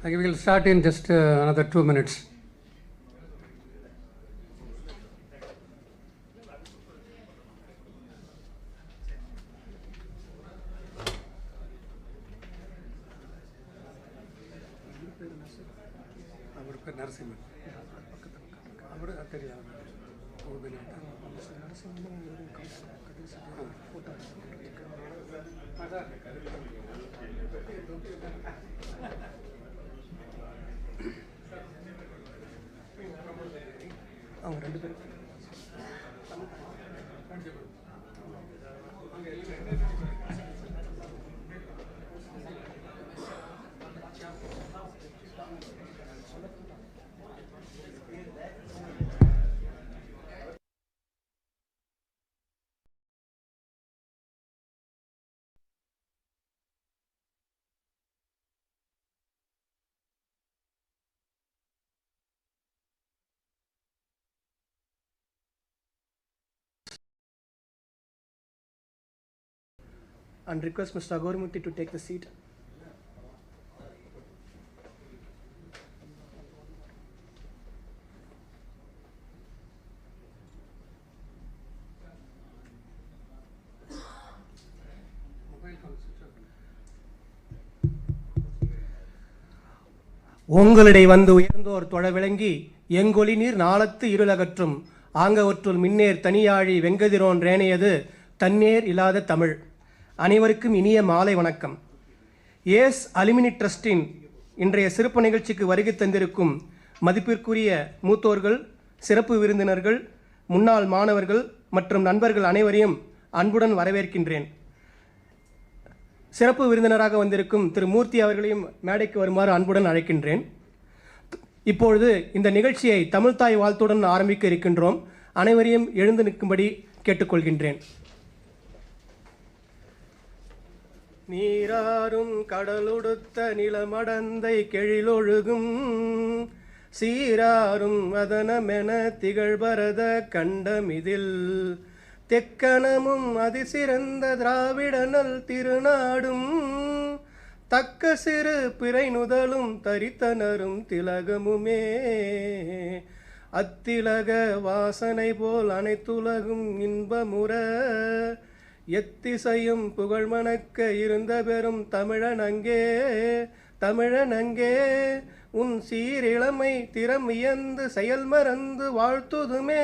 We will start in just another 2 minutes. And request Mr. Agormurthy to take the seat. உங்களிடை வந்து உயர்ந்தோர் தொழ விளங்கி எங்கொலி நீர் நாளத்து இருளகற்றும் ஆங்கவற்றுள் மின்னேர் தனியாழி வெங்கதிரோன் ரேனையது தன்னேர் இல்லாத தமிழ். அனைவருக்கும் இனிய மாலை வணக்கம். ஏஸ் அலுமினி ட்ரஸ்டின் இன்றைய சிறப்பு நிகழ்ச்சிக்கு வருகை தந்திருக்கும் மதிப்பிற்குரிய மூத்தோர்கள், சிறப்பு விருந்தினர்கள், முன்னாள் மாணவர்கள் மற்றும் நண்பர்கள் அனைவரையும் அன்புடன் வரவேற்கின்றேன். சிறப்பு விருந்தினராக வந்திருக்கும் திரு மூர்த்தி அவர்களையும் மேடைக்கு வருமாறு அன்புடன் அழைக்கின்றேன். இப்பொழுது இந்த நிகழ்ச்சியை தமிழ்தாய் வாழ்த்துடன் ஆரம்பிக்க இருக்கின்றோம். அனைவரையும் எழுந்து நிற்கும்படி கேட்டுக்கொள்கின்றேன். நீராறும் கடலுடுத்த நிலமடந்தை கெழிலொழுகும் சீராறும் வதனமென திகழ்பரத கண்டமிதில் தெக்கணமும் அதிசிறந்த திராவிடனல் திருநாடும் தக்க சிறு பிறை நுதலும் தரித்தனரும் திலகமுமே அத்திலக வாசனை போல் அனைத்துலகும் இன்பமுற எத்திசையும் புகழ் மணக்க இருந்த பெரும் தமிழனங்கே தமிழனங்கே உன் சீரிழமை திறம் இயந்து செயல் மறந்து வாழ்த்துதுமே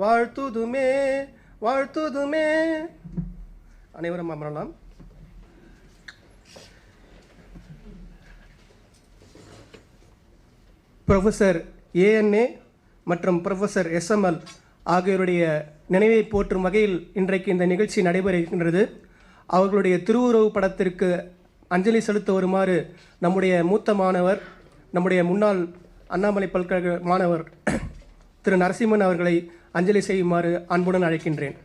வாழ்த்துதுமே வாழ்த்துதுமே. அனைவரும் அமரலாம். ப்ரொஃபஸர் ANA மற்றும் ப்ரொஃபஸர் SML ஆகியோருடைய நினைவை போற்றும் வகையில் இன்றைக்கு இந்த நிகழ்ச்சி நடைபெற இருக்கின்றது. அவர்களுடைய திருவுருவ படத்திற்கு அஞ்சலி செலுத்த வருமாறு நம்முடைய மூத்த மாணவர், நம்முடைய முன்னாள் அண்ணாமலை பல்கலைக்கழக மாணவர் திரு நரசிம்மன் அவர்களை அஞ்சலி செய்யுமாறு அன்புடன் அழைக்கின்றேன்.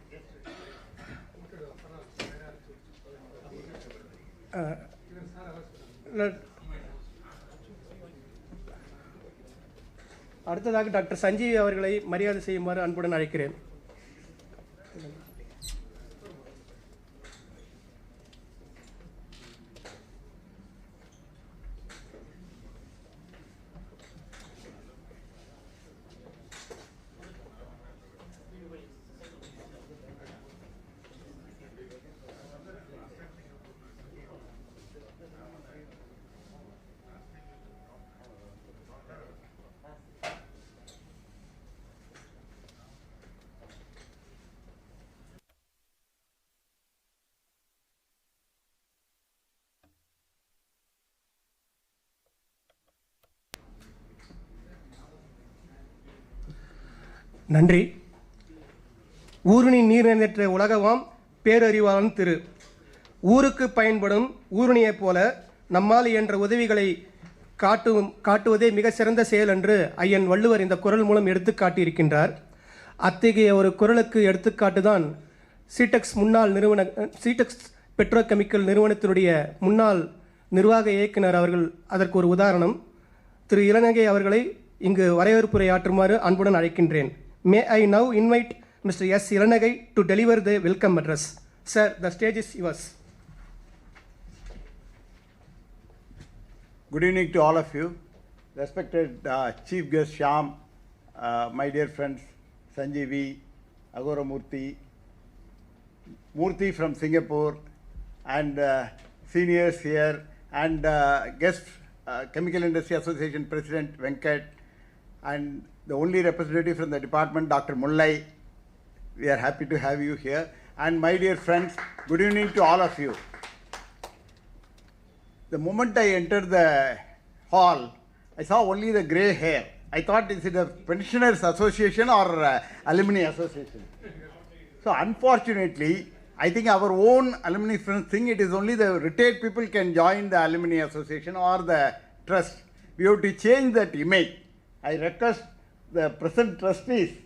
அடுத்ததாக டாக்டர் சஞ்சீவி அவர்களை மரியாதை செய்யுமாறு அன்புடன் அழைக்கிறேன். நன்றி. ஊருணி நீர் நிறைந்த உலகவாம் பேரறிவாளன் திரு. ஊருக்கு பயன்படும் ஊருணியைப் போல நம்மால் என்ற உதவிகளை காட்டுவதே மிக சிறந்த செயல் என்று ஐயன் வள்ளுவர் இந்த குறள் மூலம் எடுத்து காட்டியிருக்கின்றார். அத்தகைய ஒரு குறளுக்கு எடுத்துக்காட்டு தான் சீடெக்ஸ் பெட்ரோகெமிக்கல் நிறுவனத்தினுடைய முன்னாள் நிர்வாக இயக்குனர் அவர்கள். அதற்கு ஒரு உதாரணம். திரு இளநகை அவர்களை இங்கு வரவேற்புரை ஆற்றுமாறு அன்புடன் அழைக்கின்றேன். May I now invite Mr. S. Ilanagai to deliver the welcome address. Sir, the stage is yours. Good evening to all of you. Respected Chief Guest Shyam, my dear friends Sanjeevi, Agora Murthy, Murthy from Singapore, and seniors here, and guest Chemical Industry Association President Venkat, and the only representative from the department, Dr. Mullai. We are happy to have you here. And my dear friends, good evening to all of you. The moment I entered the hall, I saw only the grey hair. I thought, is it a pensioners association or alumni association? So unfortunately, I think our own alumni friends think it is only the retired people can join the alumni association or the trust. We have to change that image. I request the present trustees,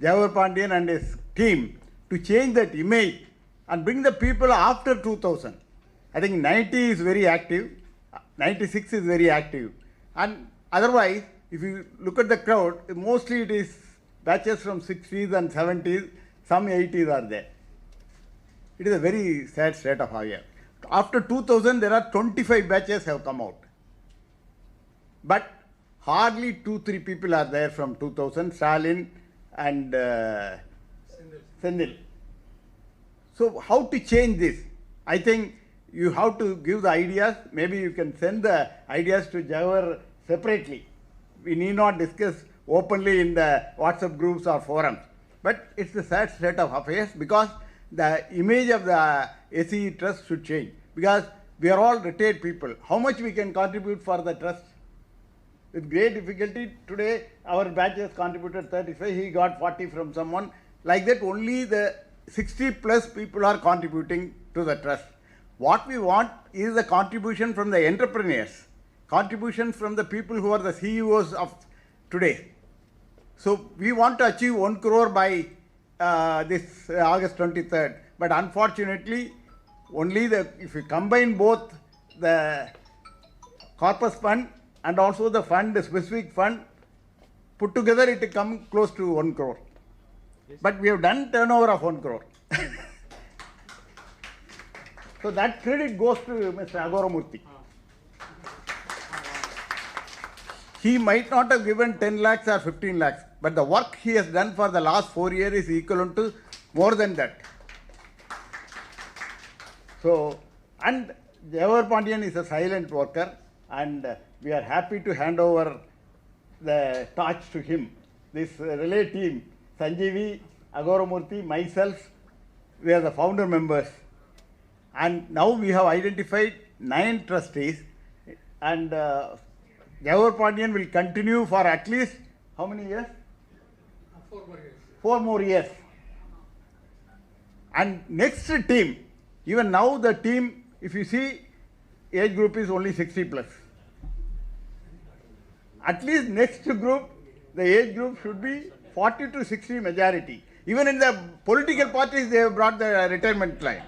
Jawahar Pandian and his team, to change that image and bring the people after 2000. I think 90 is very active, 96 is very active. And otherwise, if you look at the crowd, mostly it is batches from 60s and 70s, some 80s are there. It is a very sad state of affairs. After 2000, there are 25 batches have come out. But hardly 2-3 people are there from 2000, Stalin and Sendil. So how to change this? I think you have to give the ideas. Maybe you can send the ideas to Jawahar separately. We need not discuss openly in the WhatsApp groups or forums. But it's a sad state of affairs because the image of the ACE trust should change. Because we are all retired people. How much we can contribute for the trust? With great difficulty, today our batch has contributed 35, he got 40 from someone. Like that, only the 60 plus people are contributing to the trust. What we want is the contribution from the entrepreneurs, contribution from the people who are the CEOs of today. So we want to achieve 1 crore by this August 23rd. But unfortunately, only if you combine both the corpus fund and also the fund, the specific fund, put together it will come close to 1 crore. Yes. But we have done turnover of 1 crore. So that credit goes to Mr. Agora Murthy. He might not have given 10 lakhs or 15 lakhs, but the work he has done for the last 4 years is equivalent to more than that. So, and Jawahar Pandian is a silent worker, and we are happy to hand over the torch to him. This relay team, Sanjeevi, Agora Murthy, myself, we are the founder members. And now we have identified 9 trustees, and Jawahar Pandian will continue for at least how many years? 4 more years. 4 more years. And next team, even now the team, if you see, age group is only 60 plus. At least next group, the age group should be 40 to 60 majority. Even in the political parties, they have brought the retirement line.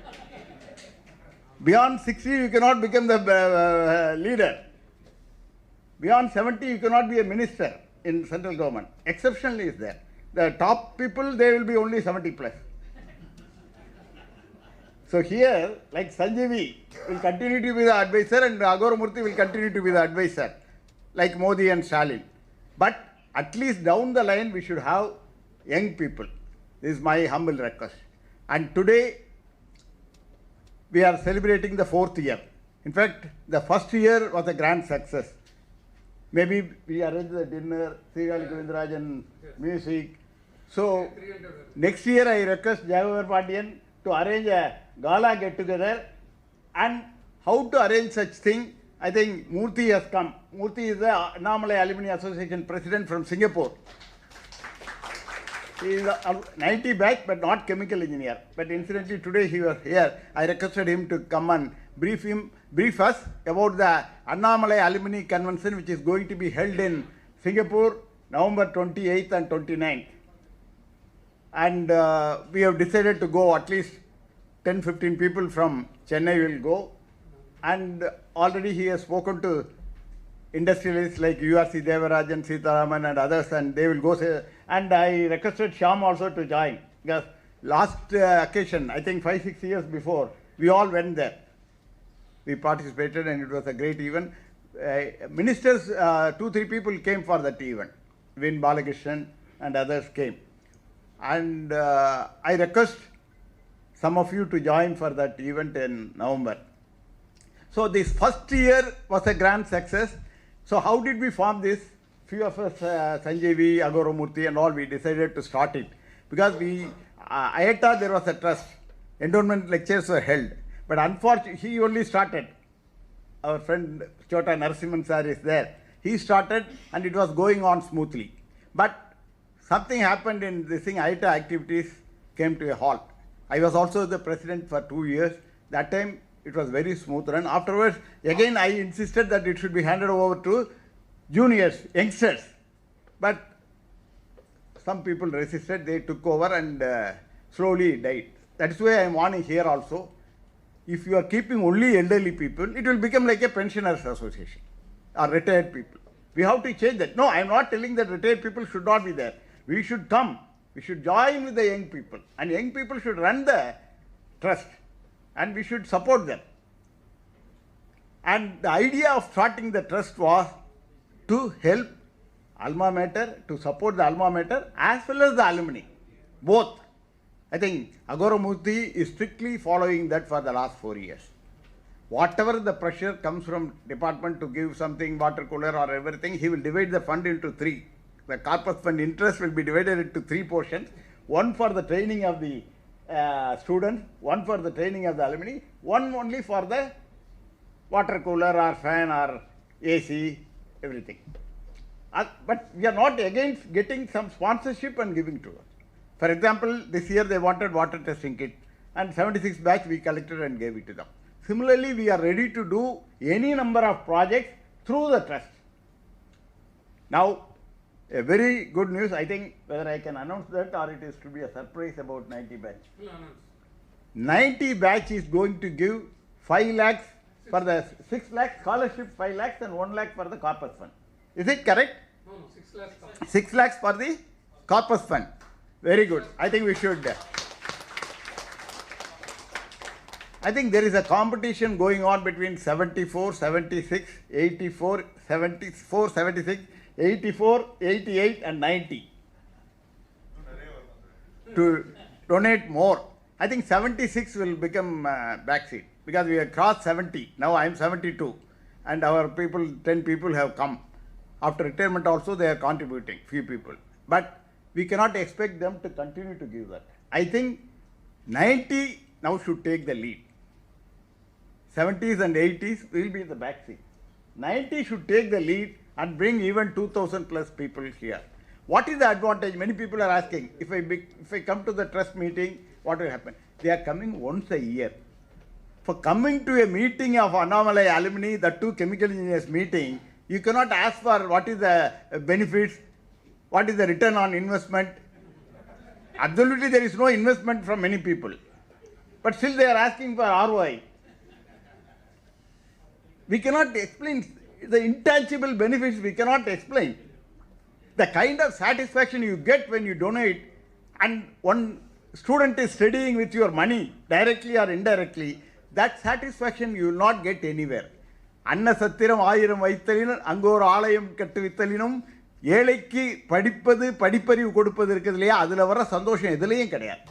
Beyond 60, you cannot become the leader. Beyond 70, you cannot be a minister in central government. Exceptionally is there. The top people, they will be only 70 plus. So here, like Sanjeevi will continue to be the advisor and Agora Murthy will continue to be the advisor, like Modi and Stalin. But at least down the line, we should have young people. This is my humble request. And today, we are celebrating the 4th year. In fact, the first year was a grand success. Maybe we arranged the dinner, Srigali Govindarajan, music. So, next year I request Jawahar Pandian to arrange a gala get-together. And how to arrange such thing, I think Murthy has come. Murthy is the ANNAMALAI Alumni Association President from Singapore. He is a 90 batch but not chemical engineer. But incidentally today he was here. I requested him to come and brief us about the ANNAMALAI Alumni Convention, which is going to be held in Singapore, November 28th and 29th. And we have decided to go, at least 10-15 people from Chennai will go. And already he has spoken to industrialists like URC Devarajan, Sitaraman and others, and they will go say, and I requested Shyam also to join, because last occasion, I think 5-6 years before, we all went there. We participated and it was a great event. ministers, 2-3 people came for that event. Vin Balakrishnan and others came. And I request some of you to join for that event in November. So this first year was a grand success. So how did we form this? Few of us, Sanjay V, Agoro Murthy and all, we decided to start it. Because IATA, there was a trust. Endowment lectures were held. But unfortunately, he only started. Our friend Chota Narasimhan sir is there. He started and it was going on smoothly. But something happened in this thing, IATA activities came to a halt. I was also the president for 2 years. That time it was very smooth run. Afterwards, again I insisted that it should be handed over to juniors, youngsters. But some people resisted, they took over and slowly it died. That's why I am warning here also. If you are keeping only elderly people, it will become like a pensioners association or retired people. We have to change that. No, I am not telling that retired people should not be there. We should come. We should join with the young people. And young people should run the trust. And we should support them. And the idea of starting the trust was to help alma mater, to support the alma mater as well as the alumni. Both. I think Agoro Murthy is strictly following that for the last 4 years. Whatever the pressure comes from department to give something, water cooler or everything, he will divide the fund into 3. The corpus fund interest will be divided into 3 portions. One for the training of the students, one for the training of the alumni, one only for the water cooler or fan or AC, everything. But we are not against getting some sponsorship and giving to us. For example, this year they wanted water testing kit and 76 batch we collected and gave it to them. Similarly, we are ready to do any number of projects through the trust. Now, a very good news, I think whether I can announce that or it is to be a surprise about 90 batch. 90 batch is going to give 5 lakhs for the 6 lakhs scholarship, 5 lakhs and 1 lakh for the corpus fund. Is it correct? No, 6 lakhs. 6 lakhs for the corpus fund. Very good. I think we should. I think there is a competition going on between 74, 76, 84, 74, 76, 84, 88 and 90 to donate more. I think 76 will become backseat because we have crossed 70. Now I am 72 and our people, 10 people have come. After retirement also they are contributing, few people. But we cannot expect them to continue to give that. I think 90 now should take the lead. 70s and 80s will be in the backseat. 90 should take the lead and bring even 2,000 plus people here. What is the advantage? Many people are asking, if I come to the trust meeting, what will happen? They are coming once a year. For coming to a meeting of Annamalai alumni, the 2 chemical engineers meeting, you cannot ask for what is the benefits, what is the return on investment. Absolutely there is no investment from many people. But still they are asking for ROI. We cannot explain the intangible benefits, we cannot explain. The kind of satisfaction you get when you donate and one student is studying with your money, directly or indirectly, that satisfaction you will not get anywhere. Anna Sathiram Ayiram Vaithalinum, Angor Alayam Kattuvittalinum, ஏழைக்கு படிப்பறிவு கொடுப்பது இருக்குது இல்லையா, அதில் வர சந்தோஷம் எதுலேயும் கிடையாது.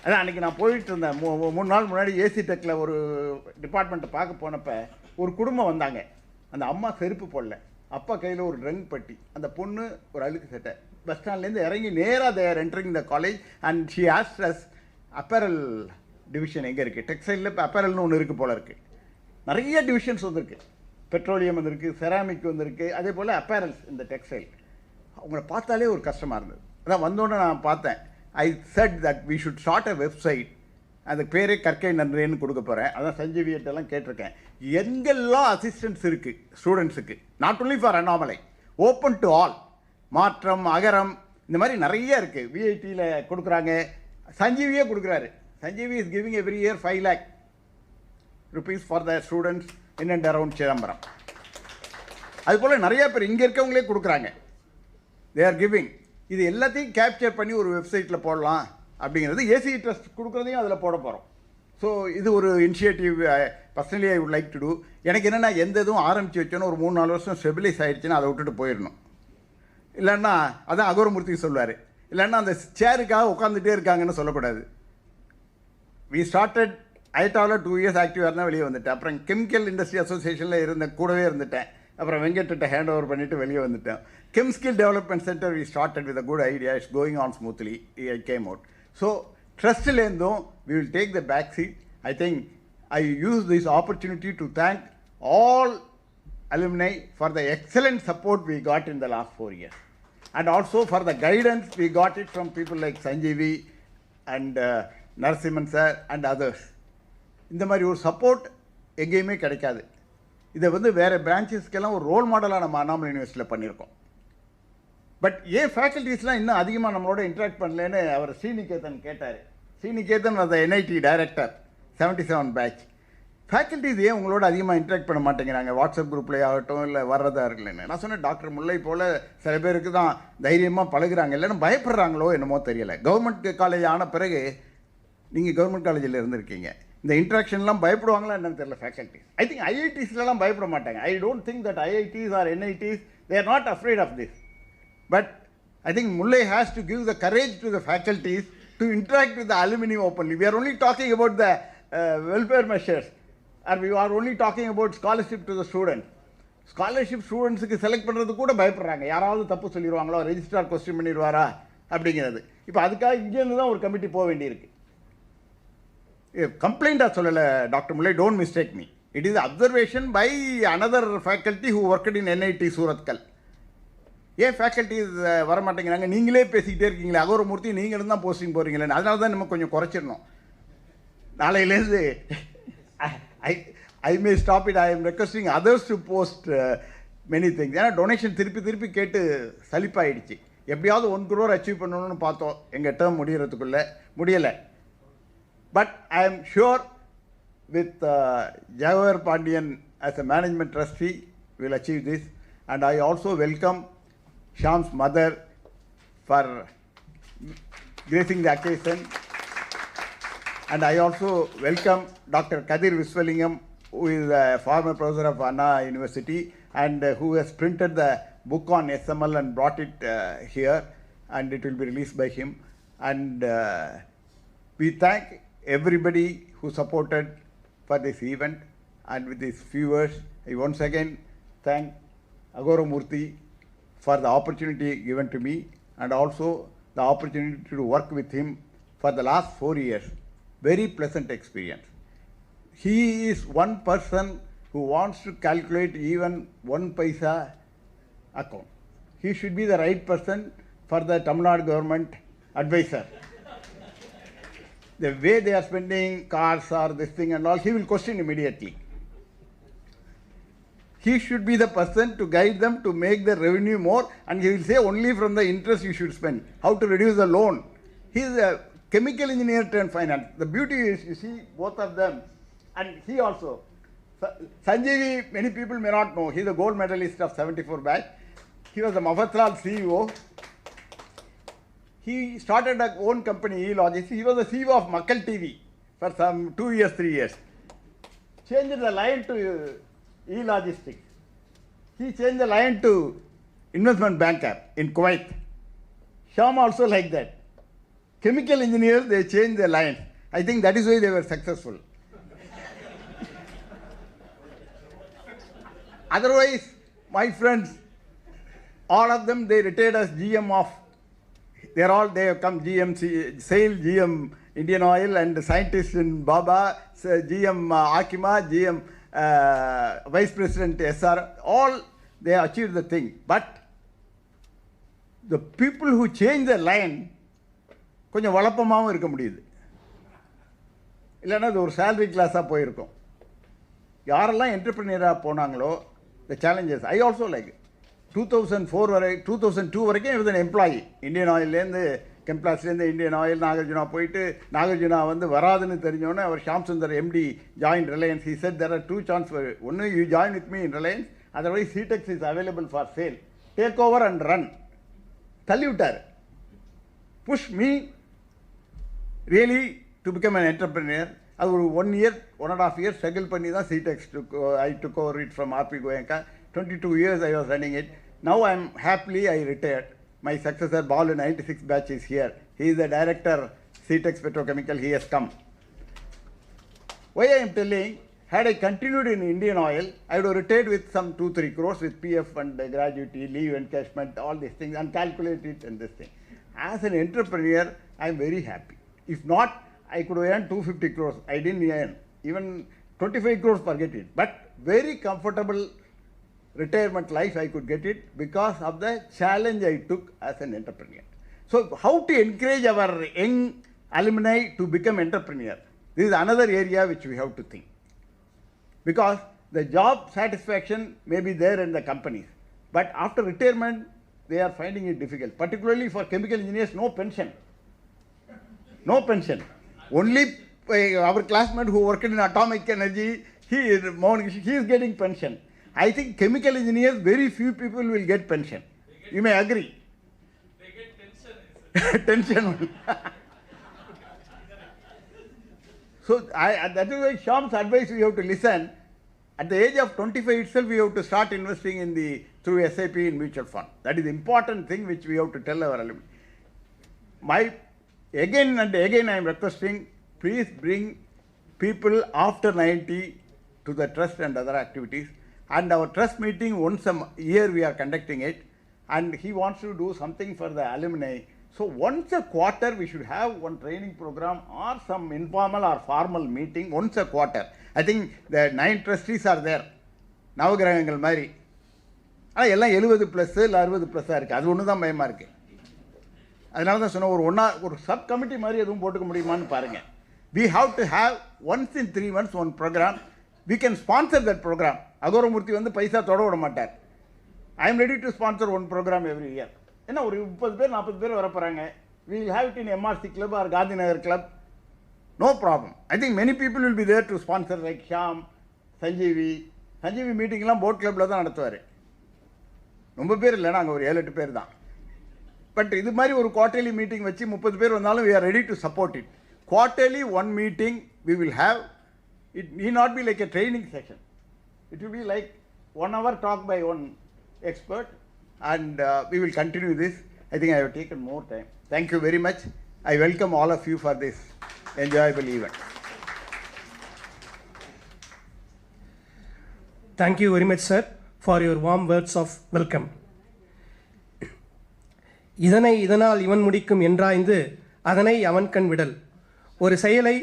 அதான் அன்றைக்கி நான் போயிட்டு இருந்தேன் 3 நாள் முன்னாடி ஏசி டெக்கில் ஒரு டிபார்ட்மெண்ட்டை பார்க்க போனப்போ ஒரு குடும்பம் வந்தாங்க. அந்த அம்மா செருப்பு போடல, அப்பா கையில் ஒரு ட்ரங்க் பட்டி, அந்த பொண்ணு ஒரு அழுக்கு சட்டை. பஸ் ஸ்டாண்ட்லேருந்து இறங்கி நேராக they're entering the college and she asked us apparel division எங்கே இருக்குது, டெக்ஸ்டைலில் இப்போ அப்பரல்னு ஒன்று இருக்குது போல இருக்குது. நிறைய டிவிஷன்ஸ் வந்திருக்கு, பெட்ரோலியம் வந்திருக்கு, செராமிக் வந்திருக்கு, அதே போல் அப்பேரல்ஸ் இந்த டெக்ஸ்டைல். அவங்கள பார்த்தாலே ஒரு கஷ்டமாக இருந்தது. அதான் வந்தோடனே நான் பார்த்தேன். I said that we should start a website. அந்த பேரே கற்கை நன்றின்னு கொடுக்க போகிறேன். அதான் சஞ்சீவியிட்டெல்லாம் கேட்டிருக்கேன். எங்கெல்லாம் அசிஸ்டன்ஸ் இருக்குது ஸ்டூடெண்ட்ஸுக்கு, not only for Annamalai, open to all, மாற்றம், அகரம், இந்த மாதிரி நிறைய இருக்குது. விஐடியில் கொடுக்குறாங்க, சஞ்சீவியே கொடுக்குறாரு. Sanjeevi is giving every year 5 lakh rupees for the students in and around Chidambaram. அதுபோல் நிறையா பேர் இங்கே இருக்கவங்களே கொடுக்குறாங்க. They are giving. இது எல்லாத்தையும் கேப்சர் பண்ணி ஒரு வெப்சைட்டில் போடலாம் அப்படிங்கிறது. ஏசி ட்ரஸ்ட் கொடுக்குறதையும் அதில் போட போகிறோம். ஸோ இது ஒரு initiative personally I would like to do. எனக்கு என்னென்னா எந்த இதுவும் ஆரம்பித்து வச்சோன்னு ஒரு 3-4 வருஷம் ஸ்டெபிலைஸ் ஆகிடுச்சுன்னா அதை விட்டுட்டு போயிடணும். இல்லைன்னா அதான் அகோரமூர்த்தி சொல்லுவார், இல்லைன்னா அந்த சேருக்காக உட்காந்துட்டே இருக்காங்கன்னு சொல்லக்கூடாது. வி ஸ்டார்டட் ஐட்டாவில் 2 இயர்ஸ் ஆக்டிவாக இருந்தால் வெளியே வந்துட்டேன். அப்புறம் கெமிக்கல் இண்டஸ்ட்ரி அசோசியேஷனில் கூடவே இருந்துட்டேன். அப்புறம் வெங்கட்ட ஹேண்ட் ஓவர் பண்ணிவிட்டு வெளியே வந்துட்டேன். Chem Skill Development Center we started with a good idea. It's going on smoothly. It came out. So trust lendum we will take the back seat. I think I use this opportunity to thank all alumni for the excellent support we got in the last 4 years, and also for the guidance we got it from people like Sanjeevi and Narasimhan sir and others. இந்த மாதிரி ஒரு support எங்கேயுமே கிடைக்காது. இதை வந்து வேறு பிரான்ச்சஸ்க்கெல்லாம் ஒரு role மாடலாக நம்ம அண்ணாமலை யூனிவர்சிட்டியில் பண்ணியிருக்கோம். பட் ஏன் ஃபேக்கல்ட்டிஸ்லாம் இன்னும் அதிகமாக நம்மளோட இன்ட்ராக்ட் பண்ணலன்னு அவர் ஸ்ரீநிகேதன் கேட்டார். Sriniketan was NIT director 77 batch. Faculties ஏன் உங்களோட அதிகமாக இன்ட்ராக்ட் பண்ண மாட்டேங்கிறாங்க, வாட்ஸ்அப் குரூப்லேயே ஆகட்டும் இல்லை வர்றதா இருக்குல்லன்னு. நான் சொன்னேன், டாக்டர் முல்லை போல் சில பேருக்கு தான் தைரியமாக பழகுறாங்க, இல்லைன்னு பயப்படுறாங்களோ என்னமோ தெரியலை. கவர்மெண்ட் காலேஜ் ஆன பிறகு நீங்கள் கவர்மெண்ட் காலேஜில் இருந்திருக்கீங்க, இந்த இன்ட்ராக்ஷன்லாம் பயப்படுவாங்களா என்னன்னு தெரியல ஃபேக்கல்ட்டிஸ். ஐ திங்க் IITஸ்லாம் பயப்பட மாட்டாங்க. I don't think that IITs or NITs they are not afraid of this. But I think Mullai has to give the courage to the faculties to interact with the alumni openly. We are only talking about the welfare measures, and we are only talking about scholarship to the students. Scholarship ஸ்டூடெண்ட்ஸுக்கு select பண்ணுறது கூட பயப்படுறாங்க, யாராவது தப்பு சொல்லிடுவாங்களோ, registrar question பண்ணிடுவாரா அப்படிங்கிறது. இப்போ அதுக்காக இங்கேருந்து தான் ஒரு கமிட்டி போக வேண்டியிருக்கு. கம்ப்ளைண்ட்டாக சொல்லலை doctor Mullai, don't mistake me. It is observation by another faculty who worked in NIT Surathkal. ஏன் ஃபேக்கல்ட்டிஸ் வரமாட்டேங்கிறாங்க, நீங்களே பேசிக்கிட்டே இருக்கீங்களே, அகோரமூர்த்தி நீங்களும் தான் போஸ்டிங் போகிறீங்களேன்னு. அதனால தான் நம்ம கொஞ்சம் குறைச்சிடணும். நாளையிலேருந்து I may stop it. I am requesting others to post many things. ஏன்னா டொனேஷன் திருப்பி கேட்டு சலிப்பாயிடுச்சு. எப்படியாவது 1 crore அச்சீவ் பண்ணணும்னு பார்த்தோம், எங்கள் டேர்ம் முடிகிறதுக்குள்ளே முடியலை. But I am sure with Jawaharlal Pandian as a management trustee, we will achieve this. And I also welcome Shyam's mother for gracing the occasion. And I also welcome Dr. Kadir Viswalingam, who is a former professor of Anna University and who has printed the book on SML and brought it here, and it will be released by him. And we thank everybody who supported for this event. And with these few words, I once again thank Agoramurthy for the opportunity given to me, and also the opportunity to work with him for the last 4 years. Very pleasant experience. He is one person who wants to calculate even 1 paisa account. He should be the right person for the Tamil Nadu government advisor. The way they are spending cars or this thing and all, he will question immediately. He should be the person to guide them to make the revenue more, and he will say only from the interest you should spend, how to reduce the loan. He is a chemical engineer turned finance. The beauty is, you see, both of them, and he also. Sanjeevi, many people may not know, he is a gold medalist of 74 batch. He was the Mafatral CEO. He started a own company, E-Logistics. He was the CEO of Makkal TV for some 2 years, 3 years. Changed the line to E-Logistics. He changed the line to investment banker in Kuwait. Shyam also like that. Chemical engineers, they changed their line. I think that is why they were successful. Otherwise, my friends, all of them, they retired as GM of, they have come GM SAIL, GM Indian Oil, and scientists in Baba, GM Akima, GM Vice President SR, all they achieved the thing. But the people who change the line, கொஞ்சம் வளப்பமாகவும் இருக்க முடியுது, இல்லைன்னா அது ஒரு salary கிளாஸாக போயிருக்கும். யாரெல்லாம் என்டர்பிரினியராக போனாங்களோ, the challenges, I also like it. 2004 வரை 2002 வரைக்கும் he was an employee. Indian ஆயிலேருந்து கெம்ப்ளாஸ்லேருந்து இந்தியன் ஆயில் நாகார்ஜுனா போயிட்டு, நாகார்ஜுனா வந்து வராதுன்னு தெரிஞ்சோன்னே அவர் Sham Sundar MD joined Reliance. He said there are 2 chances. One, you join with me in Reliance, otherwise CTEX is available for sale. Take over and run. தள்ளி விட்டார். Push me really to become an entrepreneur. அது ஒரு 1 year, 1.5 years struggle பண்ணி தான் CTEX I took over it from RP Goenka. 22 years I was running it. Now I am happily I retired. My successor Balu 96 batch is here. He is the director CTEX Petrochemical. He has come. Why I am telling, had I continued in Indian Oil, I would have retired with some 2-3 crores with PF and gratuity, leave encashment, all these things, and calculate it and this thing. As an entrepreneur, I am very happy. If not, I could have earned 250 crores. I didn't earn even 25 crores, forget it. But very comfortable retirement life I could get it because of the challenge I took as an entrepreneur. So how to encourage our young alumni to become entrepreneur? This is another area which we have to think. Because the job satisfaction may be there in the companies, but after retirement, they are finding it difficult. Particularly for chemical engineers, no pension. No pension. Only our classmate who worked in atomic energy, he is getting pension. I think chemical engineers, very few people will get pension. You may agree. They get tension. Tension. So that is why Shyam's advice we have to listen. At the age of 25 itself, we have to start investing in through SIP in mutual fund. That is the important thing which we have to tell our alumni. Again and again I am requesting, please bring people after 90 to the trust and other activities. And our trust meeting once a year we are conducting it. And he wants to do something for the alumni. So once a quarter we should have one training program or some informal or formal meeting once a quarter. I think the 9 trustees are there. நவகிரகங்கள் மாதிரி. ஆனால் எல்லாம் 70+ இல்லை 60+ இருக்குது. அது ஒன்று தான் பயமாக இருக்குது. அதனால தான் சொன்ன ஒரு சப் கமிட்டி மாதிரி எதுவும் போட்டுக்க முடியுமான்னு பாருங்கள். We have to have once in 3 months one program. We can sponsor that program. Aghoramurthy வந்து பைசா தொட விட மாட்டார். I am ready to sponsor one program every year. என்ன ஒரு 30 பேர் 40 பேர் வர போகிறாங்க. We will have it in MRC club or Gandhi Nagar club. No problem. I think many people will be there to sponsor like Shyam, Sanjeevi மீட்டிங்லாம் boat கிளப்பில் தான் நடத்துவார். ரொம்ப பேர் இல்லை, நாங்கள் ஒரு 7-8 பேர் தான். பட் இது மாதிரி ஒரு குவார்டர்லி மீட்டிங் வச்சு 30 பேர் வந்தாலும் we are ready to support it. Quarterly one meeting we will have. It need not be like a training session. It will be like 1 hour talk by one expert, and we will continue this. I think I have taken more time. Thank you very much. I welcome all of you for this enjoyable event. Thank you very much, sir, for your warm words of welcome. இதனால் இவன் முடிக்கும் என்றாய்ந்து அதனை அவன் கண் விடல். ஒரு செயலை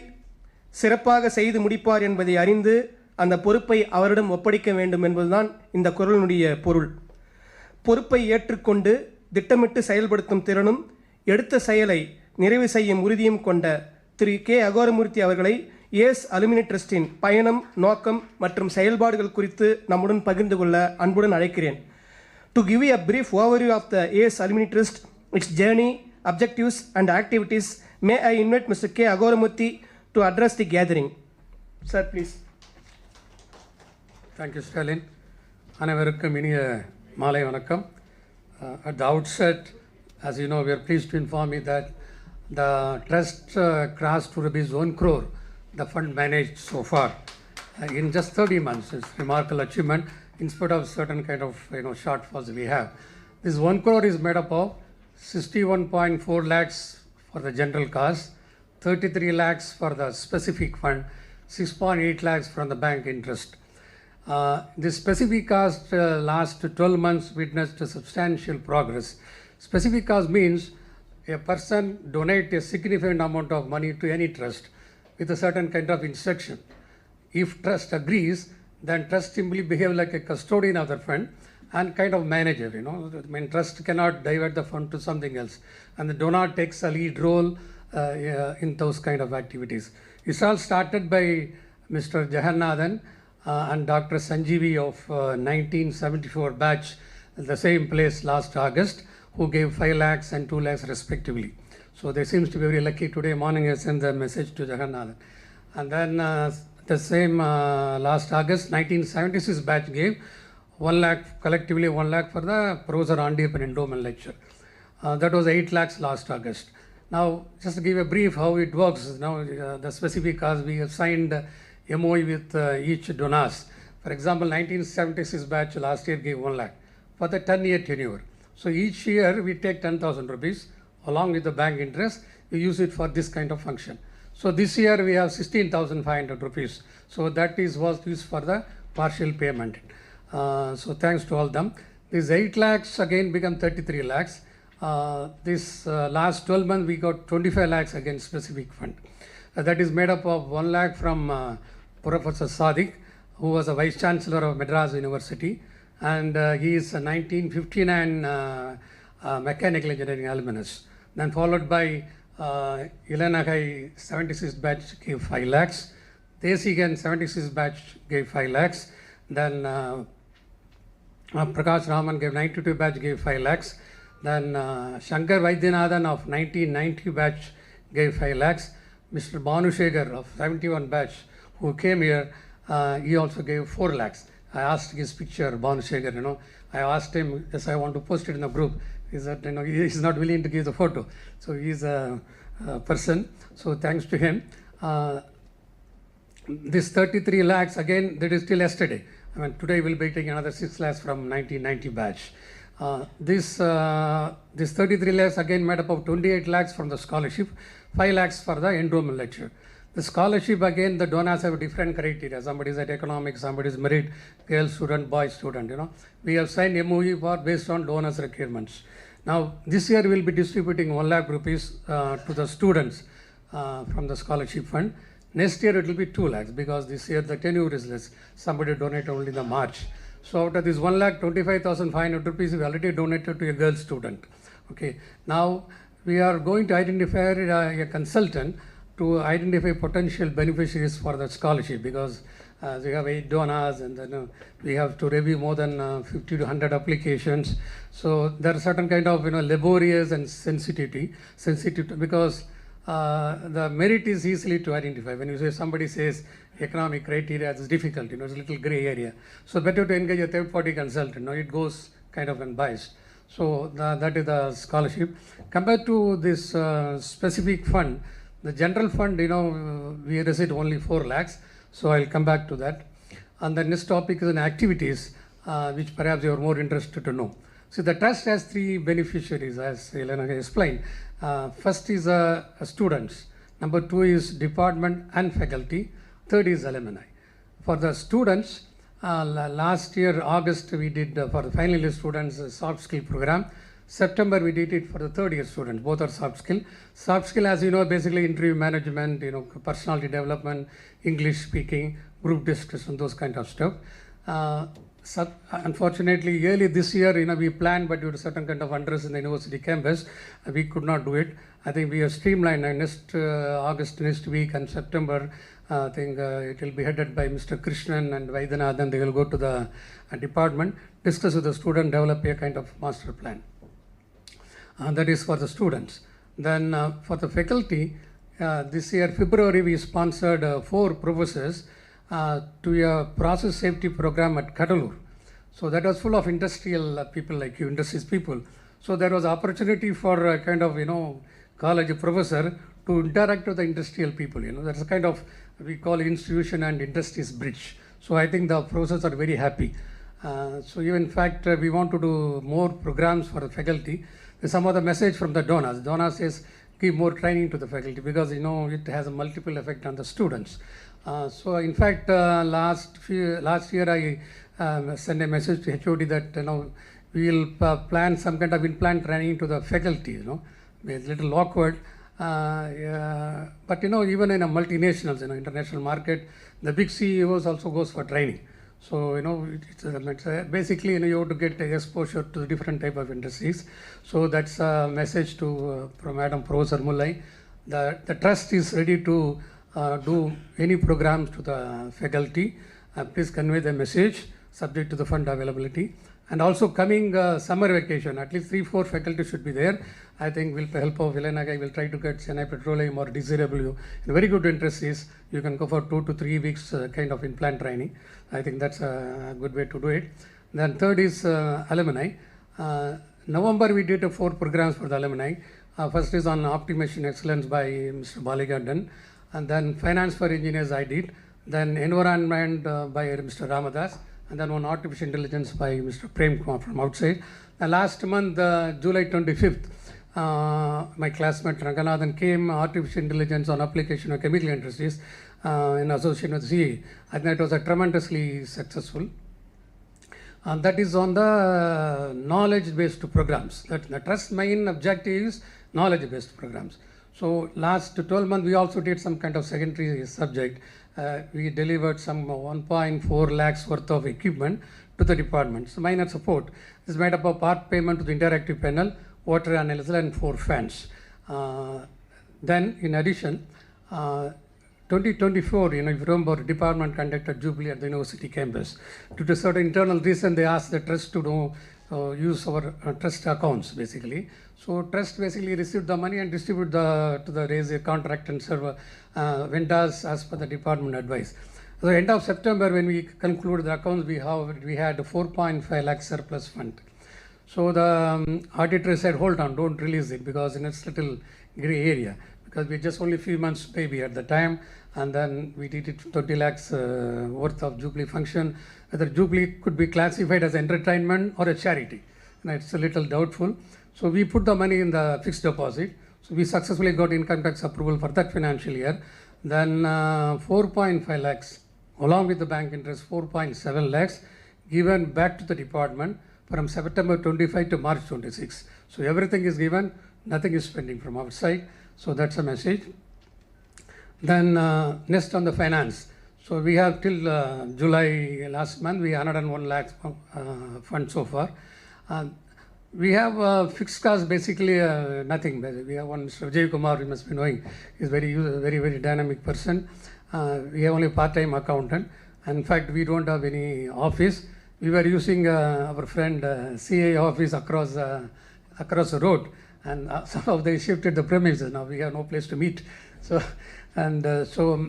சிறப்பாக செய்து முடிப்பார் என்பதை அறிந்து அந்த பொறுப்பை அவரிடம் ஒப்படைக்க வேண்டும் என்பதுதான் இந்த குறளினுடைய பொருள். பொறுப்பை ஏற்றுக்கொண்டு திட்டமிட்டு செயல்படுத்தும் திறனும் எடுத்த செயலை நிறைவு செய்யும் உறுதியும் கொண்ட திரு கே அகோரமூர்த்தி அவர்களை ஏஸ் அலுமினி ட்ரஸ்டின் பயணம், நோக்கம் மற்றும் செயல்பாடுகள் குறித்து நம்முடன் பகிர்ந்து கொள்ள அன்புடன் அழைக்கிறேன். To give you a brief overview of the AS Alumni Trust, its journey, objectives and activities, may I invite Mr. K. Agoramurthy to address the gathering. Sir, please. Thank you, Stalin. அனைவருக்கும் இனிய மாலை வணக்கம். At the outset, as you know, we are pleased to inform you that the trust crossed to rupees 1 crore, the fund managed so far in just 30 months. It's a remarkable achievement in spite of certain kind of shortfalls we have. This 1 crore is made up of 61.4 lakhs for the general cause, 33 lakhs for the specific fund, 6.8 lakhs from the bank interest. This specific cost last 12 months witnessed a substantial progress. Specific cause means a person donate a significant amount of money to any trust with a certain kind of instruction. If trust agrees, then trust simply behave like a custodian of the fund and kind of manager. I mean, trust cannot divert the fund to something else, and the donor takes a lead role in those kind of activities. It's all started by Mr. Jagannathan and Dr. Sanjeevi of 1974 batch at the same place last August, who gave 5 lakhs and 2 lakhs respectively. So they seems to be very lucky. Today morning I sent the message to Jagannathan. And then the same last August 1976 batch gave 1 lakh, collectively 1 lakh for the Professor Andiyappan endowment lecture. That was 8 lakhs last August. Now, just to give a brief how it works, now the specific cause we have signed MOU with each donors. For example, 1976 batch last year gave 1 lakh for the 10-year tenure. So each year we take 10,000 rupees along with the bank interest, we use it for this kind of function. So this year we have 16,500 rupees. So that was used for the partial payment. So thanks to all them. This 8 lakhs again become 33 lakhs. This last 12 months we got 25 lakhs again specific fund. That is made up of 1 lakh from Professor Sadiq, who was a Vice Chancellor of Madras University, and he is a 1959 mechanical engineering alumnus. Then followed by Ilanagai 76 batch gave 5 lakhs, Desigan 76 batch gave 5 lakhs, then Prakash Raman gave 92 batch gave 5 lakhs, then Shankar Vaidyanathan of 1990 batch gave 5 lakhs, Mr. Bhanushekhar of 71 batch who came here, he also gave 4 lakhs. I asked his picture, Bhanushekhar, I asked him, yes, I want to post it in the group. He said, he is not willing to give the photo. So he is a person. So thanks to him. This 33 lakhs, again, that is till yesterday. I mean, today we'll be taking another 6 lakhs from 1990 batch. This 33 lakhs again made up of 28 lakhs from the scholarship, 5 lakhs for the endowment lecture. The scholarship, again, the donors have different criteria. Somebody is at economics, somebody is merit, girl student, boy student, We have signed MOU for based on donors' requirements. Now, this year we will be distributing 1 lakh rupees to the students from the scholarship fund. Next year it will be 2 lakhs because this year the tenure is less. Somebody donated only in the March. So out of this 1,25,500 rupees, we already donated to a girl student. Okay. Now we are going to identify a consultant to identify potential beneficiaries for the scholarship because we have 8 donors and then we have to review more than 50 to 100 applications. So there are certain kind of laborious and sensitive because the merit is easily to identify. When you say somebody says economic criteria, it's difficult, it's a little gray area. So better to engage a third party consultant, it goes kind of unbiased. So that is the scholarship. Compared to this specific fund, the general fund, we receive only 4 lakhs. So I'll come back to that. And the next topic is in activities, which perhaps you are more interested to know. So the trust has 3 beneficiaries, as Elena explained. First is students. Number 2 is department and faculty. Third is alumni. For the students, last year, August, we did for the final year students a soft skill program. September, we did it for the third year students. Both are soft skill. Soft skill, as you know, basically interview management, personality development, English speaking, group discussion, those kind of stuff. Unfortunately, early this year, we planned, but due to certain kind of unrest in the university campus, we could not do it. I think we have streamlined next August, next week, and September. I think it will be headed by Mr. Krishnan and Vaidyanathan. They will go to the department, discuss with the student, develop a kind of master plan. That is for the students. Then for the faculty, this year, February, we sponsored 4 professors to a process safety program at Kadalur. So that was full of industrial people like you, industries people. So there was opportunity for a kind of, college professor to interact with the industrial people. That's a kind of, we call institution and industries bridge. So I think the professors are very happy. So in fact, we want to do more programs for the faculty. There's some other message from the donors. Donors says, give more training to the faculty because, it has a multiple effect on the students. So in fact, last year I sent a message to HOD that we will plan some kind of in-plant training to the faculty. It's a little awkward, but even in a multinationals, international market, the big CEOs also goes for training. So it's basically you have to get exposure to the different type of industries. So that's a message to from Madam Professor Mullai. The trust is ready to do any programs to the faculty. Please convey the message subject to the fund availability. And also coming summer vacation, at least 3-4 faculty should be there. I think with the help of Elena, I will try to get Chennai Petroleum or DCW. A very good interest is you can go for 2 to 3 weeks kind of in-plant training. I think that's a good way to do it. Then third is alumni. November we did 4 programs for the alumni. First is on optimization excellence by Mr. Baligandan, and then finance for engineers I did, then environment by Mr. Ramadas, and then one artificial intelligence by Mr. Prem Kumar from outside. Last month, July 25th, my classmate Ranganathan came artificial intelligence on application of chemical industries in association with CA. I think it was a tremendously successful. And that is on the knowledge-based programs. That the trust main objective is knowledge-based programs. So last 12 months, we also did some kind of secondary subject. We delivered some 1.4 lakhs worth of equipment to the department. So minor support is made up of part payment to the interactive panel, water analysis, and 4 fans. Then in addition, 2024, if you remember, department conducted Jubilee at the university campus. Due to certain internal reason, they asked the trust to use our trust accounts basically. So trust basically received the money and distribute to the raise contract and server vendors as per the department advice. At the end of September, when we concluded the accounts, we had 4.5 lakh surplus fund. So the auditor said, hold on, don't release it because in its little gray area, because we just only a few months baby at the time, and then we did it 20 lakhs worth of Jubilee function. Whether Jubilee could be classified as entertainment or a charity, it's a little doubtful. So we put the money in the fixed deposit. So we successfully got income tax approval for that financial year. Then 4.5 lakhs, along with the bank interest, 4.7 lakhs given back to the department from September 25 to March 26. So everything is given, nothing is spending from outside. So that's a message. Then next on the finance. So we have till July last month, we 101 lakhs fund so far. We have fixed costs basically nothing. We have one Mr. Vijay Kumar, you must be knowing. He's very dynamic person. We have only part-time accountant. And in fact, we don't have any office. We were using our friend CA office across the road, and some of they shifted the premises. Now we have no place to meet. So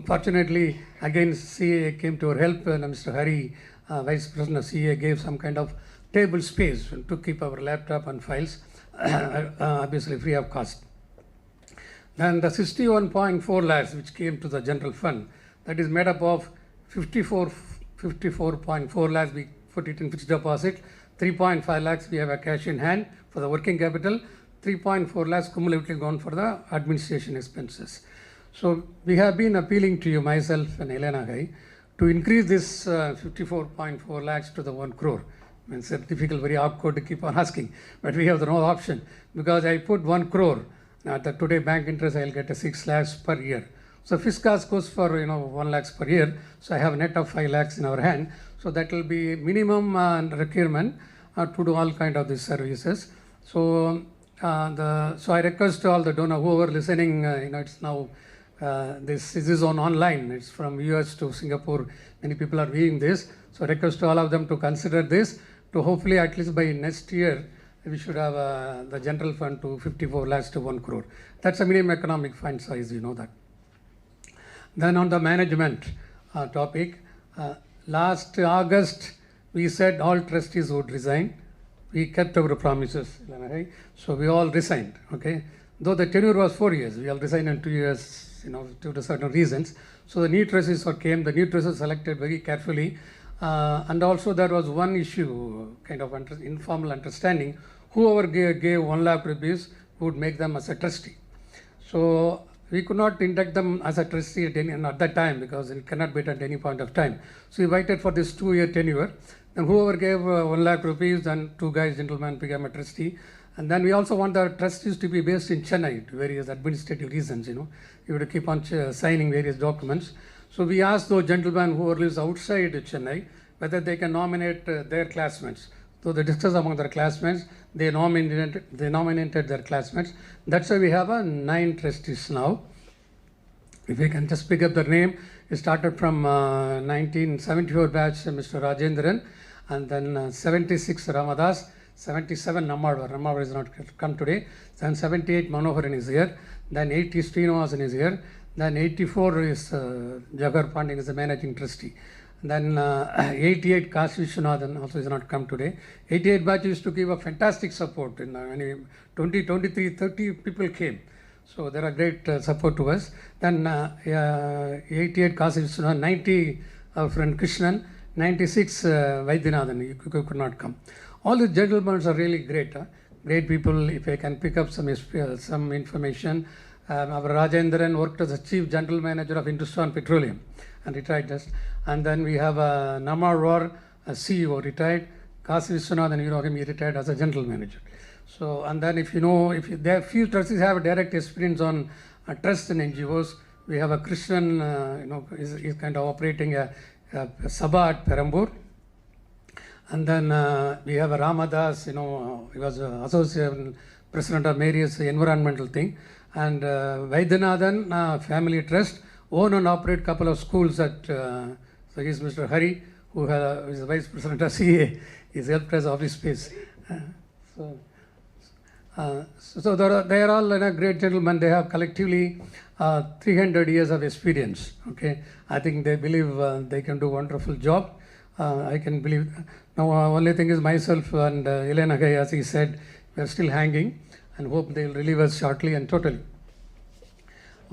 fortunately, again CA came to our help, and Mr. Hari, Vice President of CA, gave some kind of table space to keep our laptop and files, obviously free of cost. Then the 61.4 lakhs which came to the general fund, that is made up of 54.4 lakhs we put it in fixed deposit, 3.5 lakhs we have a cash in hand for the working capital, 3.4 lakhs cumulatively gone for the administration expenses. So we have been appealing to you, myself and Elena Gai, to increase this 54.4 lakhs to the 1 crore. It's difficult, very awkward to keep on asking, but we have no option because I put 1 crore. At the today bank interest, I'll get a 6 lakhs per year. So fixed cost goes for 1 lakhs per year. So I have a net of 5 lakhs in our hand. So that will be minimum requirement to do all kind of these services. So so I request to all the donor whoever listening, it's now this is on online. It's from US to Singapore. Many people are viewing this. So I request to all of them to consider this. To hopefully at least by next year we should have the general fund to 54 lakhs to 1 crore. That's a minimum economic fund size, you know that. Then on the management topic, last August we said all trustees would resign. We kept our promises, so we all resigned. Okay, though the tenure was 4 years, we all resigned in 2 years, due to certain reasons. So the new trustees came. The new trustees selected very carefully. And also there was one issue, kind of informal understanding. Whoever gave 1 lakh rupees would make them as a trustee. So we could not induct them as a trustee at that time because it cannot be at any point of time. So we waited for this 2-year tenure. And whoever gave 1 lakh rupees, then 2 guys, gentlemen, became a trustee. And then we also want the trustees to be based in Chennai, to various administrative reasons, You have to keep on signing various documents. So we asked those gentlemen who live outside Chennai whether they can nominate their classmates. So they discussed among their classmates, they nominated their classmates. That's why we have 9 trustees now. If we can just pick up the name, it started from 1974 batch Mr. Rajendran, and then 76 Ramadas, 77 Nammadwar is not come today, then 78 Manoharan is here, then 80 Srinivasan is here, then 84 is Jagar Pandyan is the managing trustee. Then 88 Kasi Vishwanathan also is not come today. 88 batch used to give a fantastic support. In 20, 23, 30 people came. So there are great support to us. Then 88 Kasi Vishwanathan, 90 our friend Krishnan, 96 Vaidyanathan, you could not come. All the gentlemen are really great. Great people. If I can pick up some information. Our Rajendran worked as the Chief General Manager of Hindustan Petroleum and retired just. And then we have Namar Roar, a CEO, retired. Kasi Vishwanathan, you know him, he retired as a General Manager. So, and then if there are few trustees have a direct experience on trust and NGOs. We have a Christian, is kind of operating a Sabha at Perambur. And then we have a Ramadas, he was associate president of Marius environmental thing. And Vaidyanathan Family Trust own and operate couple of schools at, so he is Mr. Hari, who is the vice president of CA. He's helped us office space. So they are all great gentlemen. They have collectively 300 years of experience. Okay, I think they believe they can do wonderful job. I can believe. Now, only thing is myself and Elena Gai, as he said, we are still hanging and hope they will relieve us shortly and totally.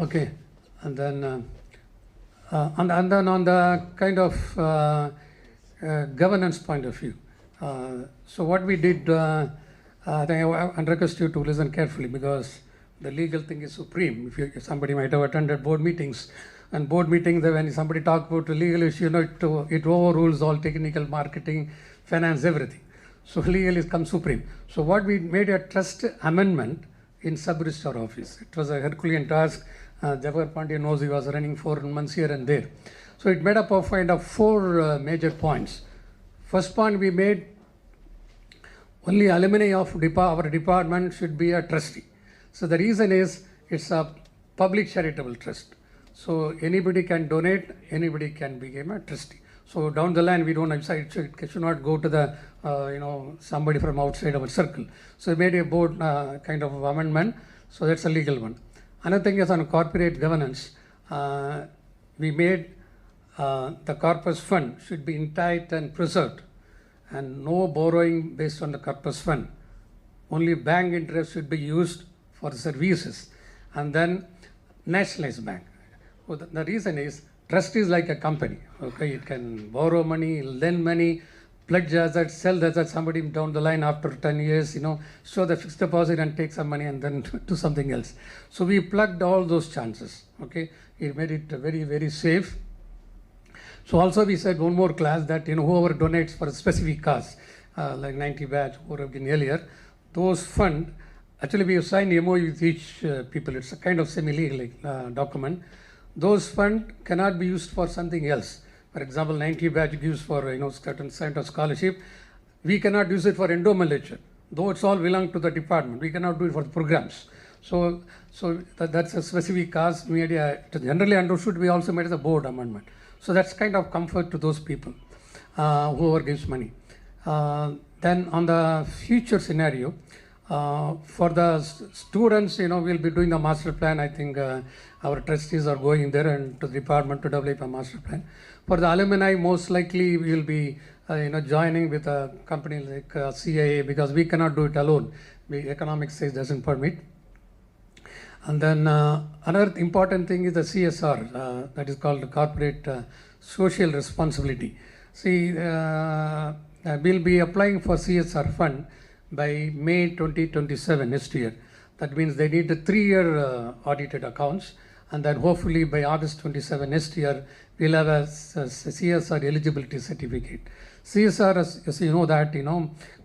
Okay, and then and then on the kind of governance point of view. So what we did, I think I request you to listen carefully because the legal thing is supreme. If somebody might have attended board meetings, and board meetings, when somebody talks about the legal issue, it overrules all technical, marketing, finance, everything. So legal is come supreme. So what we made a trust amendment in sub-registrar office. It was a Herculean task. Jawahar Pandya knows he was running 4 months here and there. So it made up of kind of 4 major points. First point we made, only alumni of our department should be a trustee. So the reason is it's a public charitable trust. So anybody can donate, anybody can become a trustee. So down the line we don't decide, it should not go to the somebody from outside our circle. So we made a board kind of amendment. So that's a legal one. Another thing is on corporate governance. We made the corpus fund should be intact and preserved, and no borrowing based on the corpus fund. Only bank interest should be used for services, and then nationalized bank. So the reason is trust is like a company. Okay, it can borrow money, lend money, pledge assets, sell the assets, somebody down the line after 10 years, show the fixed deposit and take some money and then do something else. So we plugged all those chances. Okay, it made it very, very safe. So also we said one more class that whoever donates for a specific cause, like 90 batch, who have been earlier, those fund, actually we have signed MOU with each people. It's a kind of semi-legal document. Those fund cannot be used for something else. For example, 90 batch gives for certain kind of scholarship. We cannot use it for endowment lecture, though it's all belong to the department. We cannot do it for the programs. So that's a specific cause. Media generally understood. We also made as a board amendment. So that's kind of comfort to those people whoever gives money. Then on the future scenario, for the students, we'll be doing the master plan. I think our trustees are going there and to the department to develop a master plan. For the alumni, most likely we will be joining with a company like CIA because we cannot do it alone. The economic size doesn't permit. And then another important thing is the CSR, that is called corporate social responsibility. See, we'll be applying for CSR fund by May 2027 next year. That means they need the 3-year audited accounts, and then hopefully by August 27 next year, we'll have a CSR eligibility certificate. CSR, as you know that,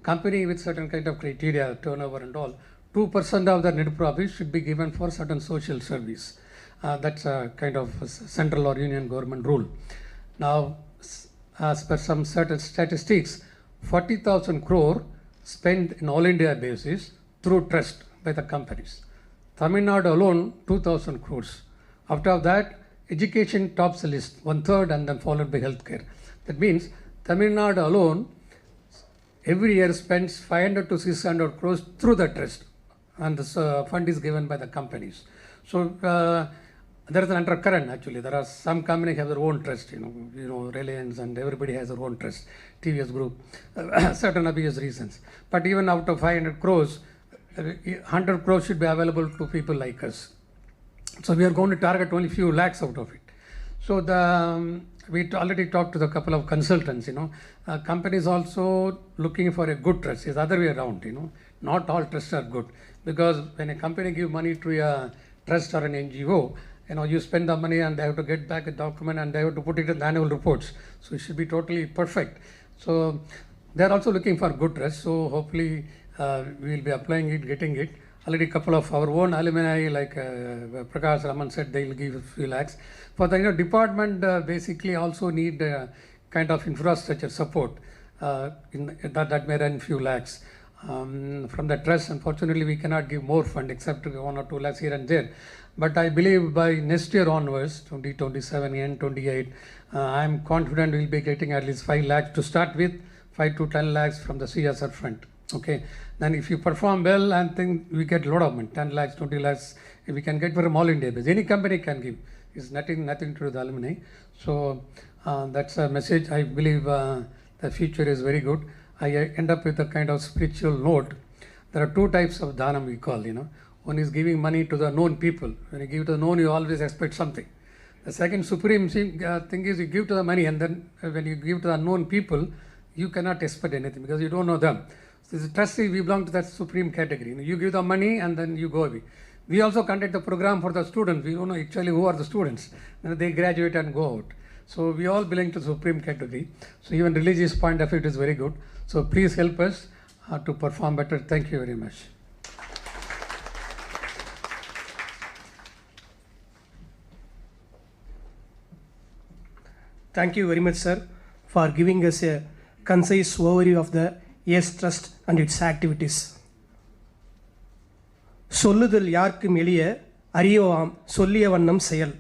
company with certain kind of criteria, turnover and all, 2% of the net profit should be given for certain social service. That's a kind of central or union government rule. Now, as per some certain statistics, 40,000 crore spent in all India basis through trust by the companies. Tamil Nadu alone, 2,000 crores. After that, education tops the list, 1/3, and then followed by healthcare. That means Tamil Nadu alone every year spends 500 to 600 crores through the trust, and this fund is given by the companies. So there is an undercurrent actually. There are some companies have their own trust, Reliance and everybody has their own trust, TVS Group, certain obvious reasons. But even out of 500 crores, 100 crores should be available to people like us. So we are going to target only few lakhs out of it. So we already talked to the couple of consultants, companies also looking for a good trust. It's the other way around, not all trusts are good. Because when a company gives money to a trust or an NGO, you spend the money and they have to get back a document and they have to put it in the annual reports. So it should be totally perfect. So they're also looking for good trust. So hopefully we will be applying it, getting it. Already a couple of our own alumni, like Prakash Raman said, they will give a few lakhs. For the department, basically also need kind of infrastructure support that may run few lakhs. From the trust, unfortunately, we cannot give more fund except 1 or 2 lakhs here and there. But I believe by next year onwards, 2027 and 28, I am confident we will be getting at least 5 lakhs to start with, 5 to 10 lakhs from the CSR fund. Okay, then if you perform well, I think we get a lot of money, 10 lakhs, 20 lakhs, we can get from all India base. Any company can give. It's nothing to do with alumni. So that's a message. I believe the future is very good. I end up with a kind of spiritual note. There are 2 types of dhanam we call, One is giving money to the known people. When you give to the known, you always expect something. The second supreme thing is you give to the money, and then when you give to the unknown people, you cannot expect anything because you don't know them. So the trustee, we belong to that supreme category. You give the money and then you go away. We also conduct a program for the students. We don't know actually who are the students. They graduate and go out. So we all belong to the supreme category. So even religious point of view, it is very good. So please help us to perform better. Thank you very much. Thank you very much, sir, for giving us a concise overview of the Yes Trust and its activities. சொல்லுதல் யாருக்கும் எளிய அறியவாம் சொல்லிய வண்ணம் செயல்.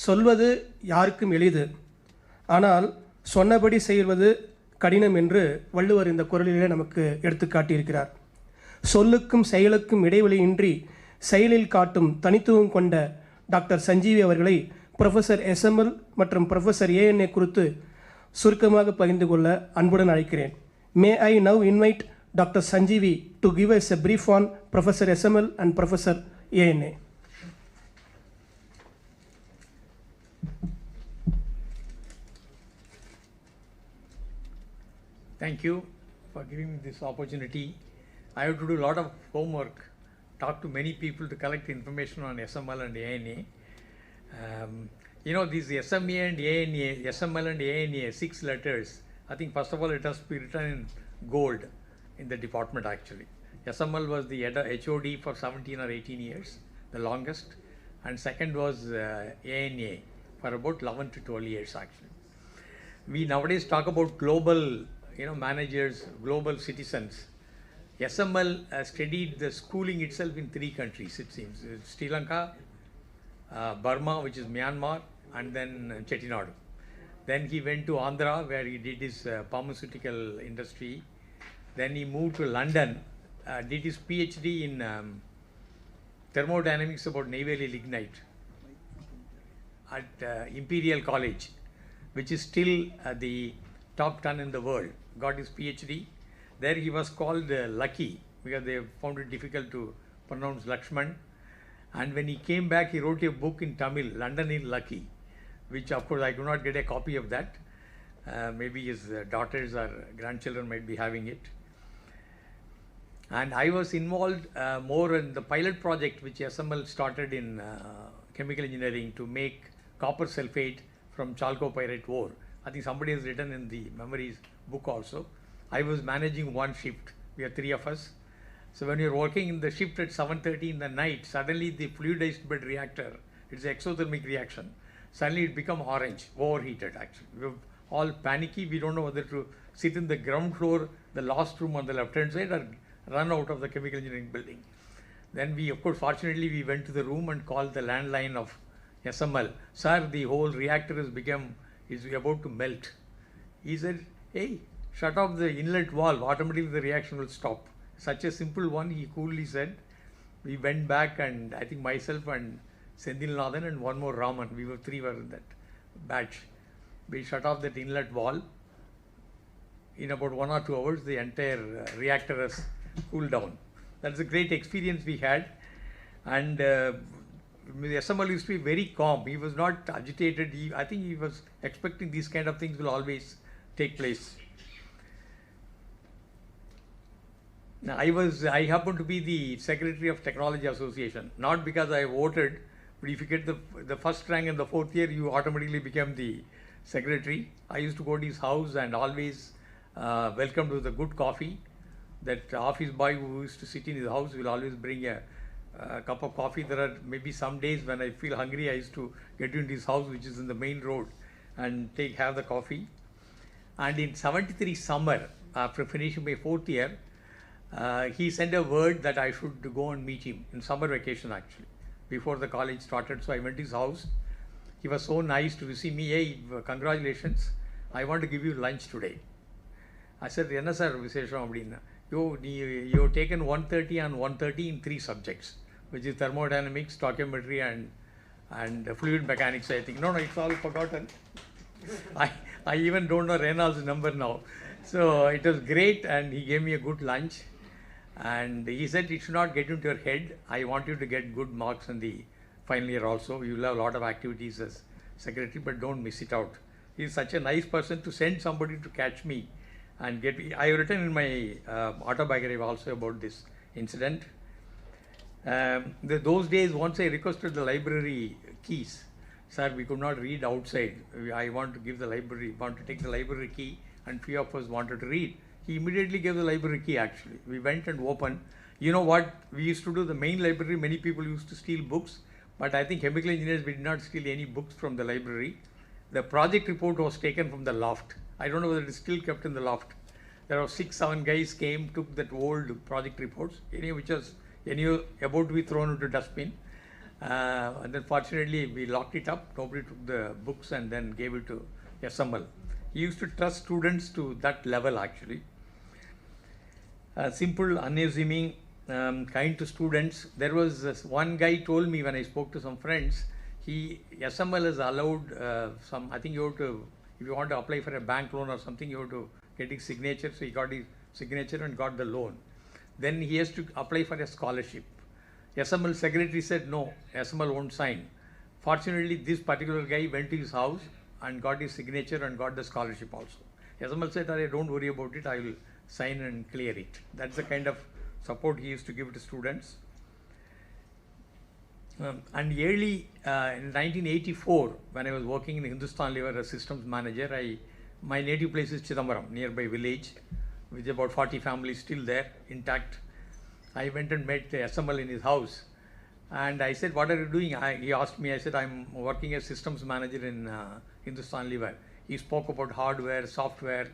சொல்வது யாருக்கும் எளிது, ஆனால் சொன்னபடி செய்வது கடினம் என்று வள்ளுவர் இந்த குறளிலே நமக்கு எடுத்துக்காட்டியிருக்கிறார். சொல்லுக்கும் செயலுக்கும் இடைவெளியின்றி செயலில் காட்டும் தனித்துவம் கொண்ட டாக்டர் சஞ்சீவி அவர்களை ப்ரொஃபஸர் எஸ்எம்எல் மற்றும் ப்ரொஃபஸர் ஏஎன்ஏ குறித்து சுருக்கமாக பகிர்ந்து கொள்ள அன்புடன் அழைக்கிறேன். May I now invite Dr. Sanjeevi to give us a brief on Professor SML and Professor ANA. Thank you for giving me this opportunity. I have to do a lot of homework, talk to many people to collect information on SML and ANA. These SMA and ANA, SML and ANA, 6 letters. I think first of all it has to be written in gold in the department actually. SML was the HOD for 17 or 18 years, the longest, and second was ANA for about 11 to 12 years actually. We nowadays talk about global managers, global citizens. SML studied the schooling itself in 3 countries it seems. Sri Lanka, Burma, which is Myanmar, and then Chettinadu. Then he went to Andhra where he did his pharmaceutical industry. Then he moved to London, did his PhD in thermodynamics about naval lignite at Imperial College, which is still the top 10 in the world. Got his PhD. There he was called Lucky because they found it difficult to pronounce Lakshman. And when he came back, he wrote a book in Tamil, London in Lucky, which of course I do not get a copy of that. Maybe his daughters or grandchildren might be having it. And I was involved more in the pilot project which SML started in chemical engineering to make copper sulfate from chalcopyrite ore. I think somebody has written in the memories book also. I was managing one shift. We are 3 of us. So when you're working in the shift at 7:30 in the night, suddenly the fluidized bed reactor, it's an exothermic reaction, suddenly it become orange, overheated actually. We were all panicky. We don't know whether to sit in the ground floor, the last room on the left hand side, or run out of the chemical engineering building. Then we, of course, fortunately we went to the room and called the landline of SML. Sir, the whole reactor is about to melt. He said, hey, shut off the inlet valve, automatically the reaction will stop. Such a simple one, he coolly said. We went back and I think myself and Sendilnathan and one more Raman. Three were in that batch. We shut off that inlet wall. In about 1 or 2 hours, the entire reactor has cooled down. That's a great experience we had. And the SML used to be very calm. He was not agitated. I think he was expecting these kind of things will always take place. Now, I happened to be the Secretary of Technology Association, not because I voted, but if you get the first rank in the 4th year, you automatically become the secretary. I used to go to his house and always welcome with a good coffee. That office boy who used to sit in his house will always bring a cup of coffee. There are maybe some days when I feel hungry, I used to get into his house, which is in the main road, and have the coffee. And in 73 summer, after finishing my 4th year, he sent a word that I should go and meet him in summer vacation actually, before the college started. So I went to his house. He was so nice to receive me. Hey, congratulations, I want to give you lunch today. I said, Enna sir, Visesham Abdina. You've taken 130 and 130 in 3 subjects, which is thermodynamics, stoichiometry, and fluid mechanics, I think. No, it's all forgotten. I even don't know Reynolds' number now. So it was great, and he gave me a good lunch. And he said, it should not get into your head. I want you to get good marks in the final year also. You will have a lot of activities as secretary, but don't miss it out. He's such a nice person to send somebody to catch me and get me. I have written in my autobiography also about this incident. Those days, once I requested the library keys, sir, we could not read outside. I want to give the library, want to take the library key, and few of us wanted to read. He immediately gave the library key actually. We went and opened. You know what we used to do? The main library, many people used to steal books, but I think chemical engineers, we did not steal any books from the library. The project report was taken from the loft. I don't know whether it is still kept in the loft. There were 6-7 guys came, took that old project reports, which was about to be thrown into dustbin. And then fortunately we locked it up. Nobody took the books and then gave it to SML. He used to trust students to that level actually. Simple, unassuming, kind to students. There was one guy told me when I spoke to some friends, SML has allowed I think you have to, if you want to apply for a bank loan or something, you have to get his signature. So he got his signature and got the loan. Then he has to apply for a scholarship. SML secretary said no, SML won't sign. Fortunately, this particular guy went to his house and got his signature and got the scholarship also. SML said, don't worry about it, I will sign and clear it. That's the kind of support he used to give to students. And early in 1984, when I was working in Hindustan Lever as systems manager, my native place is Chidambaram, nearby village, with about 40 families still there, intact. I went and met SML in his house. And I said, what are you doing? He asked me, I said, I'm working as systems manager in Hindustan Lever. He spoke about hardware, software.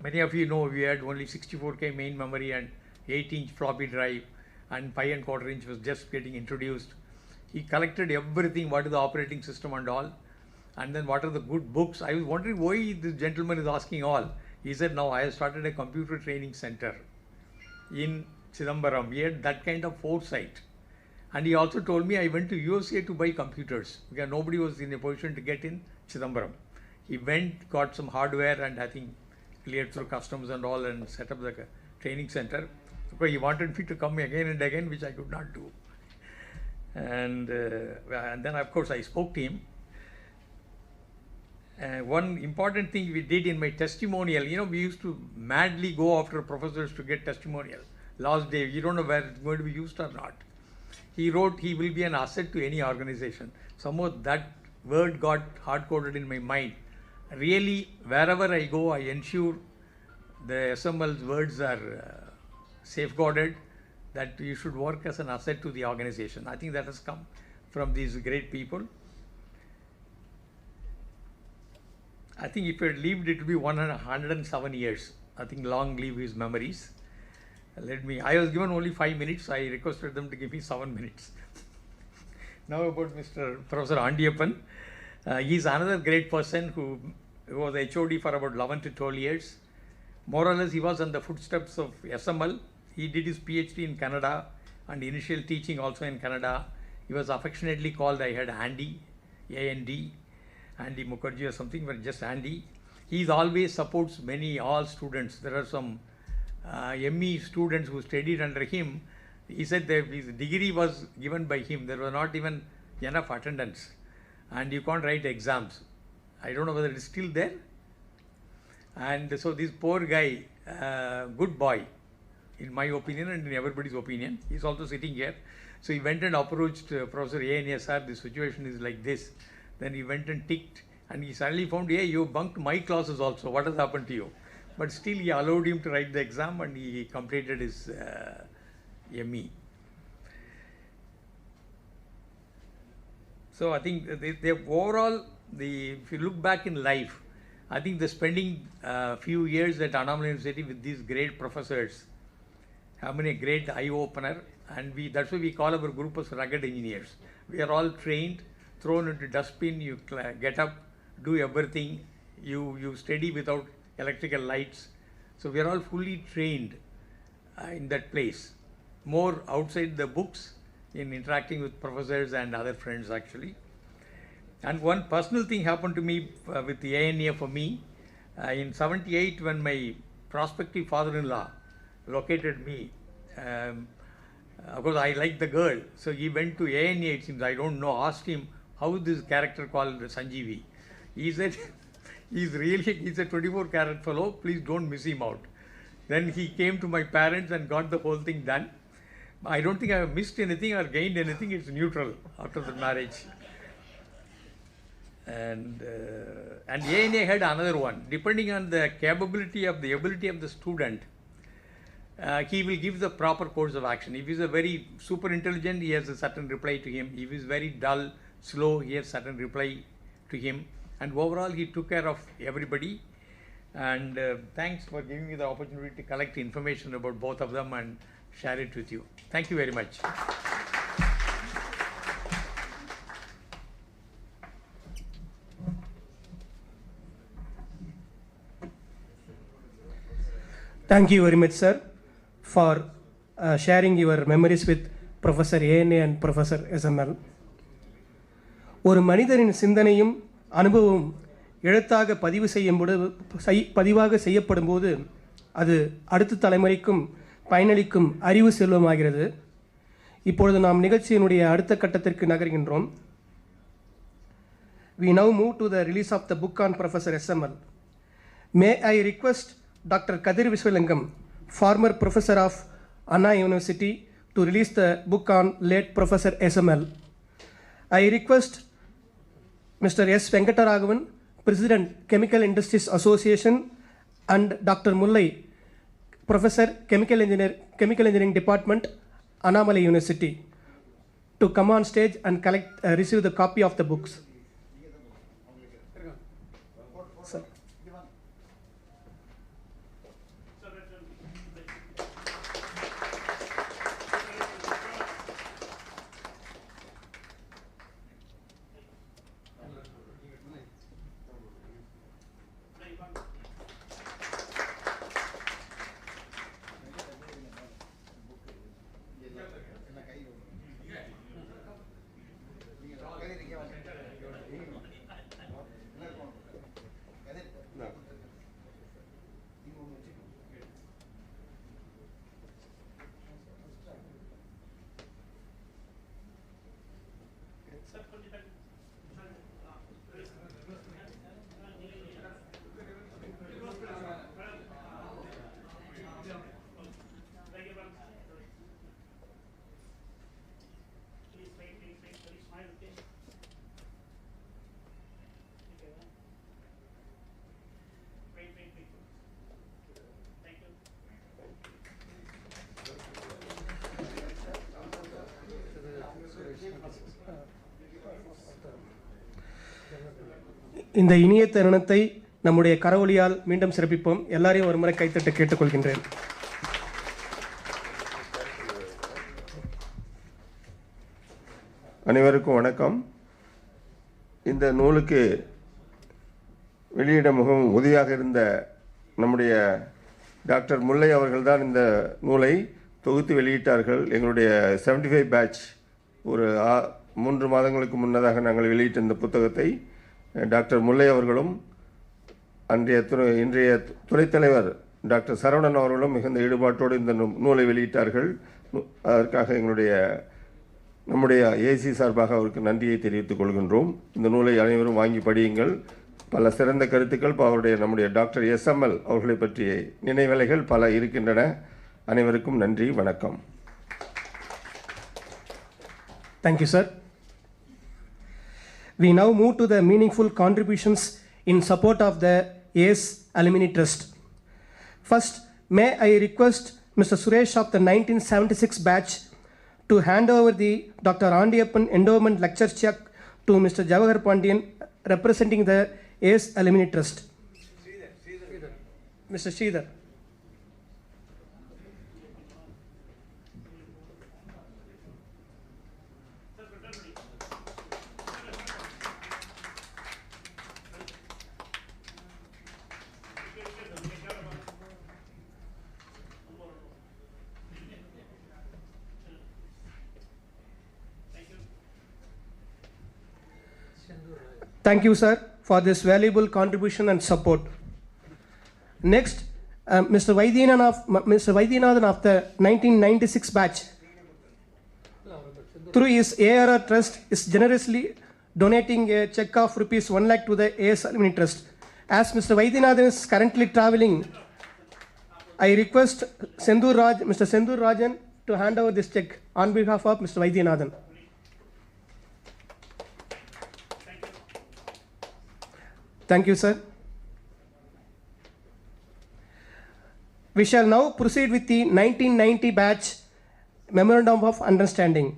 Many of you know we had only 64K main memory and 8-inch floppy drive, and 5 1/4 inch was just getting introduced. He collected everything, what is the operating system and all, and then what are the good books. I was wondering why this gentleman is asking all. He said, now I have started a computer training center in Chidambaram. He had that kind of foresight. And he also told me I went to USA to buy computers because nobody was in a position to get in Chidambaram. He went, got some hardware, and I think cleared through customs and all, and set up the training center. Because he wanted me to come again and again, which I could not do. And then of course I spoke to him. One important thing we did in my testimonial, we used to madly go after professors to get testimonial. Last day, you don't know where it's going to be used or not. He wrote, he will be an asset to any organization. Somehow that word got hard-coded in my mind. Really, wherever I go, I ensure the SML's words are safeguarded, that you should work as an asset to the organization. I think that has come from these great people. I think if he had lived, it would be 107 years. I think long live his memories. I was given only 5 minutes. I requested them to give me 7 minutes. Now about Professor Andiyappan. He is another great person who was HOD for about 11 to 12 years. More or less, he was on the footsteps of SML. He did his PhD in Canada and initial teaching also in Canada. He was affectionately called, I had Andy, A-N-D, Andy Mukherjee or something, but just Andy. He always supports all students. There are some ME students who studied under him. He said that his degree was given by him. There was not even enough attendance, and you can't write exams. I don't know whether it's still there. And so this poor guy, good boy, in my opinion and in everybody's opinion, he's also sitting here. So he went and approached Professor A. sir, the situation is like this. Then he went and ticked, and he suddenly found, hey, you bunked my classes also. What has happened to you? But still he allowed him to write the exam, and he completed his ME. So I think overall, if you look back in life, I think the spending a few years at Annamalai University with these great professors have been a great eye-opener, and that's why we call our group as rugged engineers. We are all trained, thrown into dustbin, you get up, do everything, you study without electrical lights. So we are all fully trained in that place, more outside the books in interacting with professors and other friends actually. And one personal thing happened to me with the ANA for me. In 78, when my prospective father-in-law located me, of course I liked the girl, so he went to ANA, it seems, I don't know, asked him how this character called Sanjeevi. He said, he's a 24-carat fellow, please don't miss him out. Then he came to my parents and got the whole thing done. I don't think I have missed anything or gained anything, it's neutral after the marriage. And ANA had another one. Depending on the ability of the student, he will give the proper course of action. If he is a very super intelligent, he has a certain reply to him. If he is very dull, slow, he has certain reply to him. And overall, he took care of everybody. And thanks for giving me the opportunity to collect information about both of them and share it with you. Thank you very much. Thank you very much, sir, for sharing your memories with Professor A.N.A. and Professor S.M.L. ஒரு மனிதரின் சிந்தனையும் அனுபவம் எழுத்தாக பதிவாக செய்யப்படும் போது அது அடுத்த தலைமுறைக்கும் பயனளிக்கும் அறிவு செல்வமாகிறது. இப்பொழுது நாம் நிகழ்ச்சியினுடைய அடுத்த கட்டத்திற்கு நகர்கின்றோம். We now move to the release of the book on Professor S.M.L. May I request Dr. Kadir Viswalingam, former professor of Anna University, to release the book on late Professor S.M.L. I request Mr. S. Venkataraghavan, President, Chemical Industries Association, and Dr. Mullai, Professor, Chemical Engineering Department, Annamalai University, to come on stage and receive the copy of the books. Sir. இந்த இனிய தருணத்தை நம்முடைய கரவொலியால் மீண்டும் சிறப்பிப்போம். எல்லாரையும் ஒரு முறை கைத்தட்ட கேட்டுக்கொள்கின்றேன். அனைவருக்கும் வணக்கம். இந்த நூலுக்கு வெளியிட மிகவும் உதவியாக இருந்த நம்முடைய டாக்டர் முல்லை அவர்கள்தான் இந்த நூலை தொகுத்து வெளியிட்டார்கள். எங்களுடைய 75 பேட்ச் ஒரு 3 மாதங்களுக்கு முன்னதாக நாங்கள் வெளியிட்ட இந்த புத்தகத்தை டாக்டர் முல்லை அவர்களும் இன்றைய துறைத் தலைவர் டாக்டர் சரவணன் அவர்களும் மிகுந்த ஈடுபாட்டோடு இந்த நூலை வெளியிட்டார்கள். அதற்காக நம்முடைய ஏசி சார்பாக அவருக்கு நன்றியை தெரிவித்துக் கொள்கின்றோம். இந்த நூலை அனைவரும் வாங்கி படியுங்கள். பல சிறந்த கருத்துக்கள் நம்முடைய டாக்டர் SML அவர்களை பற்றிய நினைவலைகள் பல இருக்கின்றன. அனைவருக்கும் நன்றி, வணக்கம். Thank you, sir. We now move to the meaningful contributions in support of the ACE Alumni Trust. First, may I request Mr. Suresh of the 1976 batch to hand over the Dr. Andiyappan Endowment Lecture Check to Mr. Javahar Pandian, representing the ACE Alumni Trust. Mr. Sridhar. Thank you, sir, for this valuable contribution and support. Next, Mr. Vaidyanathan of the 1996 batch, through his ARR Trust, is generously donating a check of rupees 1 lakh to the ACE Alumni Trust. As Mr. Vaidyanathan is currently traveling, I request Mr. Sendur Rajan to hand over this check on behalf of Mr. Vaidyanathan. Thank you, sir. We shall now proceed with the 1990 batch Memorandum of Understanding.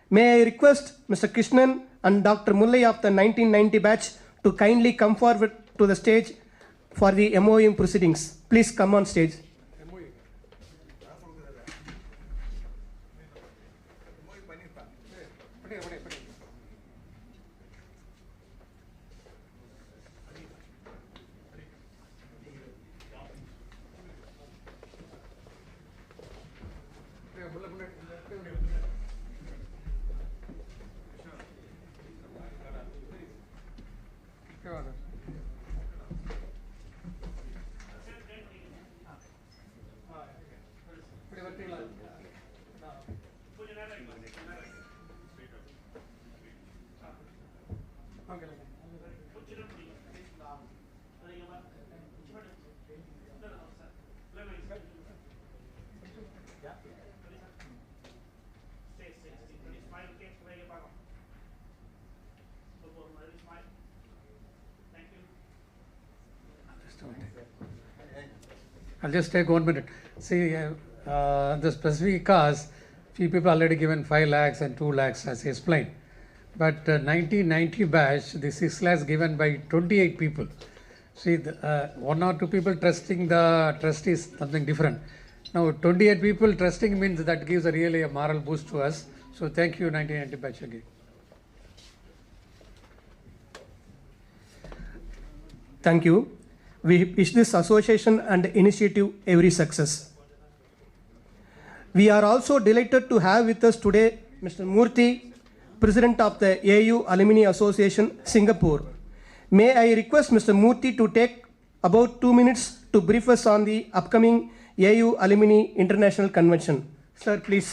May I request Mr. Krishnan and Dr. Mullai of the 1990 batch to kindly come forward to the stage for the MOU proceedings. Please come on stage. I'll just take 1 minute. See, the specific cause, few people already given 5 lakhs and 2 lakhs as I explained. But 1990 batch, the 6 lakhs given by 28 people. See, 1 or 2 people trusting the trust is something different. Now 28 people trusting means that gives really a moral boost to us. So thank you 1990 batch again. Thank you. We wish this association and initiative every success. We are also delighted to have with us today Mr. Murthy, President of the AU Alumni Association, Singapore. May I request Mr. Murthy to take about 2 minutes to brief us on the upcoming AU Alumni International Convention. Sir, please.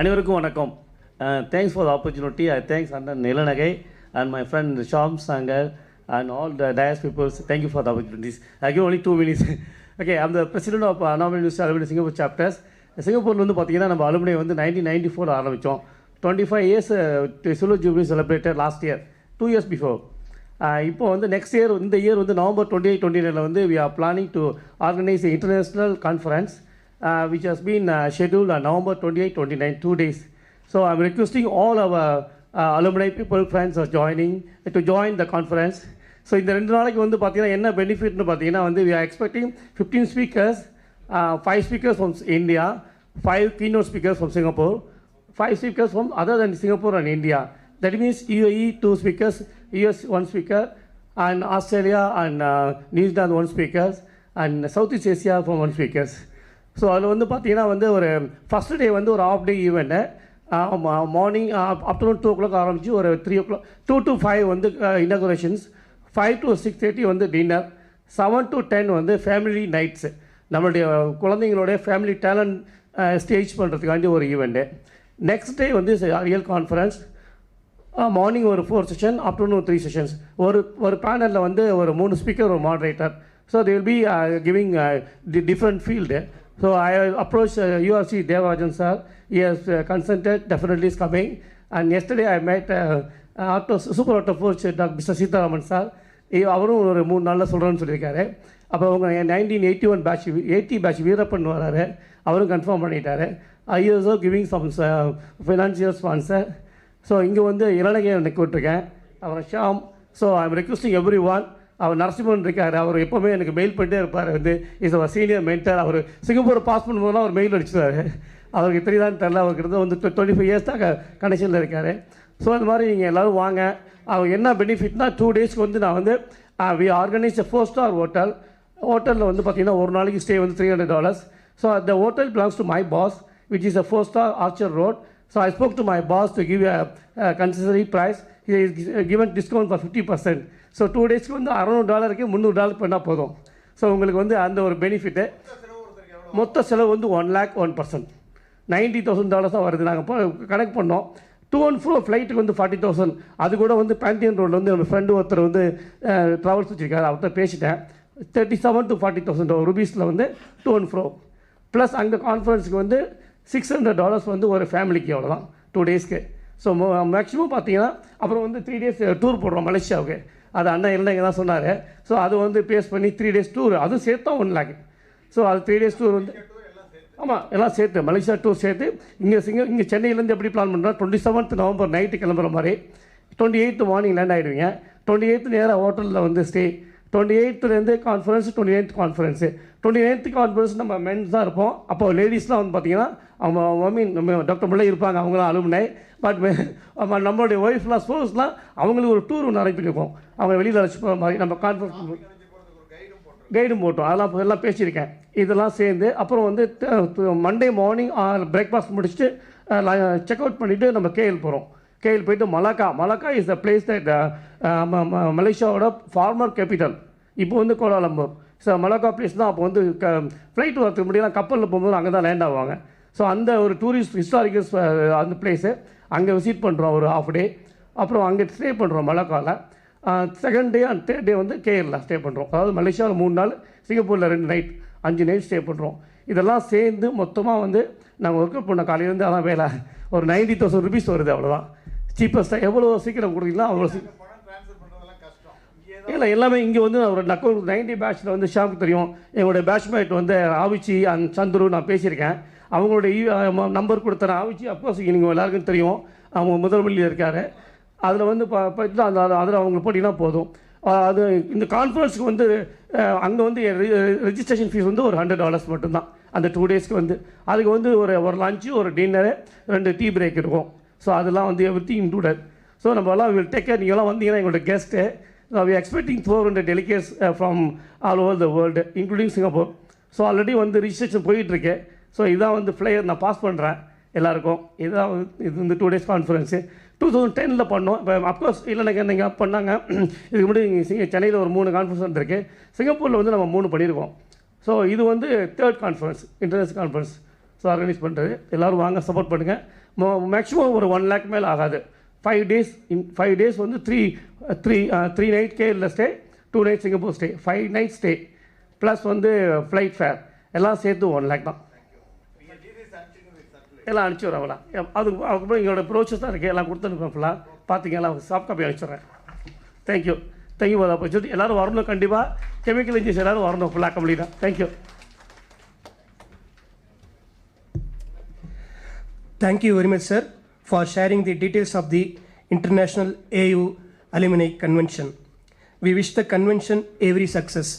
அனைவருக்கும் வணக்கம். Thanks for the opportunity. I thanks Anand Nilanagai and my friend Sham Sangar and all the dias people. Thank you for the opportunities. I give only 2 minutes. Okay, I'm the president of Anomaly University Alumni Singapore chapters. சிங்கப்பூரில் வந்து பார்த்திங்கன்னா நம்ம alumni வந்து 1994 ஆரம்பித்தோம். 25 years silver jubilee celebrated last year 2 years before. இப்போ வந்து next year இந்த year வந்து November 28, 29 வந்து we are planning to organize an international conference which has been scheduled on November 28, 29, 2 days. So I'm requesting all our alumni people, friends are joining to join the conference. So இந்த 2 நாளைக்கு வந்து பார்த்திங்கன்னா என்ன பெனிஃபிட்னு பார்த்தீங்கன்னா வந்து we are expecting 15 speakers, 5 speakers from India, 5 keynote speakers from Singapore, 5 speakers from other than Singapore and India. That means UAE 2 speakers, US 1 speaker, and Australia and New Zealand 1 speakers, and Southeast Asia from 1 speakers. So அதில் வந்து பார்த்தீங்கன்னா வந்து ஒரு first day வந்து ஒரு half day event morning afternoon 2 o'clock ஆரம்பித்து ஒரு 3 o'clock 2 to 5 வந்து இனாகுரேஷன்ஸ், 5 to 6:30 வந்து டின்னர், 7 to 10 வந்து ஃபேமிலி நைட்ஸு, நம்மளுடைய குழந்தைங்களோட ஃபேமிலி டேலண்ட் ஸ்டேஜ் பண்ணுறதுக்காண்டி ஒரு ஈவெண்ட்டு. நெக்ஸ்ட் டே வந்து ரியல் கான்ஃபரன்ஸ், மார்னிங் ஒரு 4 செஷன், ஆஃப்டர்நூன் 3 செஷன்ஸ். ஒரு பேனலில் வந்து ஒரு 3 ஸ்பீக்கர், ஒரு moderator. So they will be giving different field. So I approach URC Devarajan sir. He has consented, definitely is coming. And yesterday I met super auto coach Mr. Sitaraman sir. அவரும் ஒரு 3 நாளில் சொல்கிறேன்னு சொல்லியிருக்காரு. அப்புறம் அவங்க 1981 batch 80 batch Veerappan வராரு, அவரும் confirm பண்ணிட்டாரு. I also giving some financial sponsor. So இங்கே வந்து இளநகை எனக்கு விட்டுருக்கேன், அவர் Shyam. So I am requesting everyone. அவர் நரசிம்மன் இருக்கார், அவர் எப்போவுமே எனக்கு மெயில் பண்ணிட்டே இருப்பார். வந்து இஸ் அவர் சீனியர் மென்டர். அவர் சிங்கப்பூர் பாஸ் பண்ணும்போதுலாம் அவர் மெயில் அடிச்சுட்டாரு. அவருக்கு தெரியுதான்னு தெரில, அவர்கிட்ட வந்து 25 years தான் கனெக்ஷனில் இருக்கார். ஸோ அது மாதிரி நீங்கள் எல்லோரும் வாங்க. அவர் என்ன பெனிஃபிட்னா 2 டேஸ்க்கு வந்து நான் வந்து வி ஆர்கனைஸ் 4-star ஹோட்டல். ஹோட்டலில் வந்து பார்த்தீங்கன்னா ஒரு நாளைக்கு ஸ்டே வந்து $300. So the hotel belongs to my boss, which is a 4-star Archer Road. So I spoke to my boss to give a concessionary price. He is given discount for 50%. So 2 டேஸ்க்கு வந்து $600க்கு $300 பண்ணால் போதும். So உங்களுக்கு வந்து அந்த ஒரு benefit. மொத்த செலவு வந்து 1 lakh 1%, $90,000 தான் வருது. நாங்கள் கனெக்ட் பண்ணோம். 2 and 4 ஃப்ளைட்டுக்கு வந்து 40,000. அது கூட வந்து பேண்டியன் ரோடில் வந்து நம்ம ஃப்ரெண்டு ஒருத்தர் வந்து ட்ராவல்ஸ் வச்சுருக்காரு, அவர்கிட்ட பேசிட்டேன். 37,000 to 40,000 ரூபீஸில் வந்து 2 and 4. ப்ளஸ் அங்கே கான்ஃபரன்ஸுக்கு வந்து $600 வந்து ஒரு ஃபேமிலிக்கு, அவ்வளோதான் 2 டேஸ்க்கு. ஸோ மேக்ஸிமம் பார்த்தீங்கன்னா அப்புறம் வந்து 3 days டூர் போடுறோம் மலேசியாவுக்கு. அது அண்ணன் இல்லைங்க தான் சொன்னார். ஸோ அது வந்து பேஸ் பண்ணி 3 days டூர், அதுவும் சேர்த்தா 1 lakh. ஸோ அது 3 days டூர் வந்து ஆமாம் எல்லாம் சேர்த்து மலேசியா டூர் சேர்த்து. இங்கே சென்னையிலேருந்து எப்படி பிளான் பண்ணுறோம், 27th November நைட்டு கிளம்புற மாதிரி, 28th மார்னிங் லேண்ட் ஆகிடுவீங்க. 28th நேராக ஹோட்டலில் வந்து stay. 28th conference, 29th conference. 29th conference நம்ம மென்ஸ் தான் இருப்போம். அப்போ லேடிஸ்லாம் வந்து பார்த்தீங்கன்னா அவங்க நம்ம டாக்டர் முல்லை இருப்பாங்க, அவங்களாம் அலுமினை. பட் நம்மளுடைய ஒய்ஃப்லாம் ஸ்போர்ட்ஸ்லாம் அவங்களுக்கு ஒரு டூர் ஒன்று அரேஞ்ச் பண்ணியிருக்கோம், அவங்க வெளியில் அழைச்சி போகிற மாதிரி. நம்ம கான்ஃபரன்ஸ் கைடும் போட்டோம், அதெல்லாம் எல்லாம் பேசியிருக்கேன். இதெல்லாம் சேர்ந்து அப்புறம் வந்து மண்டே மார்னிங் பிரேக்ஃபாஸ்ட் முடிச்சுட்டு செக் அவுட் பண்ணிவிட்டு நம்ம கேஎல் போகிறோம். கேஎல் போயிட்டு Malacca is the place that மலேசியாவோட ஃபார்மர் கேபிட்டல். இப்போ வந்து கோலாலம்பூர். ஸோ மலாக்கா பிளேஸ் தான். அப்போ வந்து ஃப்ளைட் வரதுக்கு முடியலாம், கப்பலில் போகும்போது அங்கே தான் லேண்ட் ஆவாங்க. ஸோ அந்த ஒரு டூரிஸ்ட் ஹிஸ்டாரிக்கல் அந்த பிளேஸு அங்கே விசிட் பண்ணுறோம் ஒரு ½ டே. அப்புறம் அங்கே ஸ்டே பண்ணுறோம் மலாக்காவில். Second day and third day வந்து கேரளா ஸ்டே பண்ணுறோம். அதாவது மலேசியாவில் 3 நாள், சிங்கப்பூரில் 2 நைட், 5 நைட் ஸ்டே பண்ணுறோம். இதெல்லாம் சேர்ந்து மொத்தமாக வந்து நாங்கள் ஒர்க் அவுட் பண்ண காலையிலேருந்து அதான் வேலை ஒரு 90,000 ரூபீஸ் வருது, அவ்வளோதான். சீப்பஸ்ட்டாக எவ்வளோ சீக்கிரம் கொடுத்தீங்களா அவ்வளோ சீக்கிரம். இல்லை எல்லாமே இங்கே வந்து ஒரு 90 பேட்சில் வந்து ஷாம்பு தெரியும். எங்களுடைய பேட்ச்மேட் வந்து ஆவிச்சி அண்ட் சந்துரு நான் பேசியிருக்கேன். அவங்களுடைய நம்பர் கொடுத்தேன். ஆவிச்சி அப்கோர்ஸ் நீங்கள் எல்லாருக்கும் தெரியும், அவங்க முதல் வழியில் இருக்கார். அதில் வந்து அதில் அவங்க போட்டிங்கன்னா போதும். அது இந்த கான்ஃபரன்ஸுக்கு வந்து அங்கே வந்து ரெஜிஸ்ட்ரேஷன் ஃபீஸ் வந்து ஒரு $100 மட்டும்தான் அந்த 2 டேஸ்க்கு வந்து. அதுக்கு வந்து ஒரு லஞ்சு, ஒரு டின்னரு, 2 டீ பிரேக் இருக்கும். ஸோ அதெல்லாம் வந்து எவ்ரிதிங் இன்க்ளூடட். ஸோ நம்மளாம் வில் டேக் கேர். நீங்களாம் வந்தீங்கன்னா எங்களோட guest. We expecting 400 delegates from all over the world including Singapore. So already வந்து ரிஜிஸ்ட்ரேஷன் போயிட்டுருக்கு. ஸோ இதான் வந்து ஃப்ளையர் நான் பாஸ் பண்ணுறேன் எல்லாருக்கும். இதுதான் இது வந்து 2 days கான்ஃபரன்ஸு 2010 பண்ணோம். இப்போ அப்கோர்ஸ் இல்லைனாங்க நீங்கள் பண்ணாங்க. இதுக்கு முன்னாடி சென்னையில் ஒரு 3 கான்ஃபரன்ஸ் வந்துருக்கு. சிங்கப்பூரில் வந்து நம்ம 3 பண்ணியிருக்கோம். ஸோ இது வந்து 3rd conference, international conference. So organise பண்ணுறது. எல்லோரும் வாங்க, சப்போர்ட் பண்ணுங்கள். மேக்ஸிமம் ஒரு 1 lakh மேலே ஆகாது. 5 days. 5 days வந்து 3 night Kerala stay, 2 night Singapore stay, 5 night stay plus வந்து ஃப்ளைட் ஃபேர் எல்லாம் சேர்த்து 1 lakh தான். எல்லாம் அனுப்பிச்சி வரவங்களா அதுக்கப்புறம் எங்களோட ப்ரோச்சஸ் தான் இருக்குது, எல்லாம் கொடுத்துருக்கோம். ஃபுல்லாக பார்த்தீங்க, எல்லாம் சாஃப்ட் காப்பி அனுப்பிச்சிட்றேன். Thank you for the opportunity. எல்லோரும் வரணும், கண்டிப்பாக கெமிக்கல் இன்ஜினியர்ஸ் எல்லோரும் வரணும் ஃபுல்லாக கம்ப்ளீட்டாக. Thank you. Thank you very much, sir, for sharing the details of the International AU Alumni Convention. We wish the convention every success.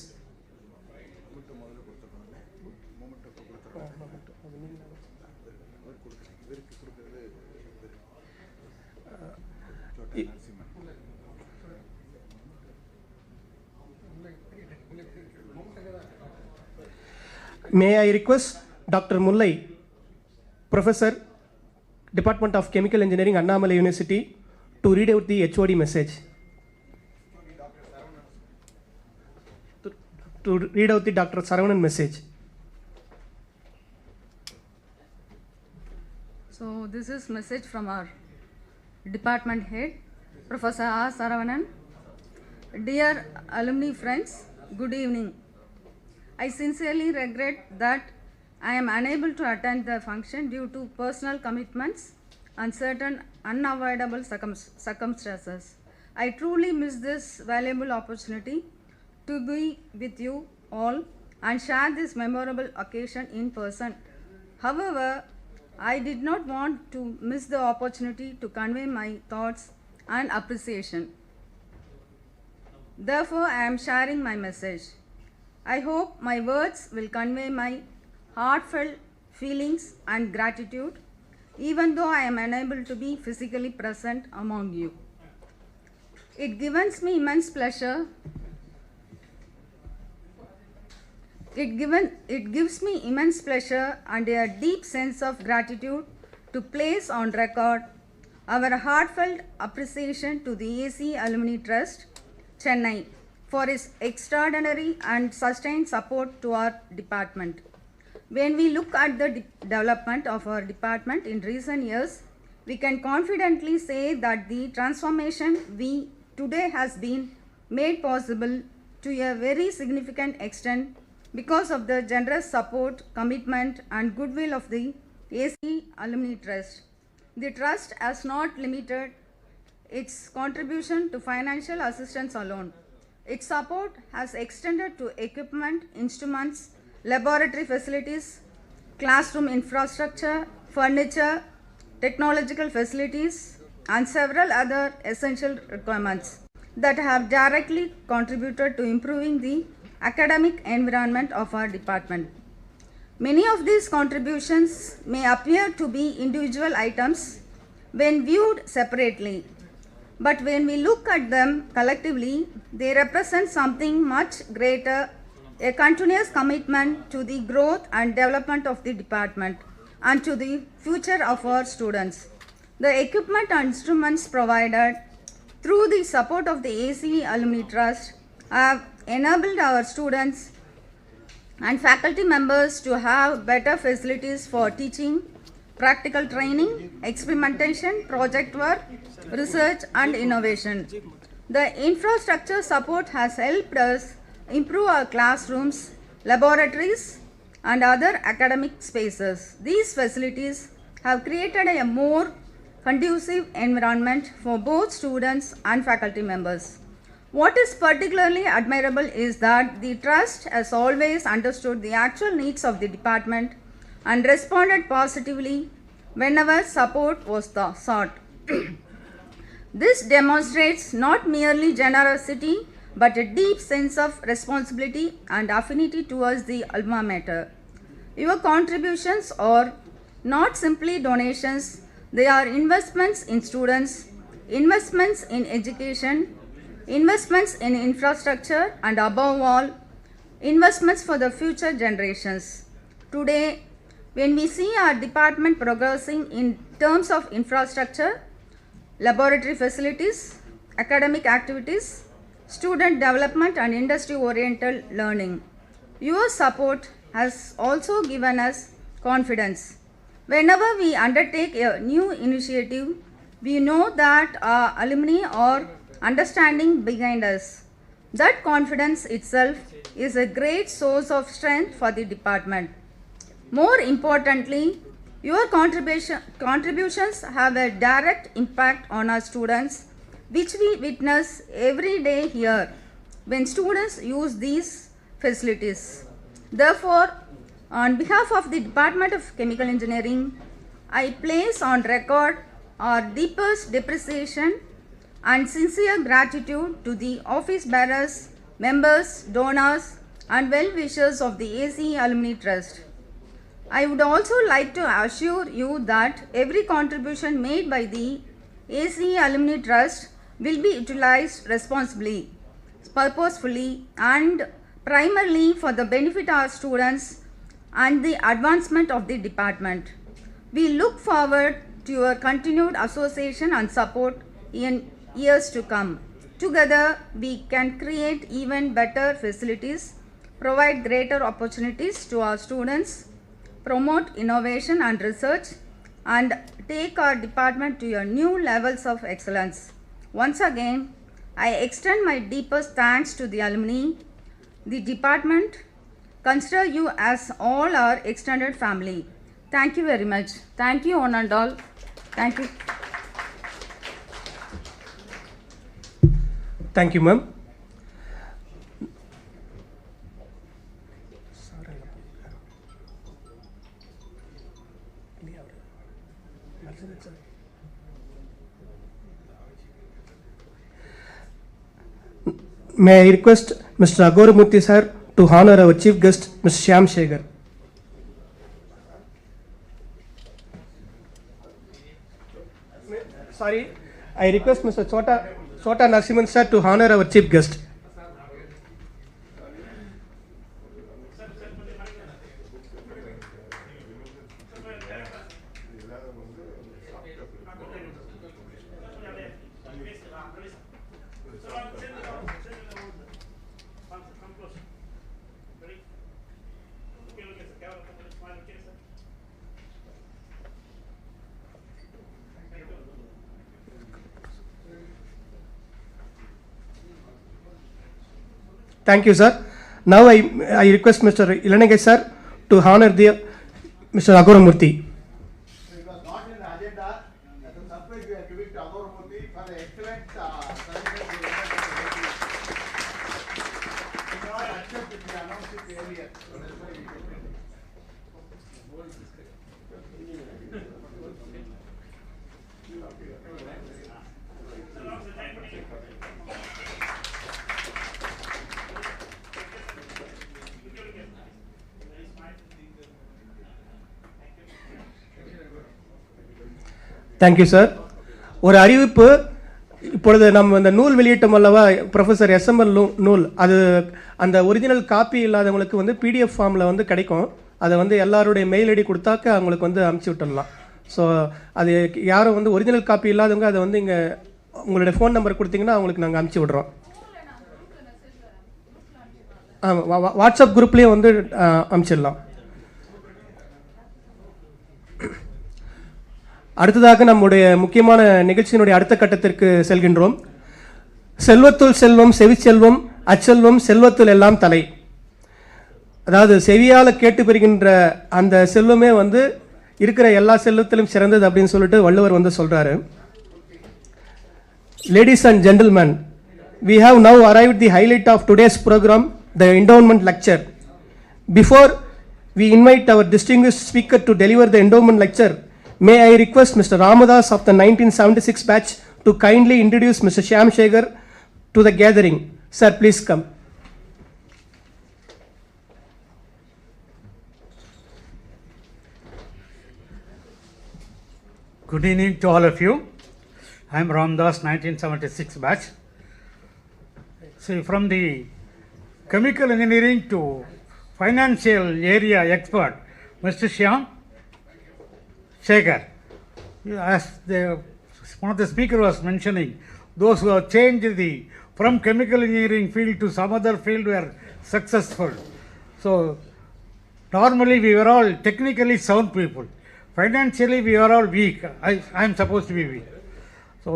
May I request Dr. Mullai, Professor, Department of Chemical Engineering, Annamalai University, to read out the HOD message. To read out the Dr. Saravanan message. So this is message from our department head, Professor R. Saravanan. Dear alumni friends, good evening. I sincerely regret that I am unable to attend the function due to personal commitments and certain unavoidable circumstances. I truly miss this valuable opportunity to be with you all and share this memorable occasion in person. However, I did not want to miss the opportunity to convey my thoughts and appreciation. Therefore, I am sharing my message. I hope my words will convey my heartfelt feelings and gratitude, even though I am unable to be physically present among you. It gives me immense pleasure. It gives me immense pleasure and a deep sense of gratitude to place on record our heartfelt appreciation to the AC Alumni Trust, Chennai, for its extraordinary and sustained support to our department. When we look at the development of our department in recent years, we can confidently say that the transformation we today has been made possible to a very significant extent because of the generous support, commitment and goodwill of the AC Alumni Trust. The Trust has not limited its contribution to financial assistance alone. Its support has extended to equipment, instruments, laboratory facilities, classroom infrastructure, furniture, technological facilities, and several other essential requirements that have directly contributed to improving the academic environment of our department. Many of these contributions may appear to be individual items when viewed separately, but when we look at them collectively, they represent something much greater, a continuous commitment to the growth and development of the department and to the future of our students. The equipment and instruments provided through the support of the AC Alumni Trust have enabled our students and faculty members to have better facilities for teaching, practical training, experimentation, project work, research and innovation. The infrastructure support has helped us improve our classrooms, laboratories and other academic spaces. These facilities have created a more conducive environment for both students and faculty members. What is particularly admirable is that the Trust has always understood the actual needs of the department and responded positively whenever support was sought. This demonstrates not merely generosity but a deep sense of responsibility and affinity towards the alma mater. Your contributions are not simply donations, they are investments in students, investments in education, investments in infrastructure and above all, investments for the future generations. Today, when we see our department progressing in terms of infrastructure, laboratory facilities, academic activities, student development and industry-oriented learning, your support has also given us confidence. Whenever we undertake a new initiative, we know that our alumni are understanding behind us. That confidence itself is a great source of strength for the department. More importantly, your contributions have a direct impact on our students, which we witness every day here when students use these facilities. Therefore, on behalf of the Department of Chemical Engineering, I place on record our deepest appreciation and sincere gratitude to the office bearers, members, donors, and well-wishers of the AC Alumni Trust. I would also like to assure you that every contribution made by the AC Alumni Trust will be utilized responsibly, purposefully, and primarily for the benefit of our students and the advancement of the department. We look forward to your continued association and support in years to come. Together, we can create even better facilities, provide greater opportunities to our students, promote innovation and research, and take our department to your new levels of excellence. Once again, I extend my deepest thanks to the alumni, the department. Consider you as all our extended family. Thank you very much. Thank you, one and all. Thank you. Thank you, ma'am. May I request Mr. Agoramurthy sir to honor our chief guest, Mr. Shyam Shekhar. Sorry, I request Mr. Chota Narasimhan sir to honor our chief guest. Thank you, sir. Now I request Mr. Ilanage sir to honor Mr. Agoramurthy. It was not in the agenda. As a surprise, we are giving to Agoramurthy for the excellent services he rendered to the community. We cannot accept it. We announced it earlier. So that's why we kept it. Thank you sir. ஒரு அறிவிப்பு, இப்பொழுது நம்ம இந்த நூல் வெளியிட்டோம் அல்லவா, professor SML நூல், அது அந்த ஒரிஜினல் காப்பி இல்லாதவங்களுக்கு வந்து பிடிஎஃப் ஃபார்மில் வந்து கிடைக்கும். அதை வந்து எல்லாருடைய மெயில் ஐடி கொடுத்தாக்க அவங்களுக்கு வந்து அமுச்சு விட்டுடலாம். ஸோ அது யாரும் வந்து ஒரிஜினல் காப்பி இல்லாதவங்க அதை வந்து இங்கே உங்களுடைய ஃபோன் நம்பர் கொடுத்தீங்கன்னா அவங்களுக்கு நாங்கள் அமுச்சு விட்றோம். வாட்ஸ்அப் குரூப்லேயும் வந்து அமுச்சிடலாம். அடுத்ததாக நம்முடைய முக்கியமான நிகழ்ச்சியினுடைய அடுத்த கட்டத்திற்கு செல்கின்றோம். செல்வத்துள் செல்வம் செவிச்செல்வம் அச்செல்வம் செல்வத்துள் எல்லாம் தலை. அதாவது செவியால் கேட்டு பெறுகின்ற அந்த செல்வமே வந்து இருக்கிற எல்லா செல்வத்திலும் சிறந்தது அப்படின்னு சொல்லிட்டு வள்ளுவர் வந்து சொல்றாரு. Ladies and gentlemen, we have now arrived at the highlight of today's program, the endowment lecture. Before we invite our distinguished speaker to deliver the endowment lecture, may I request Mr. Ramadas of the 1976 batch to kindly introduce Mr. Shyam Shekhar to the gathering. Sir, please come. Good evening to all of you. I am Ramadas, 1976 batch. See, from the chemical engineering to financial area expert, Mr. Shyam Shekhar. As one of the speakers was mentioning, those who have changed from chemical engineering field to some other field were successful. So, normally we were all technically sound people. Financially we are all weak. I am supposed to be weak. So,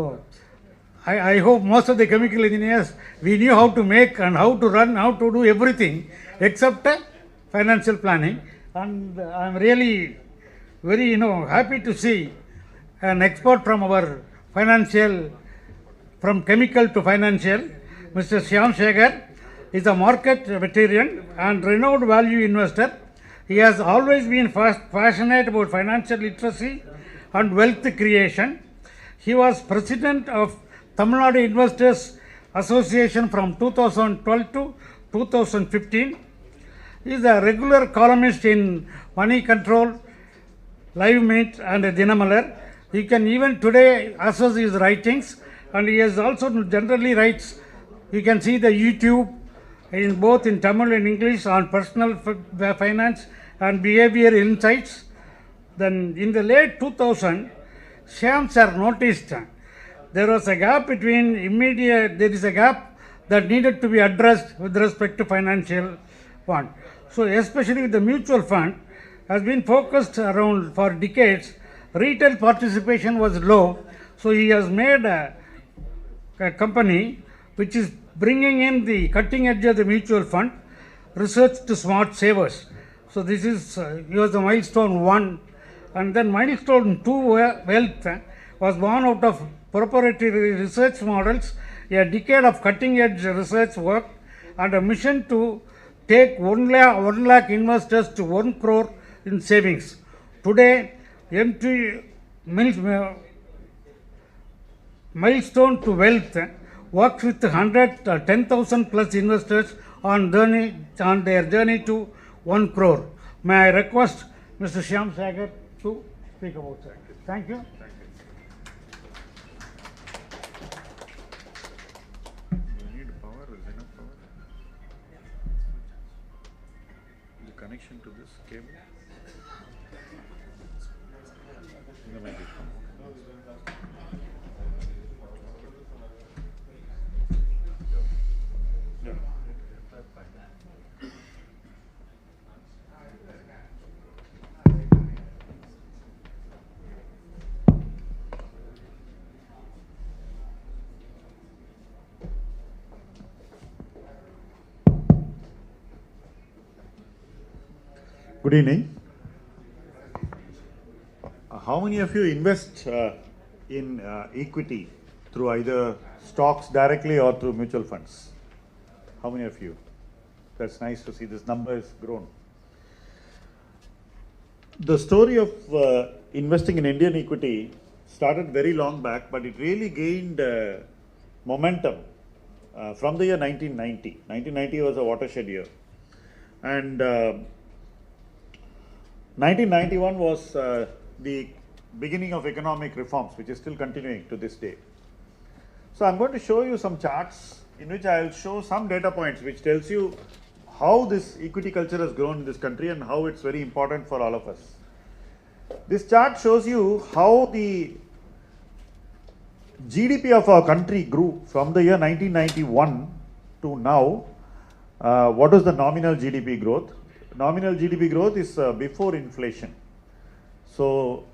I hope most of the chemical engineers, we knew how to make and how to run, how to do everything except financial planning. And I am really very happy to see an expert from our financial, from chemical to financial. Mr. Shyam Shekhar is a market veteran and renowned value investor. He has always been passionate about financial literacy and wealth creation. He was president of Tamil Nadu Investors Association from 2012 to 2015. He is a regular columnist in Money Control, Live Mint and Dinamalar. He can even today access his writings, and he has also generally writes. You can see the YouTube in both in Tamil and English on personal finance and behavior insights. Then in the late 2000, Shyam sir noticed there was a gap there is a gap that needed to be addressed with respect to financial fund. So especially with the mutual fund has been focused around for decades. Retail participation was low, so he has made a company which is bringing in the cutting edge of the mutual fund research to smart savers. So this is he was the milestone 1, and then milestone 2 wealth was born out of proprietary research models, a decade of cutting edge research work, and a mission to take 1 lakh investors to 1 crore in savings. Today, milestone to wealth works with 10,000 plus investors on their journey to 1 crore. May I request Mr. Shyam Sagar to speak about that. Thank you. Connection to this cable. Good evening. How many of you invest in equity through either stocks directly or through mutual funds? How many of you? That's nice to see this number has grown. The story of investing in Indian equity started very long back, but it really gained momentum from the year 1990. 1990 was a watershed year. And 1991 was the beginning of economic reforms, which is still continuing to this day. So I'm going to show you some charts in which I'll show some data points which tells you how this equity culture has grown in this country and how it's very important for all of us. This chart shows you how the GDP of our country grew from the year 1991 to now. What was the nominal GDP growth? Nominal GDP growth is before inflation. So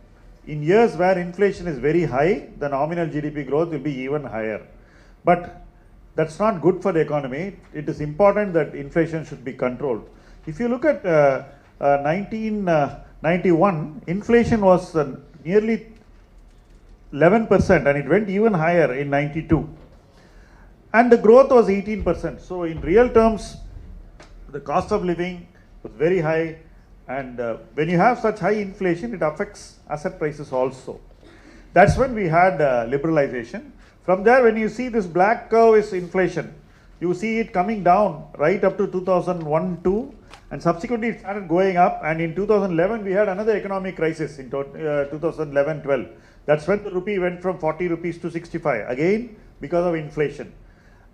in years where inflation is very high, the nominal GDP growth will be even higher. But that's not good for the economy. It is important that inflation should be controlled. If you look at 1991, inflation was nearly 11% and it went even higher in 92. And the growth was 18%. So in real terms, the cost of living was very high, and when you have such high inflation, it affects asset prices also. That's when we had liberalization. From there, when you see this black curve is inflation, you see it coming down right up to 2001-2, and subsequently it started going up, and in 2011 we had another economic crisis in 2011-12. That's when the rupee went from 40 rupees to 65, again because of inflation.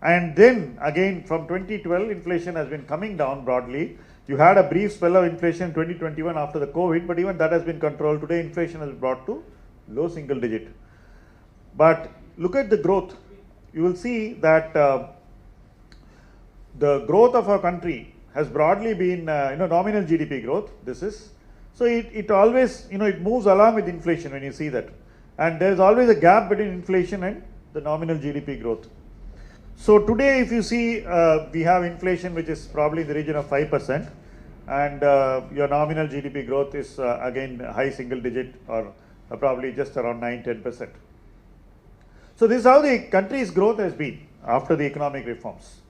And then again from 2012, inflation has been coming down broadly. You had a brief spell of inflation in 2021 after the COVID, but even that has been controlled. Today, inflation has brought to low single digit. But look at the growth. You will see that the growth of our country has broadly been, nominal GDP growth. This is so it always, it moves along with inflation when you see that, and there is always a gap between inflation and the nominal GDP growth. So today, if you see, we have inflation which is probably in the region of 5%, and your nominal GDP growth is again high single digit, or probably just around 9-10%. So this is how the country's growth has been after the economic reforms.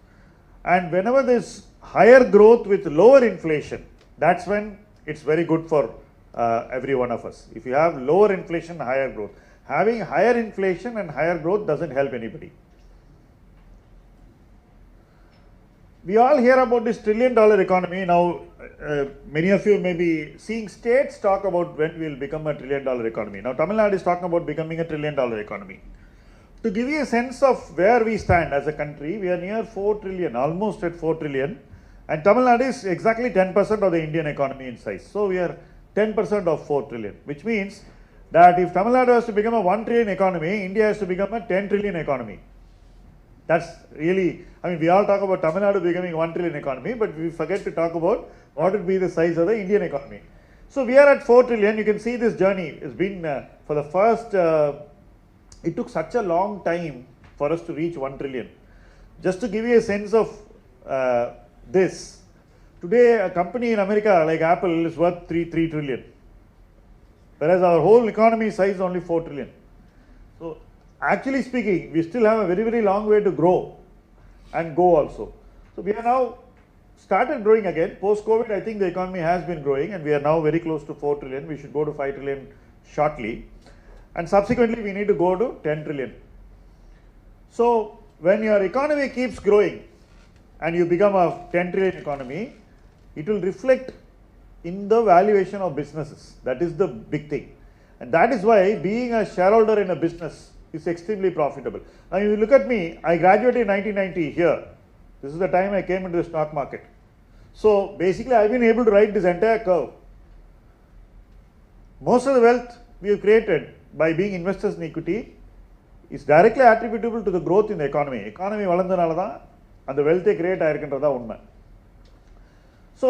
And whenever there's higher growth with lower inflation, that's when it's very good for every one of us. If you have lower inflation, higher growth. Having higher inflation and higher growth doesn't help anybody. We all hear about this $1 trillion economy. Now, many of you may be seeing states talk about when we will become a $1 trillion economy. Now, Tamil Nadu is talking about becoming a $1 trillion economy. To give you a sense of where we stand as a country, we are near 4 trillion, almost at 4 trillion. And Tamil Nadu is exactly 10% of the Indian economy in size. So we are 10% of 4 trillion, which means that if Tamil Nadu has to become a 1 trillion economy, India has to become a 10 trillion economy. That's really, I mean, we all talk about Tamil Nadu becoming 1 trillion economy, but we forget to talk about what would be the size of the Indian economy. So we are at 4 trillion. You can see this journey has been for the first, it took such a long time for us to reach 1 trillion. Just to give you a sense of this, today a company in America like Apple is worth 3 trillion, whereas our whole economy size is only 4 trillion. So actually speaking, we still have a very, very long way to grow and go also. So we are now started growing again. Post-COVID, I think the economy has been growing and we are now very close to 4 trillion. We should go to 5 trillion shortly. And subsequently, we need to go to 10 trillion. So when your economy keeps growing and you become a 10 trillion economy, it will reflect in the valuation of businesses. That is the big thing. And that is why being a shareholder in a business is extremely profitable. Now, if you look at me, I graduated in 1990 here. This is the time I came into the stock market. So basically, I've been able to write this entire curve. Most of the wealth we have created by being investors in equity is directly attributable to the growth in the economy. Economy வளர்ந்தனால தான் அந்த wealth create ஆயிருக்குன்றதா உண்மை. So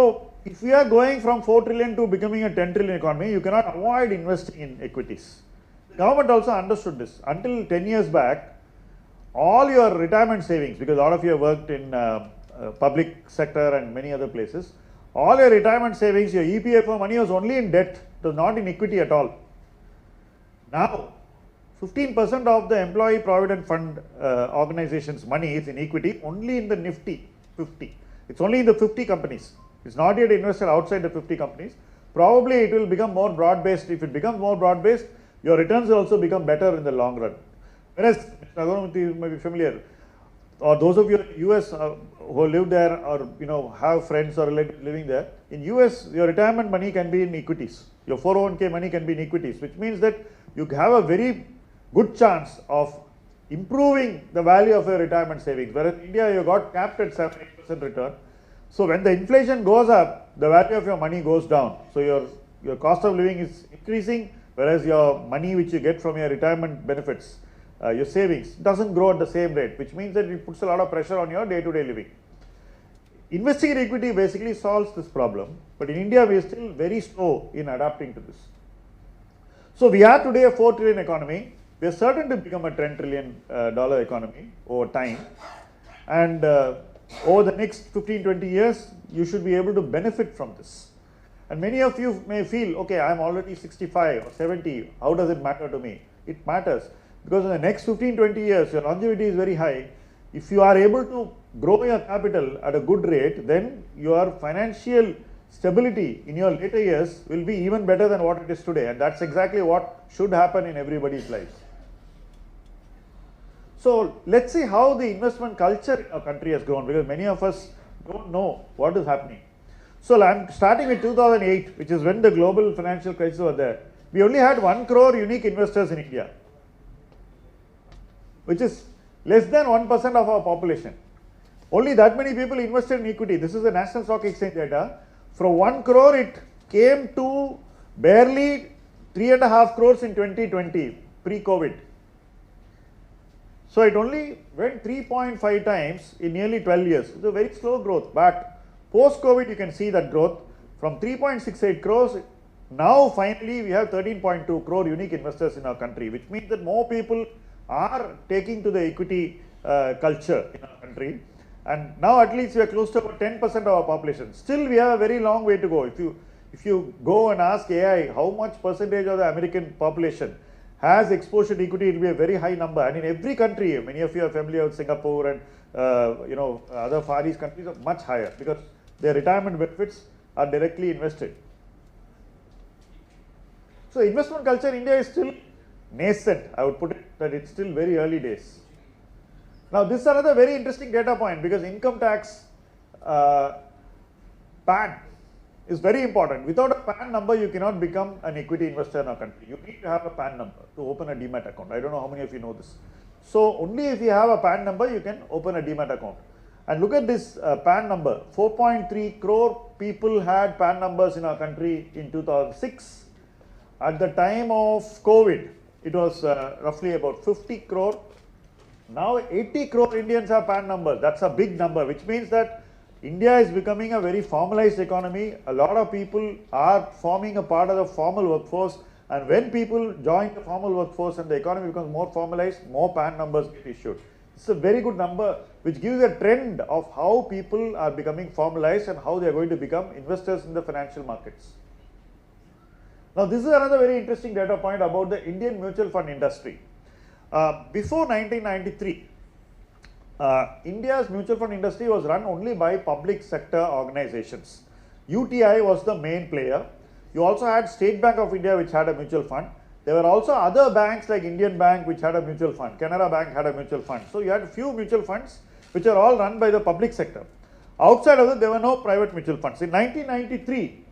if we are going from 4 trillion to becoming a 10 trillion economy, you cannot avoid investing in equities. The government also understood this. Until 10 years back, all your retirement savings, because all of you have worked in public sector and many other places, all your retirement savings, your EPFO money was only in debt, it was not in equity at all. Now, 15% of the employee provident fund organization's money is in equity only in the Nifty 50. It's only in the 50 companies. It's not yet invested outside the 50 companies. Probably it will become more broad-based. If it becomes more broad-based, your returns will also become better in the long run. Whereas, Mr. Agarwal may be familiar, or those of you in US who live there or have friends or relatives living there, in US your retirement money can be in equities. Your 401k money can be in equities, which means that you have a very good chance of improving the value of your retirement savings. Whereas in India you got capped at 7-8% return. So when the inflation goes up, the value of your money goes down. So your cost of living is increasing, whereas your money which you get from your retirement benefits, your savings, doesn't grow at the same rate, which means that it puts a lot of pressure on your day-to-day living. Investing in equity basically solves this problem, but in India we are still very slow in adapting to this. So we are today a 4 trillion economy. We are certain to become a $10 trillion economy over time, and over the next 15-20 years you should be able to benefit from this. And many of you may feel, okay, I am already 65 or 70, how does it matter to me? It matters, because in the next 15-20 years your longevity is very high. If you are able to grow your capital at a good rate, then your financial stability in your later years will be even better than what it is today, and that's exactly what should happen in everybody's lives. So let's see how the investment culture in our country has grown, because many of us don't know what is happening. So I'm starting with 2008, which is when the global financial crisis was there. We only had 1 crore unique investors in India, which is less than 1% of our population. Only that many people invested in equity. This is the National Stock Exchange data. From 1 crore it came to barely 3.5 crores in 2020, pre-COVID. So it only went 3.5 times in nearly 12 years. It's a very slow growth, but post-COVID you can see that growth from 3.68 crores. Now finally we have 13.2 crore unique investors in our country, which means that more people are taking to the equity culture in our country. And now at least we are close to about 10% of our population. Still we have a very long way to go. If you go and ask AI how much percentage of the American population has exposure to equity, it will be a very high number. And in every country, many of you are familiar with Singapore and other Far East countries, are much higher because their retirement benefits are directly invested. So investment culture in India is still nascent. I would put it that it's still very early days. Now this is another very interesting data point, because income tax PAN is very important. Without a PAN number you cannot become an equity investor in our country. You need to have a PAN number to open a demat account. I don't know how many of you know this. So only if you have a PAN number you can open a demat account. And look at this PAN number. 4.3 crore people had PAN numbers in our country in 2006. At the time of COVID, it was roughly about 50 crore. Now 80 crore Indians have PAN numbers. That's a big number, which means that India is becoming a very formalized economy. A lot of people are forming a part of the formal workforce, and when people join the formal workforce and the economy becomes more formalized, more PAN numbers get issued. It's a very good number which gives a trend of how people are becoming formalized and how they are going to become investors in the financial markets. Now this is another very interesting data point about the Indian mutual fund industry. Before 1993, India's mutual fund industry was run only by public sector organizations. UTI was the main player. You also had State Bank of India, which had a mutual fund. There were also other banks like Indian Bank, which had a mutual fund. Canara Bank had a mutual fund. So you had a few mutual funds which are all run by the public sector. Outside of it, there were no private mutual funds. In 1993,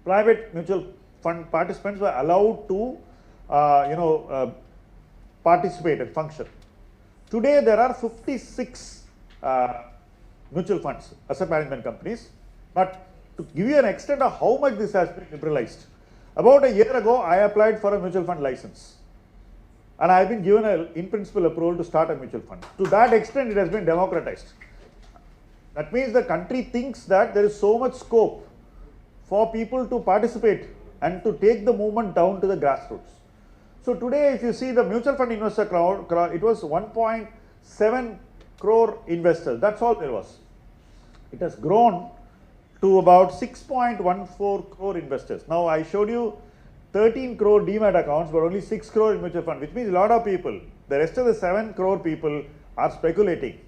private mutual fund participants were allowed to participate and function. Today there are 56 mutual funds, asset management companies. But to give you an extent of how much this has been liberalized, about a year ago I applied for a mutual fund license and I have been given an in principle approval to start a mutual fund. To that extent it has been democratized. That means the country thinks that there is so much scope for people to participate and to take the movement down to the grassroots. So today if you see the mutual fund investor crowd, it was 1.7 crore investors. That's all there was. It has grown to about 6.14 crore investors. Now I showed you 13 crore demat accounts, but only 6 crore in mutual fund, which means a lot of people, the rest of the 7 crore people are speculating.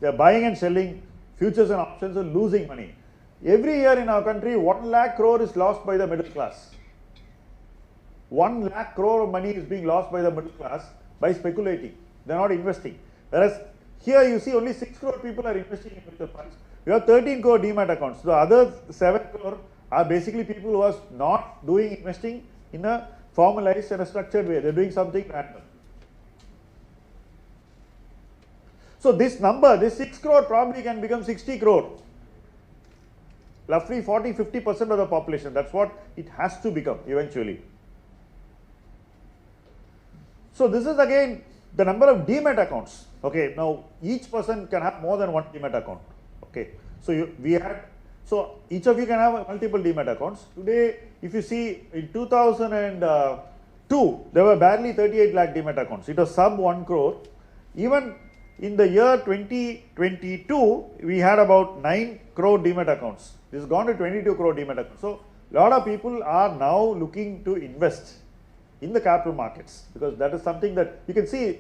They are buying and selling futures and options and losing money. Every year in our country, 1 lakh crore is lost by the middle class. 1 lakh crore of money is being lost by the middle class by speculating. They are not investing. Whereas here you see only 6 crore people are investing in mutual funds. You have 13 crore demat accounts. The other 7 crore are basically people who are not doing investing in a formalized and a structured way. They are doing something random. So this number, this 6 crore probably can become 60 crore. Roughly 40-50% of the population. That's what it has to become eventually. So this is again the number of demat accounts. Okay, now each person can have more than one demat account. Okay, so each of you can have multiple demat accounts. Today, if you see in 2002, there were barely 38 lakh demat accounts. It was sub 1 crore. Even in the year 2022, we had about 9 crore demat accounts. This has gone to 22 crore demat accounts. So a lot of people are now looking to invest in the capital markets, because that is something that you can see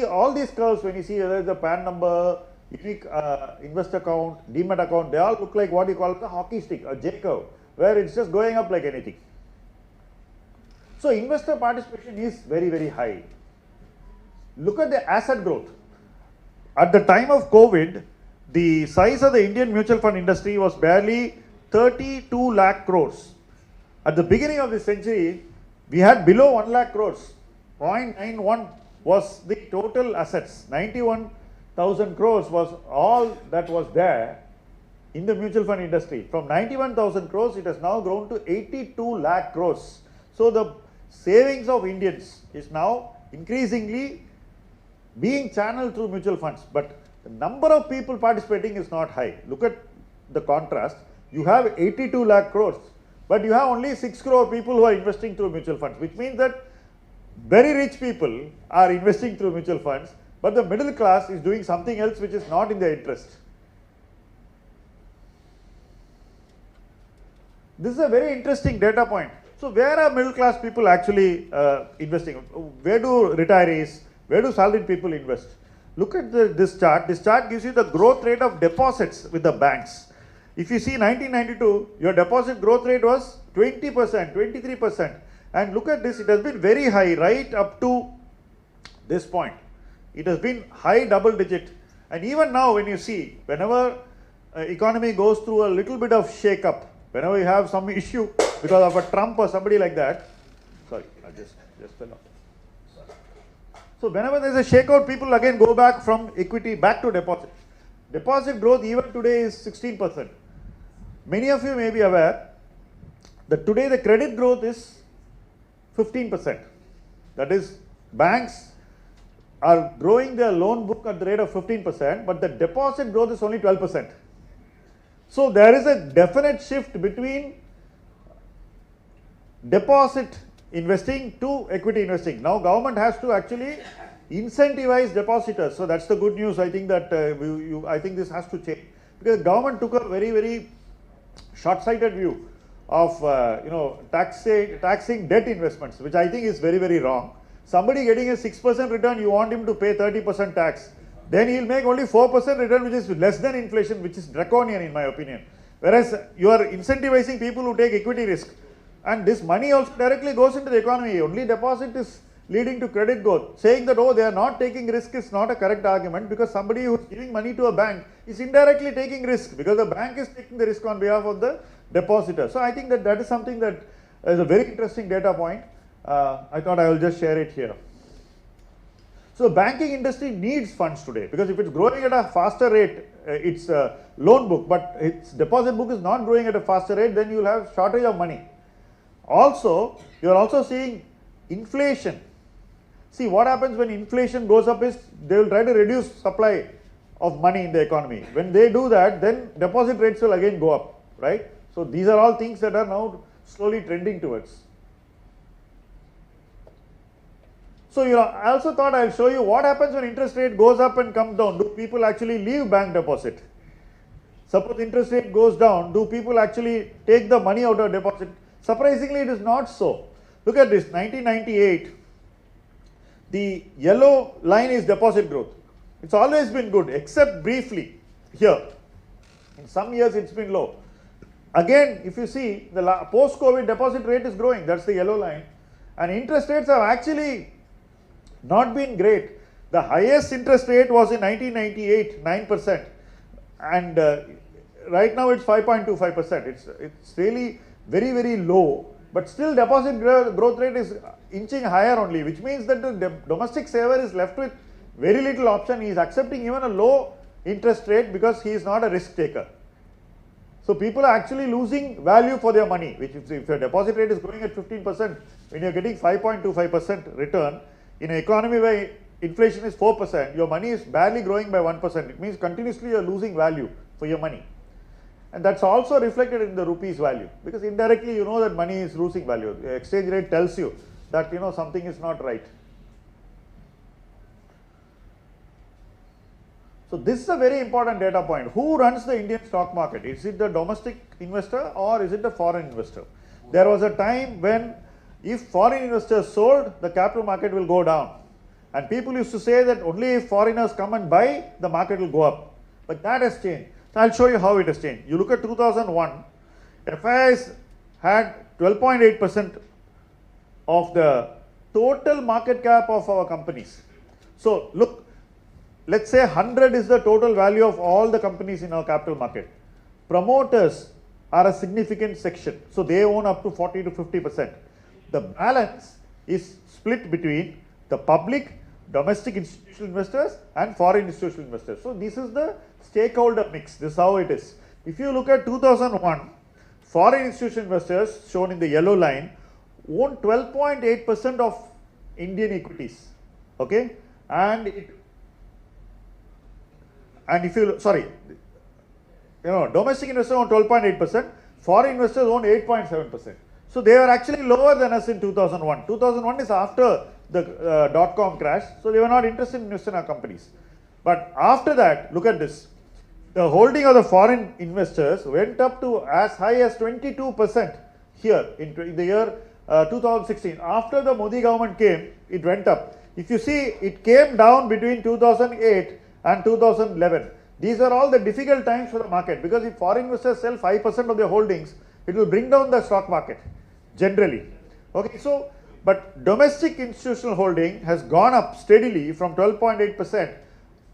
all these curves. When you see whether it's a PAN number, unique investor account, demat account, they all look like what you call the hockey stick, a J curve, where it's just going up like anything. So investor participation is very, very high. Look at the asset growth. At the time of COVID, the size of the Indian mutual fund industry was barely 32 lakh crores. At the beginning of this century, we had below 1 lakh crores. 0.91 was the total assets. 91,000 crores was all that was there in the mutual fund industry. From 91,000 crores, it has now grown to 82 lakh crores. So the savings of Indians is now increasingly being channeled through mutual funds, but the number of people participating is not high. Look at the contrast. You have 82 lakh crores, but you have only 6 crore people who are investing through mutual funds, which means that very rich people are investing through mutual funds, but the middle class is doing something else which is not in their interest. This is a very interesting data point. So where are middle class people actually investing? Where do retirees, where do salaried people invest? Look at this chart. This chart gives you the growth rate of deposits with the banks. If you see 1992, your deposit growth rate was 20%, 23%. And look at this, it has been very high right up to this point. It has been high double digit. And even now when you see, whenever economy goes through a little bit of shake up, whenever you have some issue because of a Trump or somebody like that, sorry, I just fell off. So whenever there is a shakeout, people again go back from equity back to deposit. deposit growth even today is 16%. Many of you may be aware that today the credit growth is 15%. That is, banks are growing their loan book at the rate of 15%, but the deposit growth is only 12%. So there is a definite shift between deposit investing to equity investing. Now government has to actually incentivize depositors. So that's the good news. I think that I think this has to change, because government took a very short-sighted view of taxing debt investments, which I think is very wrong. Somebody getting a 6% return, you want him to pay 30% tax. Then he'll make only 4% return, which is less than inflation, which is draconian in my opinion. Whereas you are incentivizing people who take equity risk, and this money also directly goes into the economy. Only deposit is leading to credit growth. Saying that, oh, they are not taking risk is not a correct argument, because somebody who is giving money to a bank is indirectly taking risk, because the bank is taking the risk on behalf of the depositor. So I think that that is something that is a very interesting data point. I thought I will just share it here. So the banking industry needs funds today, because if it's growing at a faster rate, its loan book, but its deposit book is not growing at a faster rate, then you will have shortage of money. Also, you are also seeing inflation. See, what happens when inflation goes up is they will try to reduce supply of money in the economy. When they do that, then deposit rates will again go up, right? So these are all things that are now slowly trending towards. So I also thought I'll show you what happens when interest rate goes up and comes down. Do people actually leave bank deposit? Suppose interest rate goes down, do people actually take the money out of deposit? Surprisingly, it is not so. Look at this, 1998, the yellow line is deposit growth. It's always been good, except briefly here. In some years it's been low. Again, if you see, the post-COVID deposit rate is growing, that's the yellow line. And interest rates have actually not been great. The highest interest rate was in 1998, 9%. And right now it's 5.25%. It's really very low. But still deposit growth rate is inching higher only, which means that the domestic saver is left with very little option. He is accepting even a low interest rate because he is not a risk taker. So people are actually losing value for their money, which if your deposit rate is growing at 15%, when you are getting 5.25% return, in an economy where inflation is 4%, your money is barely growing by 1%. It means continuously you are losing value for your money. And that's also reflected in the rupee's value, because indirectly you know that money is losing value. The exchange rate tells you that something is not right. So this is a very important data point. Who runs the Indian stock market? Is it the domestic investor or is it the foreign investor? There was a time when if foreign investors sold, the capital market will go down. And people used to say that only if foreigners come and buy, the market will go up. But that has changed. So I'll show you how it has changed. You look at 2001, FIIs had 12.8% of the total market cap of our companies. So look, let's say 100 is the total value of all the companies in our capital market. Promoters are a significant section. So they own up to 40 to 50%. The balance is split between the public, domestic institutional investors and foreign institutional investors. So this is the stakeholder mix. This is how it is. If you look at 2001, foreign institutional investors, shown in the yellow line, own 12.8% of Indian equities. Okay, and if you domestic investors own 12.8%, foreign investors own 8.7%. So they are actually lower than us in 2001. 2001 is after the dot-com crash, so they were not interested in investing in our companies. But after that, look at this. The holding of the foreign investors went up to as high as 22% here in the year 2016. After the Modi government came, it went up. If you see, it came down between 2008 and 2011. These are all the difficult times for the market, because if foreign investors sell 5% of their holdings, it will bring down the stock market generally. Okay, so but domestic institutional holding has gone up steadily from 12.8%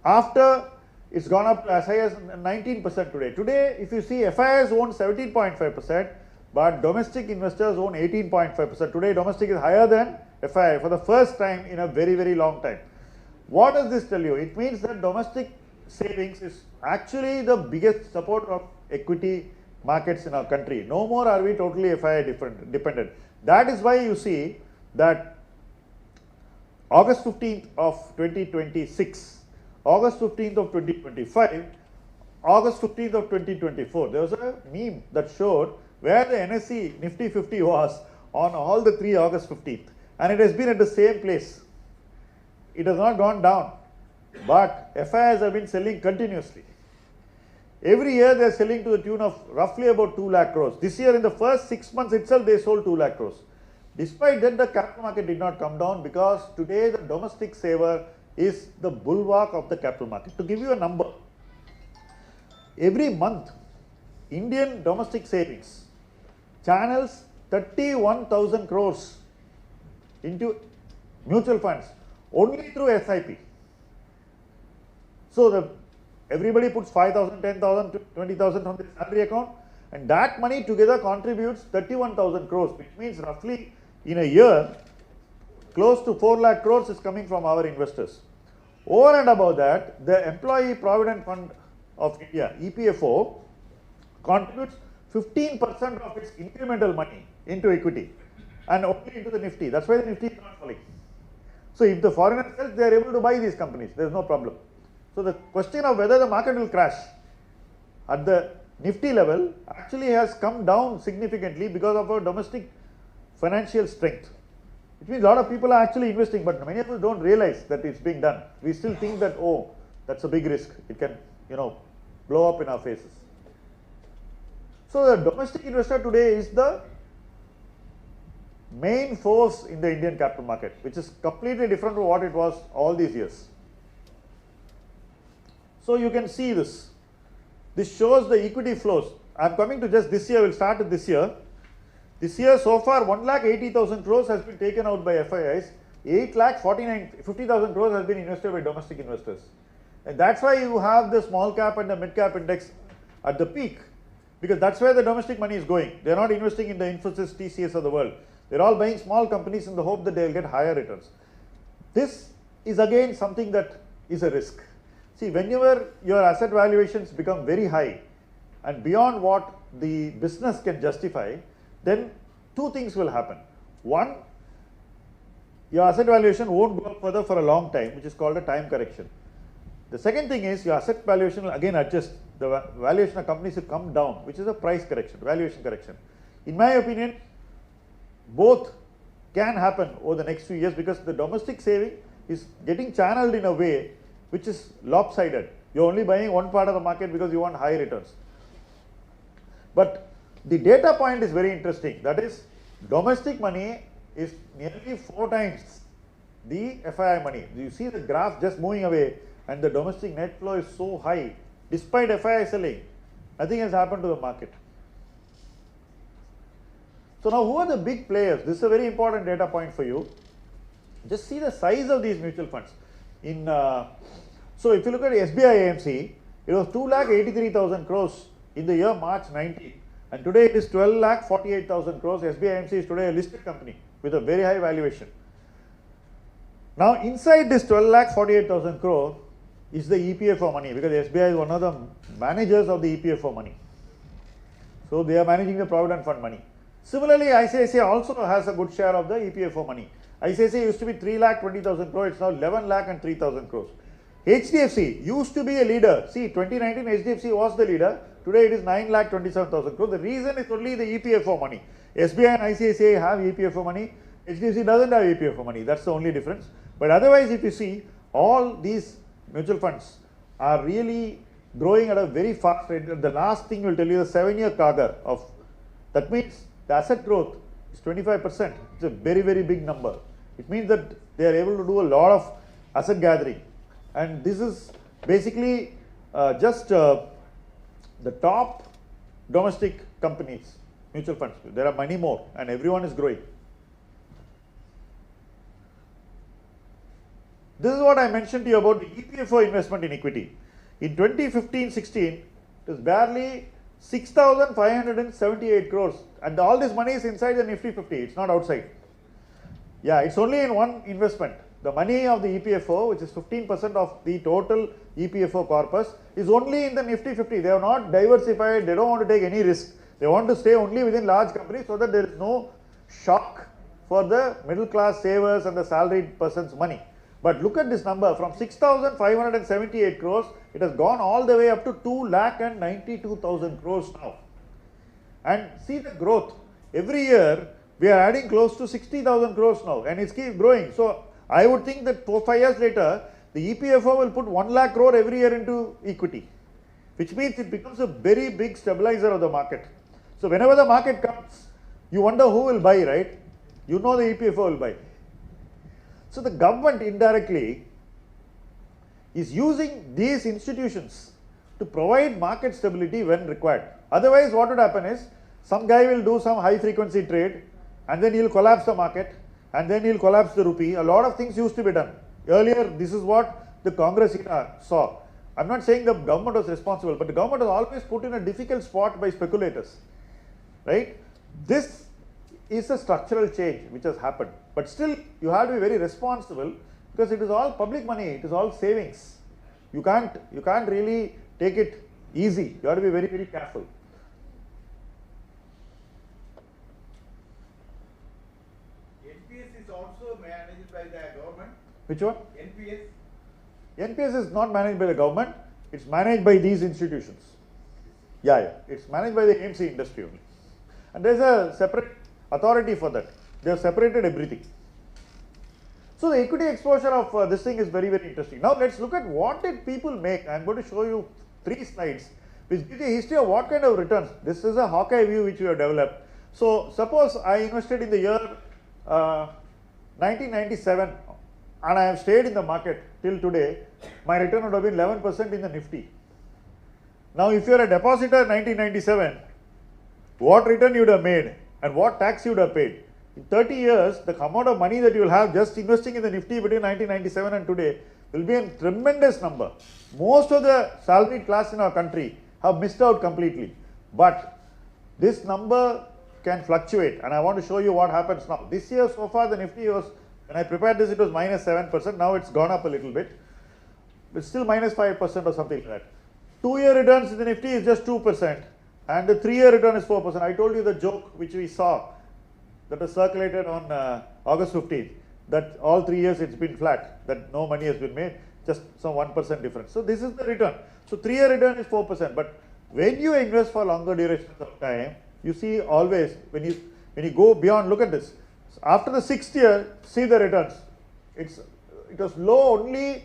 after it's gone up as high as 19% today. Today, if you see, FIIs own 17.5%, but domestic investors own 18.5%. Today, domestic is higher than FII for the first time in a very long time. What does this tell you? It means that domestic savings is actually the biggest supporter of equity markets in our country. No more are we totally FII dependent. That is why you see that August 15th of 2026, August 15th of 2025, August 15th of 2024, there was a meme that showed where the NSE Nifty 50 was on all the 3 August 15th, and it has been at the same place. It has not gone down, but FIIs have been selling continuously. Every year they are selling to the tune of roughly about 2 lakh crores. This year in the first 6 months itself they sold 2 lakh crores. Despite that, the capital market did not come down because today the domestic saver is the bulwark of the capital market. To give you a number, every month Indian domestic savings channels 31,000 crores into mutual funds only through SIP. So everybody puts 5,000, 10,000, 20,000 on the salary account, and that money together contributes 31,000 crores, which means roughly in a year close to 4 lakh crores is coming from our investors. Over and above that, the Employee Provident Fund of India, EPFO, contributes 15% of its incremental money into equity and only into the Nifty. That's why the Nifty is not falling. So if the foreigners sell, they are able to buy these companies. There is no problem. So the question of whether the market will crash at the Nifty level actually has come down significantly because of our domestic financial strength. It means a lot of people are actually investing, but many people don't realize that it's being done. We still think that, oh, that's a big risk. It can, blow up in our faces. So the domestic investor today is the main force in the Indian capital market, which is completely different from what it was all these years. So you can see this. This shows the equity flows. I am coming to just this year, we'll start with this year. This year so far 1,80,000 crores has been taken out by FIIs, 8,50,000 crores has been invested by domestic investors. And that's why you have the small cap and the mid cap index at the peak, because that's where the domestic money is going. They are not investing in the Infosys, TCS of the world. They are all buying small companies in the hope that they will get higher returns. This is again something that is a risk. See, whenever your asset valuations become very high and beyond what the business can justify, then two things will happen. One, your asset valuation won't go up further for a long time, which is called a time correction. The second thing is your asset valuation will again adjust. The valuation of companies will come down, which is a price correction, valuation correction. In my opinion, both can happen over the next few years because the domestic saving is getting channeled in a way which is lopsided. You're only buying one part of the market because you want high returns. But the data point is very interesting. That is, domestic money is nearly 4 times the FII money. You see the graph just moving away, and the domestic net flow is so high. Despite FII selling, nothing has happened to the market. So now who are the big players? This is a very important data point for you. Just see the size of these mutual funds. So if you look at SBI AMC, it was 2,83,000 crores in the year March 19, and today it is 12,48,000 crores. SBI AMC is today a listed company with a very high valuation. Now inside this 12,48,000 crore is the EPFO money, because SBI is one of the managers of the EPFO money. So they are managing the Provident Fund money. Similarly, ICICI also has a good share of the EPFO money. ICICI used to be 3,20,000 crores, it's now 11,03,000 crores. HDFC used to be a leader. See, 2019 HDFC was the leader. Today it is 9,27,000 crores. The reason is only the EPFO money. SBI and ICICI have EPFO money. HDFC doesn't have EPFO money. That's the only difference. But otherwise, if you see, all these mutual funds are really growing at a very fast rate. The last thing will tell you the 7-year CAGR of, that means the asset growth is 25%. It's a very, very big number. It means that they are able to do a lot of asset gathering. And this is basically just the top domestic companies, mutual funds. There are many more, and everyone is growing. This is what I mentioned to you about the EPFO investment in equity. In 2015-16, it was barely 6,578 crores, and all this money is inside the Nifty 50. It's not outside. Yeah, it's only in one investment. the money of the EPFO, which is 15% of the total EPFO corpus, is only in the Nifty 50. They have not diversified, they don't want to take any risk. They want to stay only within large companies so that there is no shock for the middle class savers and the salaried person's money. But look at this number, from 6,578 crores, it has gone all the way up to 2,92,000 crores now. And see the growth. Every year, we are adding close to 60,000 crores now, and it's keep growing. So I would think that 4-5 years later, the EPFO will put 1 lakh crore every year into equity, which means it becomes a very big stabilizer of the market. So whenever the market comes, you wonder who will buy, right? You know the EPFO will buy. So the government indirectly is using these institutions to provide market stability when required. Otherwise, what would happen is, some guy will do some high frequency trade, and then he'll collapse the market, and then he'll collapse the rupee. A lot of things used to be done. Earlier, this is what the Congress era saw. I'm not saying the government was responsible, but the government was always put in a difficult spot by speculators, right? This is a structural change which has happened. But still, you have to be very responsible, because it is all public money, it is all savings. You can't really take it easy. You have to be very, very careful. NPS is also managed by the government. Which one? NPS. NPS is not managed by the government, it's managed by these institutions. Yeah, it's managed by the AMC industry only. And there's a separate authority for that. They have separated everything. So the equity exposure of this thing is very, very interesting. Now let's look at what did people make. I'm going to show you 3 slides which give you a history of what kind of returns. This is a Hawkeye view which we have developed. So suppose I invested in the year 1997 and I have stayed in the market till today, my return would have been 11% in the Nifty. Now if you are a depositor in 1997, what return you would have made and what tax you would have paid? In 30 years, the amount of money that you will have just investing in the Nifty between 1997 and today will be a tremendous number. Most of the salaried class in our country have missed out completely. But this number can fluctuate, and I want to show you what happens now. This year so far the Nifty was, when I prepared this, it was minus 7%. Now it's gone up a little bit. It's still minus 5% or something like that. 2-year returns in the Nifty is just 2%, and the 3-year return is 4%. I told you the joke which we saw that was circulated on August 15th, that all 3 years it's been flat, that no money has been made, just some 1% difference. So this is the return. So 3-year return is 4%, but when you invest for longer durations of time, you see always, when you go beyond, look at this. After the 6th year, see the returns. It was low only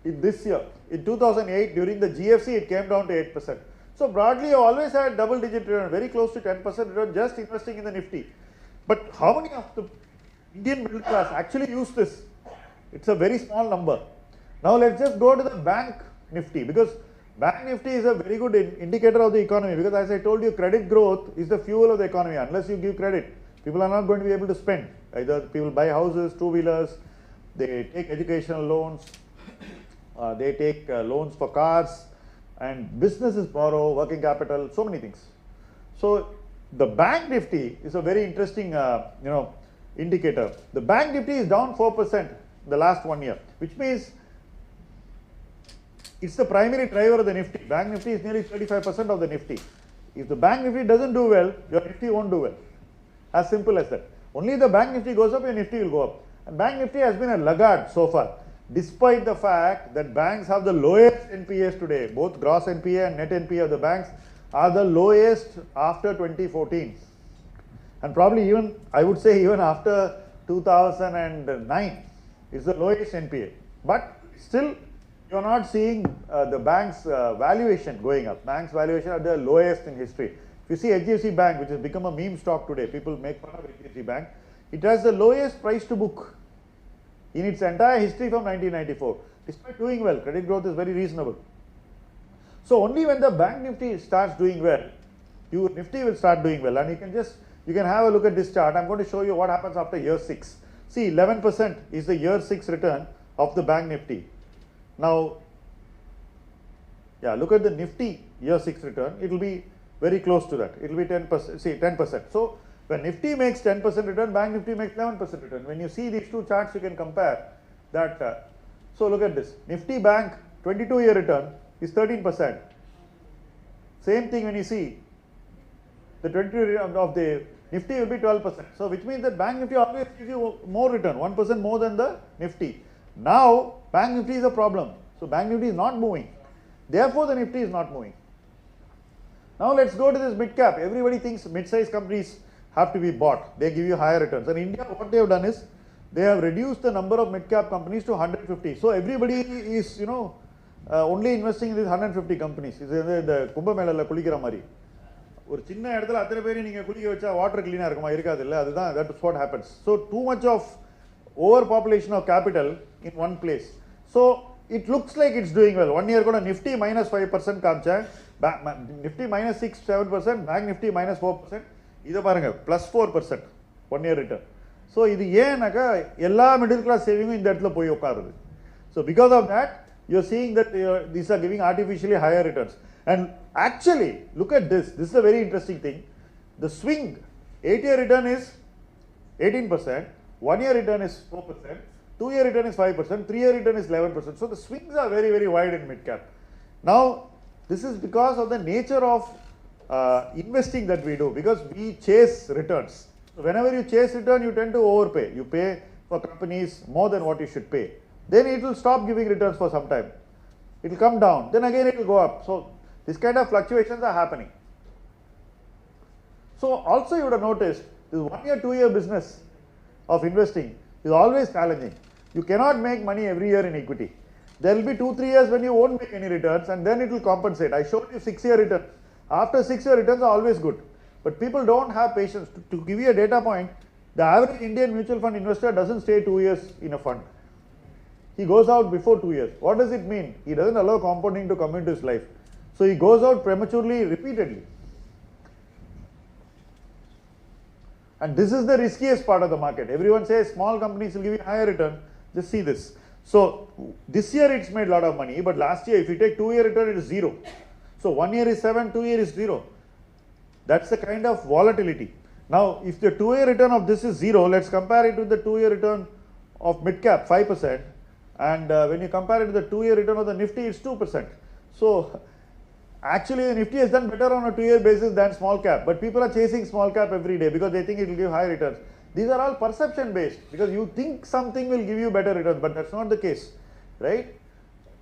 in this year. In 2008, during the GFC, it came down to 8%. So broadly, you always had double-digit return, very close to 10% return, just investing in the Nifty. But how many of the Indian middle class actually use this? It's a very small number. Now let's just go to the bank Nifty, because bank Nifty is a very good indicator of the economy, because as I told you, credit growth is the fuel of the economy. Unless you give credit, people are not going to be able to spend. Either people buy houses, two-wheelers, they take educational loans, they take loans for cars, and businesses borrow, working capital, so many things. So the bank Nifty is a very interesting indicator. The bank Nifty is down 4% the last 1 year, which means it's the primary driver of the Nifty. Bank Nifty is nearly 35% of the Nifty. If the bank Nifty doesn't do well, your Nifty won't do well. As simple as that. Only if the bank Nifty goes up, your Nifty will go up. And bank Nifty has been a laggard so far, despite the fact that banks have the lowest NPAs today. Both gross NPA and net NPA of the banks are the lowest after 2014. And probably even, I would say even after 2009, it's the lowest NPA. But still, you are not seeing the bank's valuation going up. Bank's valuation are the lowest in history. If you see HDFC Bank, which has become a meme stock today, people make fun of HDFC Bank, it has the lowest price to book in its entire history from 1994. Despite doing well, credit growth is very reasonable. So only when the bank Nifty starts doing well, your Nifty will start doing well. And you can have a look at this chart. I'm going to show you what happens after year 6. See, 11% is the year 6 return of the bank Nifty. Now, yeah, look at the Nifty year 6 return. It will be very close to that. It will be 10%. See, 10%. So When Nifty makes 10% return, Bank Nifty makes 11% return. When you see these two charts, you can compare that. So look at this. Nifty Bank 22-year return is 13%. Same thing when you see the 22 of the Nifty will be 12%. So which means that Bank Nifty always gives you more return, 1% more than the Nifty. Now Bank Nifty is a problem. So Bank Nifty is not moving. Therefore the Nifty is not moving. Now let's go to this mid cap. Everybody thinks mid-sized companies have to be bought. They give you higher returns. And India, what they have done is they have reduced the number of mid-cap companies to 150. So everybody is, only investing in these 150 companies. This is the Kumbh Mela kulikira mari. ஒரு சின்ன இடத்துல அத்தனை பேர் நீங்க குளிக்க வச்சா water க்ளீனா இருக்குமா இருக்காது இல்ல அதுதான் that is what happens. So too much of overpopulation of capital in one place. So it looks like it's doing well. 1 year கூட Nifty minus 5% காமிச்சேன். Nifty minus 6-7%, Bank Nifty minus 4%. இத பாருங்க plus 4% 1 year return. So இது ஏன்னாக்கா எல்லா middle class saving இந்த இடத்துல போய் உட்காருது. So because of that you are seeing that these are giving artificially higher returns. And actually look at this. This is a very interesting thing. The swing 8-year return is 18%, 1-year return is 4%, 2-year return is 5%, 3-year return is 11%. So the swings are very, very wide in mid cap. Now this is because of the nature of investing that we do, because we chase returns. So whenever you chase return, you tend to overpay. You pay for companies more than what you should pay. Then it will stop giving returns for some time. It will come down. Then again it will go up. So this kind of fluctuations are happening. So also you would have noticed this 1 year, 2 year business of investing is always challenging. You cannot make money every year in equity. There will be 2-3 years when you won't make any returns and then it will compensate. I showed you 6-year return. After 6-year returns are always good. But people don't have patience. To give you a data point, the average Indian mutual fund investor doesn't stay 2 years in a fund. He goes out before 2 years. What does it mean? He doesn't allow compounding to come into his life. So he goes out prematurely, repeatedly. And this is the riskiest part of the market. Everyone says small companies will give you higher return. Just see this. So this year it's made a lot of money, but last year if you take 2-year return it is 0. So 1 year is 7, 2 year is 0. That's the kind of volatility. Now if the 2-year return of this is 0, let's compare it with the 2-year return of mid cap 5%, and when you compare it to the 2-year return of the Nifty, it's 2%. So actually the Nifty has done better on a 2-year basis than small cap, but people are chasing small cap every day because they think it will give high returns. These are all perception based, because you think something will give you better returns, but that's not the case, right?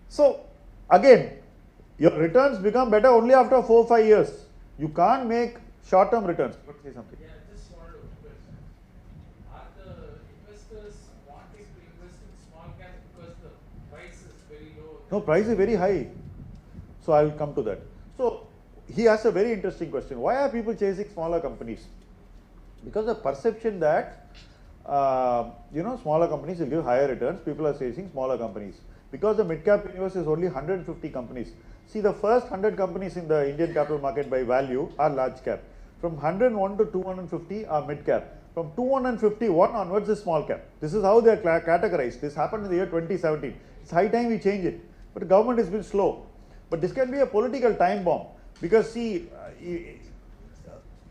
So again, your returns become better only after 4-5 years. You can't make short term returns. Let's say something. Yeah, just wanted to question. Are the investors wanting to invest in small caps because the price is very low? No, price is very high. So I will come to that. So he asked a very interesting question. Why are people chasing smaller companies? Because the perception that smaller companies will give higher returns, people are chasing smaller companies. Because the mid cap universe is only 150 companies. See, the first 100 companies in the Indian capital market by value are large cap. From 101 to 250 are mid cap. From 251 onwards is small cap. This is how they are categorized. This happened in the year 2017. It's high time we change it. But the government has been slow. But this can be a political time bomb, because see,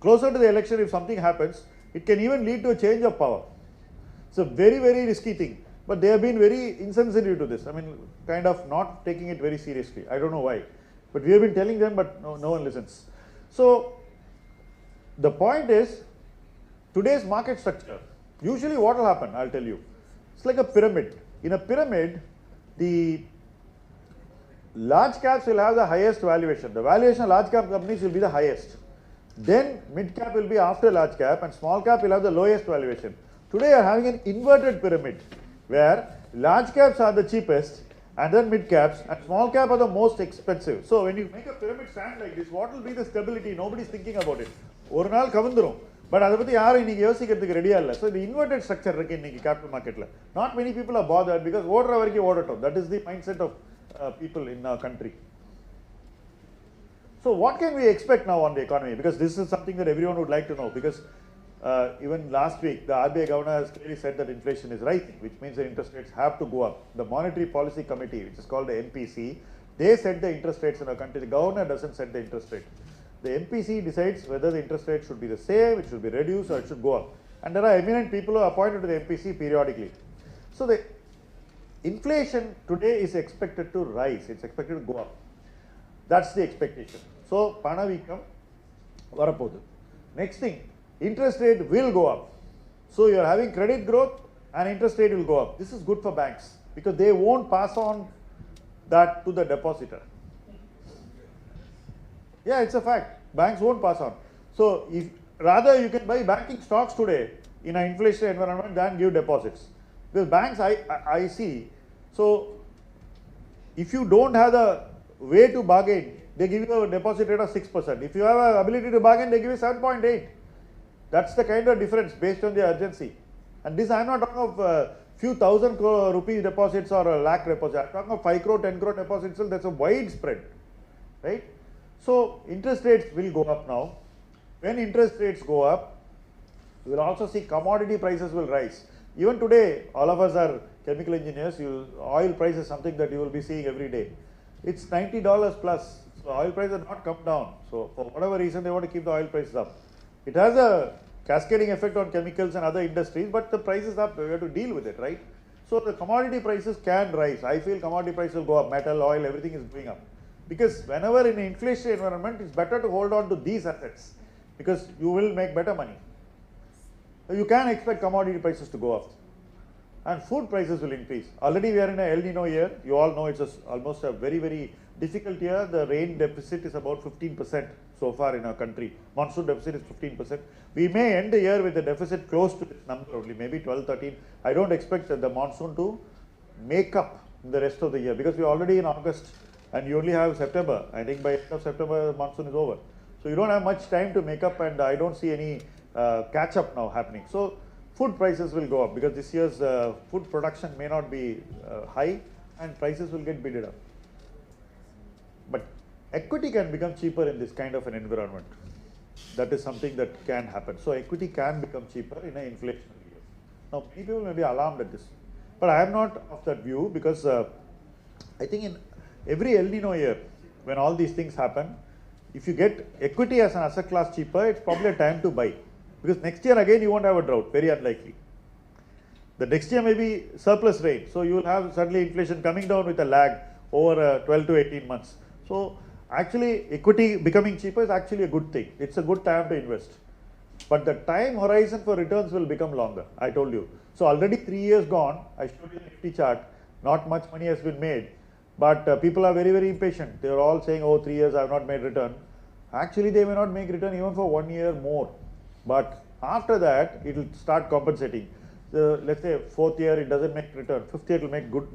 closer to the election, if something happens, it can even lead to a change of power. It's a very, very risky thing. But they have been very insensitive to this. I mean, kind of not taking it very seriously. I don't know why. But we have been telling them, but no one listens. So the point is, today's market structure, usually what will happen, I'll tell you. It's like a pyramid. In a pyramid, the large caps will have the highest valuation. The valuation of large cap companies will be the highest. Then mid cap will be after large cap, and small cap will have the lowest valuation. Today you are having an inverted pyramid, where large caps are the cheapest, and then mid caps, and small cap are the most expensive. So when you make a pyramid stand like this, what will be the stability? Nobody is thinking about it. ஒரு நாள் கவுந்துரும். But அதை பத்தி யாரும் இன்னைக்கு யோசிக்கிறதுக்கு ரெடியா இல்ல. So the inverted structure இருக்கு இன்னைக்கு capital marketல. Not many people are bothered, because ஓடுற வரைக்கும் ஓடட்டும். That is the mindset of people in our country. So what can we expect now on the economy? Because this is something that everyone would like to know, because even last week the RBI governor has clearly said that inflation is rising, which means the interest rates have to go up. The Monetary Policy Committee, which is called the MPC, they set the interest rates in our country. The governor doesn't set the interest rate. The MPC decides whether the interest rate should be the same, it should be reduced, or it should go up. And there are eminent people who are appointed to the MPC periodically. So the inflation today is expected to rise, it's expected to go up. That's the expectation. So Panavikam Varapodu. Next thing, interest rate will go up. So you are having credit growth and interest rate will go up. This is good for banks because they won't pass on that to the depositor. Yeah, it's a fact. Banks won't pass on. So if rather you can buy banking stocks today in an inflation environment than give deposits. Because banks I see, so if you don't have the way to bargain, they give you a deposit rate of 6%. If you have an ability to bargain, they give you 7.8. That's the kind of difference based on the urgency. And this I am not talking of few thousand crore rupees deposits or a lakh deposits. I am talking of 5 crore, 10 crore deposits. So that's a wide spread, right? So interest rates will go up now. When interest rates go up, we will also see commodity prices will rise. Even today, all of us are chemical engineers. Oil price is something that you will be seeing every day. It's $90 plus. So oil prices have not come down. So for whatever reason, they want to keep the oil prices up. It has a cascading effect on chemicals and other industries, but the price is up. We have to deal with it, right? So the commodity prices can rise. I feel commodity prices will go up. Metal, oil, everything is going up. Because whenever in an inflationary environment, it's better to hold on to these assets because you will make better money. So you can expect commodity prices to go up. And food prices will increase. Already we are in a El Nino year. You all know it's almost a very, very difficult year. The rain deficit is about 15% so far in our country. Monsoon deficit is 15%. We may end the year with a deficit close to this number only, maybe 12, 13. I don't expect the monsoon to make up in the rest of the year because we are already in August and you only have September. I think by end of September, monsoon is over. So you don't have much time to make up, and I don't see any catch up now happening. So food prices will go up because this year's food production may not be high and prices will get bidded up. But equity can become cheaper in this kind of an environment. That is something that can happen. So equity can become cheaper in an inflationary year. Now many people may be alarmed at this, but I am not of that view because I think in every El Nino year when all these things happen, if you get equity as an asset class cheaper, it's probably a time to buy. Because next year again you won't have a drought, very unlikely. The next year may be surplus rain, so you will have suddenly inflation coming down with a lag over 12 to 18 months. So actually equity becoming cheaper is actually a good thing. It's a good time to invest. But the time horizon for returns will become longer, I told you. So already 3 years gone, I showed you the Nifty chart, not much money has been made. But people are very, very impatient. They are all saying, oh, 3 years I have not made return. Actually, they may not make return even for 1 year more. But after that, it will start compensating. So let's say 4th year it doesn't make return. 5th year it will make good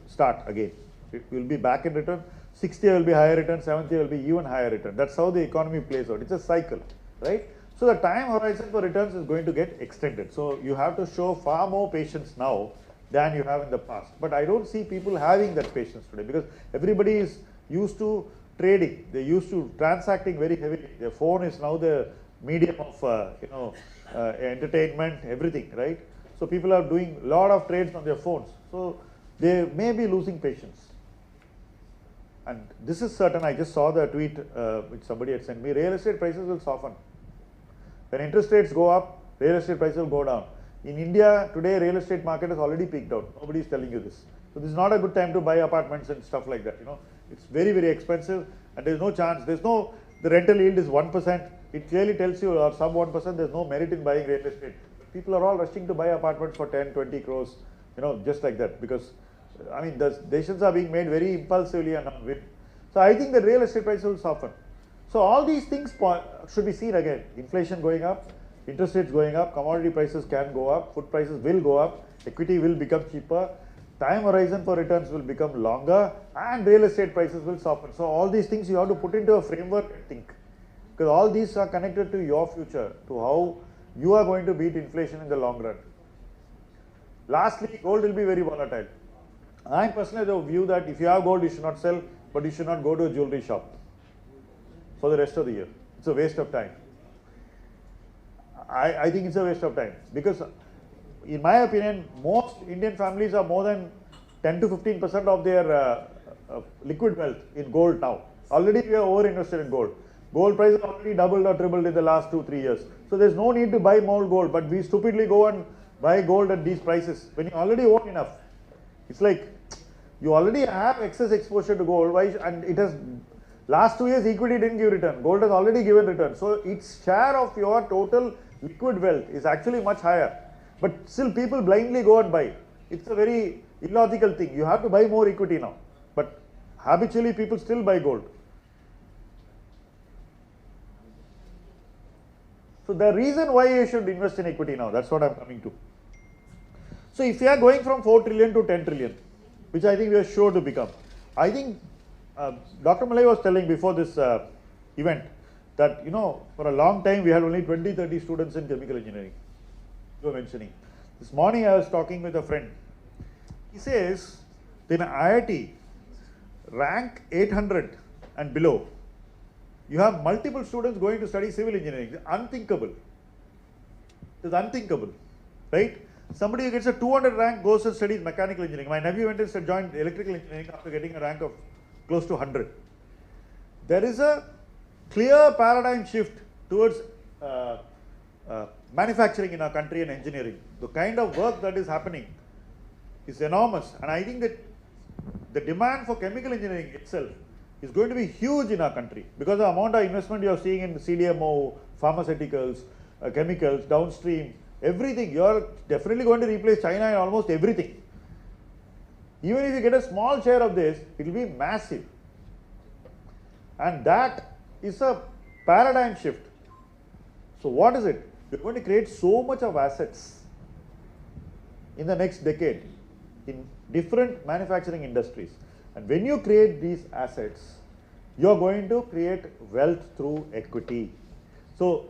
start again. It will be back in return. 6th year will be higher return. 7th year will be even higher return. That's how the economy plays out. It's a cycle, right? So the time horizon for returns is going to get extended. So you have to show far more patience now than you have in the past. But I don't see people having that patience today because everybody is used to trading. They're used to transacting very heavily. Their phone is now the medium of entertainment, everything, right? So people are doing a lot of trades on their phones. So they may be losing patience. And this is certain. I just saw the tweet which somebody had sent me. Real estate prices will soften. When interest rates go up, real estate prices will go down. In India today, real estate market has already peaked out. Nobody is telling you this. So this is not a good time to buy apartments and stuff like that. It's very, very expensive, and there is no chance. The rental yield is 1%. It clearly tells you, or sub 1%, there is no merit in buying real estate. But people are all rushing to buy apartments for 10, 20 crores, just like that. Because, I mean, the decisions are being made very impulsively and on whim. So I think the real estate prices will soften. So all these things should be seen again. Inflation going up, interest rates going up, commodity prices can go up, food prices will go up, equity will become cheaper, time horizon for returns will become longer, and real estate prices will soften. So all these things you have to put into a framework and think. Because all these are connected to your future, to how you are going to beat inflation in the long run. Lastly, gold will be very volatile. I personally have the view that if you have gold, you should not sell, but you should not go to a jewelry shop for the rest of the year. It's a waste of time. I think it's a waste of time because in my opinion, most Indian families are more than 10 to 15% of their liquid wealth in gold now. Already we are over invested in gold. Gold price has already doubled or tripled in the last 2-3 years. So there's no need to buy more gold, but we stupidly go and buy gold at these prices when you already own enough. It's like you already have excess exposure to gold, and it has last 2 years equity didn't give return. Gold has already given return. So its share of your total liquid wealth is actually much higher. But still people blindly go and buy. It's a very illogical thing. You have to buy more equity now. But habitually people still buy gold. So the reason why you should invest in equity now, that's what I'm coming to. So if you are going from 4 trillion to 10 trillion, which I think we are sure to become, I think Dr. Malay was telling before this event that, for a long time we had only 20-30 students in chemical engineering. You were mentioning. This morning I was talking with a friend. He says, in IIT, rank 800 and below, you have multiple students going to study civil engineering. It's unthinkable. It's unthinkable, right? Somebody who gets a 200 rank goes and studies mechanical engineering. My nephew went and joined electrical engineering after getting a rank of close to 100. There is a clear paradigm shift towards manufacturing in our country and engineering. The kind of work that is happening is enormous, and I think that the demand for chemical engineering itself is going to be huge in our country because the amount of investment you are seeing in CDMO, pharmaceuticals, chemicals, downstream, everything. You are definitely going to replace China in almost everything. Even if you get a small share of this, it will be massive. And that is a paradigm shift. So what is it? We are going to create so much of assets in the next decade in different manufacturing industries. And when you create these assets, you are going to create wealth through equity. So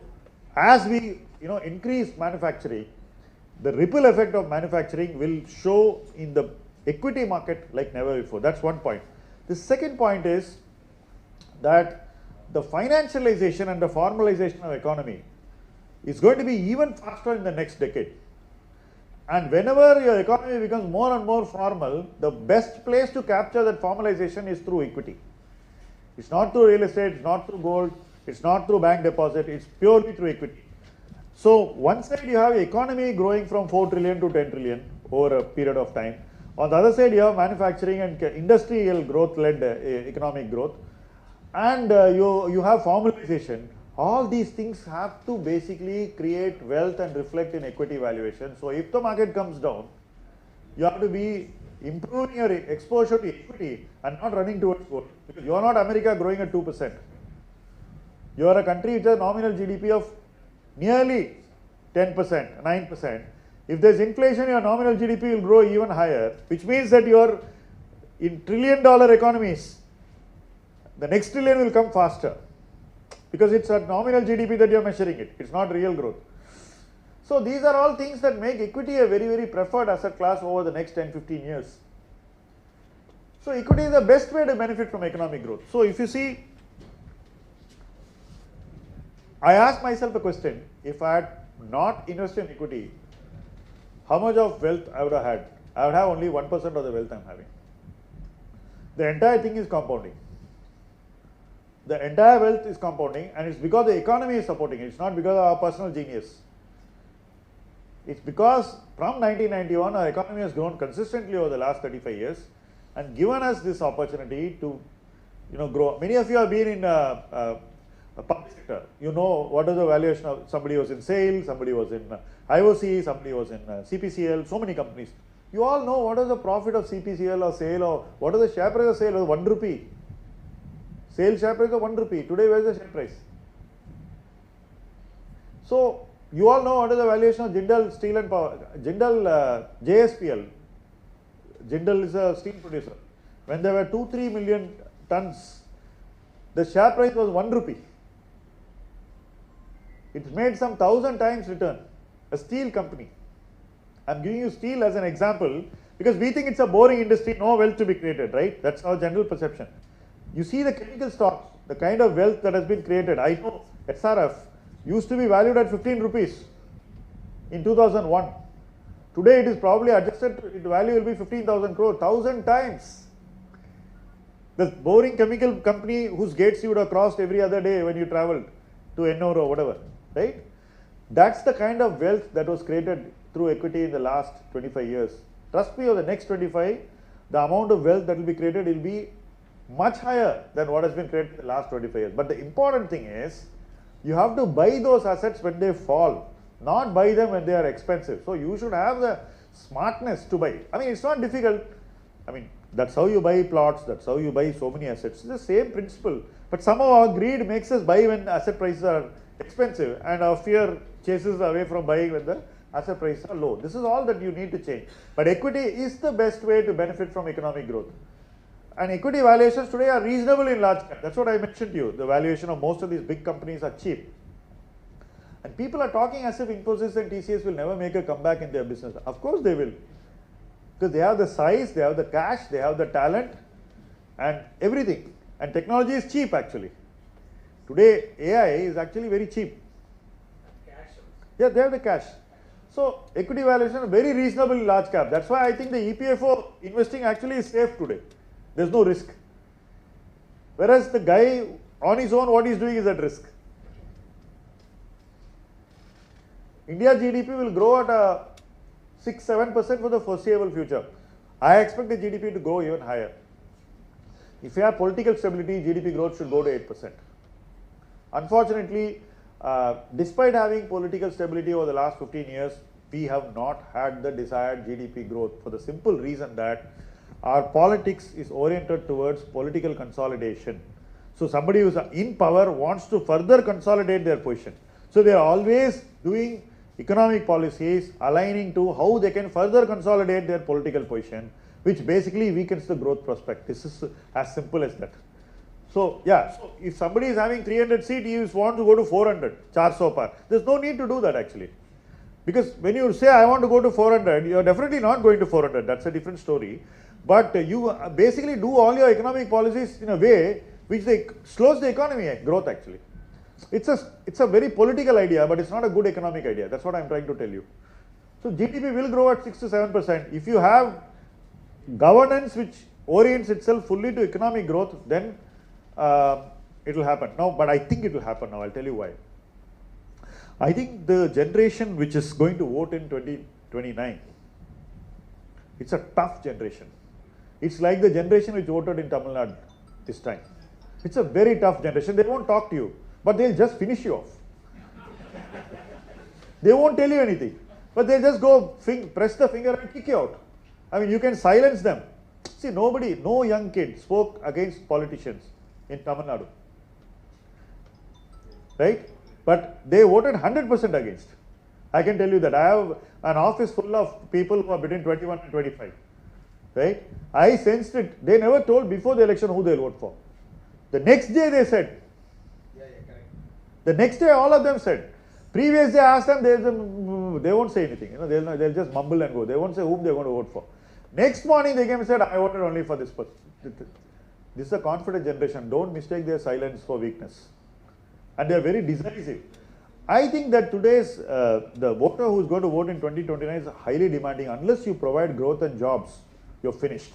as we increase manufacturing, the ripple effect of manufacturing will show in the equity market like never before. That's one point. The second point is that the financialization and the formalization of economy is going to be even faster in the next decade. And whenever your economy becomes more and more formal, the best place to capture that formalization is through equity. It's not through real estate, it's not through gold, it's not through bank deposit, it's purely through equity. So one side you have economy growing from 4 trillion to 10 trillion over a period of time. On the other side you have manufacturing and industrial growth led economic growth. And you have formalization. All these things have to basically create wealth and reflect in equity valuation. So if the market comes down, you have to be improving your exposure to equity and not running towards gold. Because you are not America growing at 2%. You are a country which has nominal GDP of nearly 10%, 9%. If there is inflation, your nominal GDP will grow even higher, which means that you are in trillion-dollar economies. The next trillion will come faster because it's a nominal GDP that you are measuring it. It's not real growth. So these are all things that make equity a very, very preferred asset class over the next 10-15 years. So equity is the best way to benefit from economic growth. So if you see, I asked myself a question, if I had not invested in equity, how much of wealth I would have had? I would have only 1% of the wealth I am having. The entire thing is compounding. The entire wealth is compounding, and it's because the economy is supporting it. It's not because of our personal genius. It's because from 1991 our economy has grown consistently over the last 35 years and given us this opportunity to grow. Many of you have been in public sector. You know what is the valuation of somebody was in SAIL, somebody was in IOC, somebody was in CPCL, so many companies. You all know what is the profit of CPCL or SAIL, or what is the share price of SAIL? 1 rupee. SAIL share price of 1 rupee. Today where is the share price? So you all know what is the valuation of Jindal Steel and Power, Jindal JSPL. Jindal is a steel producer. When there were 2-3 million tons, the share price was 1 rupee. It made some 1,000 times return. A steel company. I am giving you steel as an example because we think it's a boring industry, no wealth to be created, right? That's our general perception. You see the chemical stocks, the kind of wealth that has been created. I know SRF used to be valued at 15 rupees in 2001. Today it is probably adjusted, its value will be 15,000 crore, 1,000 times. The boring chemical company whose gates you would have crossed every other day when you traveled to Ennore or whatever, right? That's the kind of wealth that was created through equity in the last 25 years. Trust me, over the next 25, the amount of wealth that will be created will be much higher than what has been created in the last 25 years. But the important thing is, you have to buy those assets when they fall, not buy them when they are expensive. So you should have the smartness to buy. I mean, it's not difficult. I mean, that's how you buy plots, that's how you buy so many assets. It's the same principle. But somehow our greed makes us buy when asset prices are expensive, and our fear chases away from buying when the asset prices are low. This is all that you need to change. But equity is the best way to benefit from economic growth. And equity valuations today are reasonable in large cap. That's what I mentioned to you. The valuation of most of these big companies are cheap. And people are talking as if Infosys and TCS will never make a comeback in their business. Of course they will. Because they have the size, they have the cash, they have the talent and everything. And technology is cheap actually. Today AI is actually very cheap. Yeah, they have the cash. So equity valuation is very reasonable in large cap. That's why I think the EPFO investing actually is safe today. There's no risk. Whereas the guy on his own, what he's doing is at risk. India GDP will grow at a 6-7% for the foreseeable future. I expect the GDP to grow even higher. If you have political stability, GDP growth should go to 8%. Unfortunately, despite having political stability over the last 15 years, we have not had the desired GDP growth for the simple reason that our politics is oriented towards political consolidation. So somebody who is in power wants to further consolidate their position. So they are always doing economic policies aligning to how they can further consolidate their political position, which basically weakens the growth prospect. This is as simple as that. So yeah, so if somebody is having 300 seats, he wants to go to 400, 400 par. There's no need to do that actually. Because when you say I want to go to 400, you are definitely not going to 400. That's a different story. But you basically do all your economic policies in a way which slows the economy growth actually. It's a very political idea, but it's not a good economic idea. That's what I'm trying to tell you. So GDP will grow at 6 to 7%. If you have governance which orients itself fully to economic growth, then it will happen. Now, but I think it will happen now. I'll tell you why. I think the generation which is going to vote in 2029, it's a tough generation. It's like the generation which voted in Tamil Nadu this time. It's a very tough generation. They won't talk to you, but they'll just finish you off. They won't tell you anything, but they'll just go press the finger and kick you out. I mean, you can silence them. See, no young kid spoke against politicians in Tamil Nadu. Right? But they voted 100% against. I can tell you that. I have an office full of people who are between 21 and 25. Right? I sensed it. They never told before the election who they'll vote for. The next day they said. The next day all of them said. Previous day I asked them, they won't say anything. You know, they'll just mumble and go. They won't say whom they're going to vote for. Next morning they came and said, I voted only for this person. This is a confident generation. Don't mistake their silence for weakness. And they are very decisive. I think that today's, the voter who is going to vote in 2029 is highly demanding. Unless you provide growth and jobs, you're finished.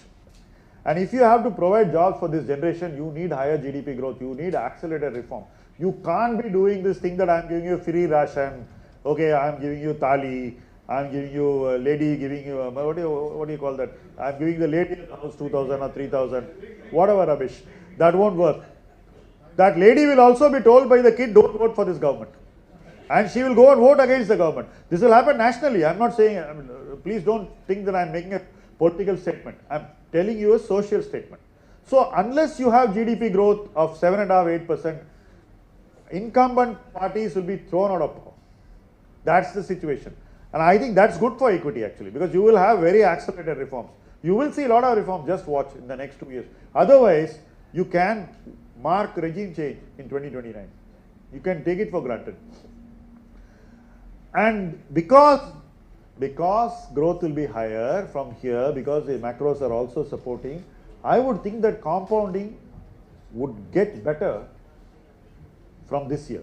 And if you have to provide jobs for this generation, you need higher GDP growth. You need accelerated reform. You can't be doing this thing that I'm giving you free ration. Okay, I'm giving you thali. I'm giving you a lady, giving you, what do you call that? I'm giving the lady in the house 2,000 or 3,000. Whatever rubbish. That won't work. That lady will also be told by the kid, don't vote for this government. And she will go and vote against the government. This will happen nationally. I'm not saying, please don't think that I'm making a political statement. I'm telling you a social statement. So unless you have GDP growth of 7.5%, 8%, incumbent parties will be thrown out of power. That's the situation. And I think that's good for equity actually, because you will have very accelerated reforms. You will see a lot of reforms, just watch in the next 2 years. Otherwise, you can mark regime change in 2029. You can take it for granted. And because growth will be higher from here, because the macros are also supporting, I would think that compounding would get better from this year.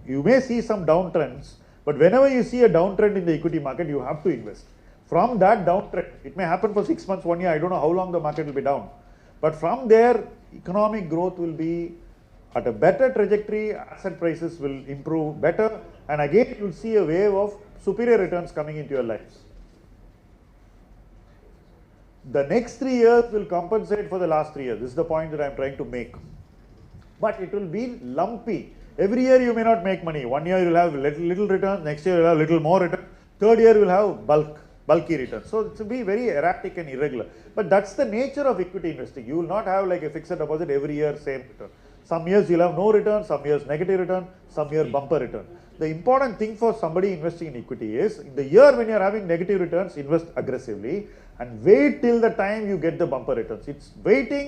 You may see some downtrends, but whenever you see a downtrend in the equity market, you have to invest. From that downtrend, it may happen for 6 months, 1 year, I don't know how long the market will be down. But from there, economic growth will be at a better trajectory, asset prices will improve better, and again you will see a wave of superior returns coming into your lives. The next 3 years will compensate for the last 3 years. This is the point that I am trying to make. But it will be lumpy. Every year you may not make money. 1 year you will have little return, next year you will have little more return, third year you will have bulky return. So it will be very erratic and irregular. But that's the nature of equity investing. You will not have like a fixed deposit every year, same return. Some years you'll have no return, some years negative return, some year bumper return. The important thing for somebody investing in equity is, in the year when you're having negative returns, invest aggressively and wait till the time you get the bumper returns. It's waiting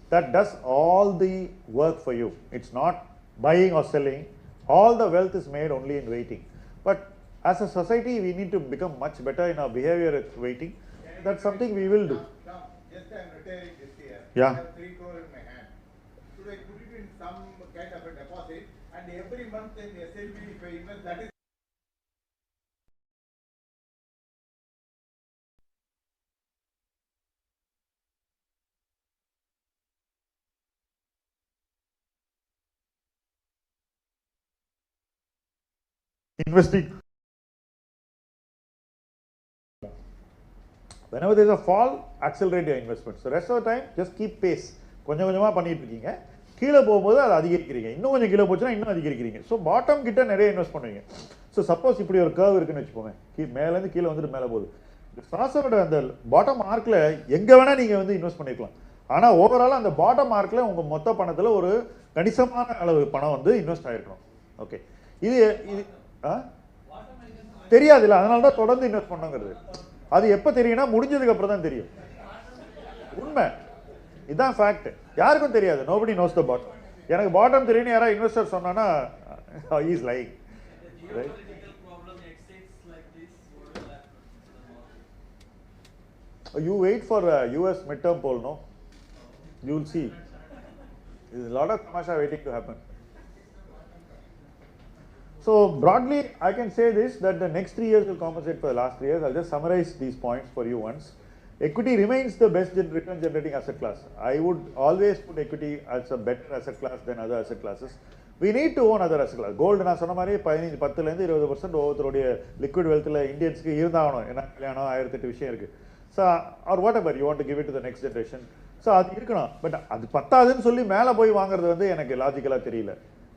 that does all the work for you. It's not buying or selling. All the wealth is made only in waiting. But as a society, we need to become much better in our behavior at waiting. That's something we will do. Now, just I'm retiring this year. Yeah. I have 3 crore in my hand. Should I put it in some kind of a deposit, and every month in SLB, if I invest, that is investing. Whenever there is a fall, accelerate your investments. The rest of the time, just keep pace. கொஞ்சம் கொஞ்சமாக பண்ணிட்டு இருக்கீங்க, கீழே போகும்போது அதை அதிகரிக்கிறீங்க, இன்னும் கொஞ்சம் கீழே போச்சுன்னா இன்னும் அதிகரிக்கிறீங்க. ஸோ பாட்டம் கிட்ட நிறைய இன்வெஸ்ட் பண்ணுவீங்க. ஸோ சப்போஸ் இப்படி ஒரு கர்வ் இருக்குன்னு வச்சுக்கோங்க, மேலேருந்து கீழே வந்துட்டு மேலே போகுது. சாசனோட அந்த பாட்டம் மார்க்கில் எங்கே வேணால் நீங்கள் வந்து இன்வெஸ்ட் பண்ணிக்கலாம். ஆனால் ஓவராலாக அந்த பாட்டம் மார்க்கில் உங்கள் மொத்த பணத்தில் ஒரு கணிசமான அளவு பணம் வந்து இன்வெஸ்ட் ஆகிருக்கணும். ஓகே, இது தெரியாதுல்ல, அதனால தான் தொடர்ந்து இன்வெஸ்ட் பண்ணுங்கிறது. அது எப்போ தெரியும்னா முடிஞ்சதுக்கு அப்புறம் தான் தெரியும். உண்மை இதுதான் ஃபேக்ட். யாருக்கும் தெரியாது. Nobody nose the bottom. எனக்கு பாட்டம் தெரியும் யாராவது இன்வெஸ்டர் சொன்னா is like right. You wait for US midterm poll, no? You will see. There's a lot of tamasha waiting to happen. So broadly, I can say this, that the next 3 years will compensate for the last 3 years. I'll just summarize these points for you once. Equity remains the best return generating asset class. I would always put equity as a better asset class than other asset classes. We need to own other asset class. Gold நான் சொன்ன மாதிரி 10% 20% ஒவ்வொருத்தருடைய liquid வெல்த்தில் இந்தியன்ஸ்க்கு இருந்தாகணும். ஏன்னா கல்யாணம் 1008 விஷயம் இருக்குது. So or whatever you want to give it to the next generation. So அது இருக்கணும். பட் அது பத்தாதுன்னு சொல்லி மேலே போய் வாங்குறது வந்து எனக்கு லாஜிக்கலாக தெரியல.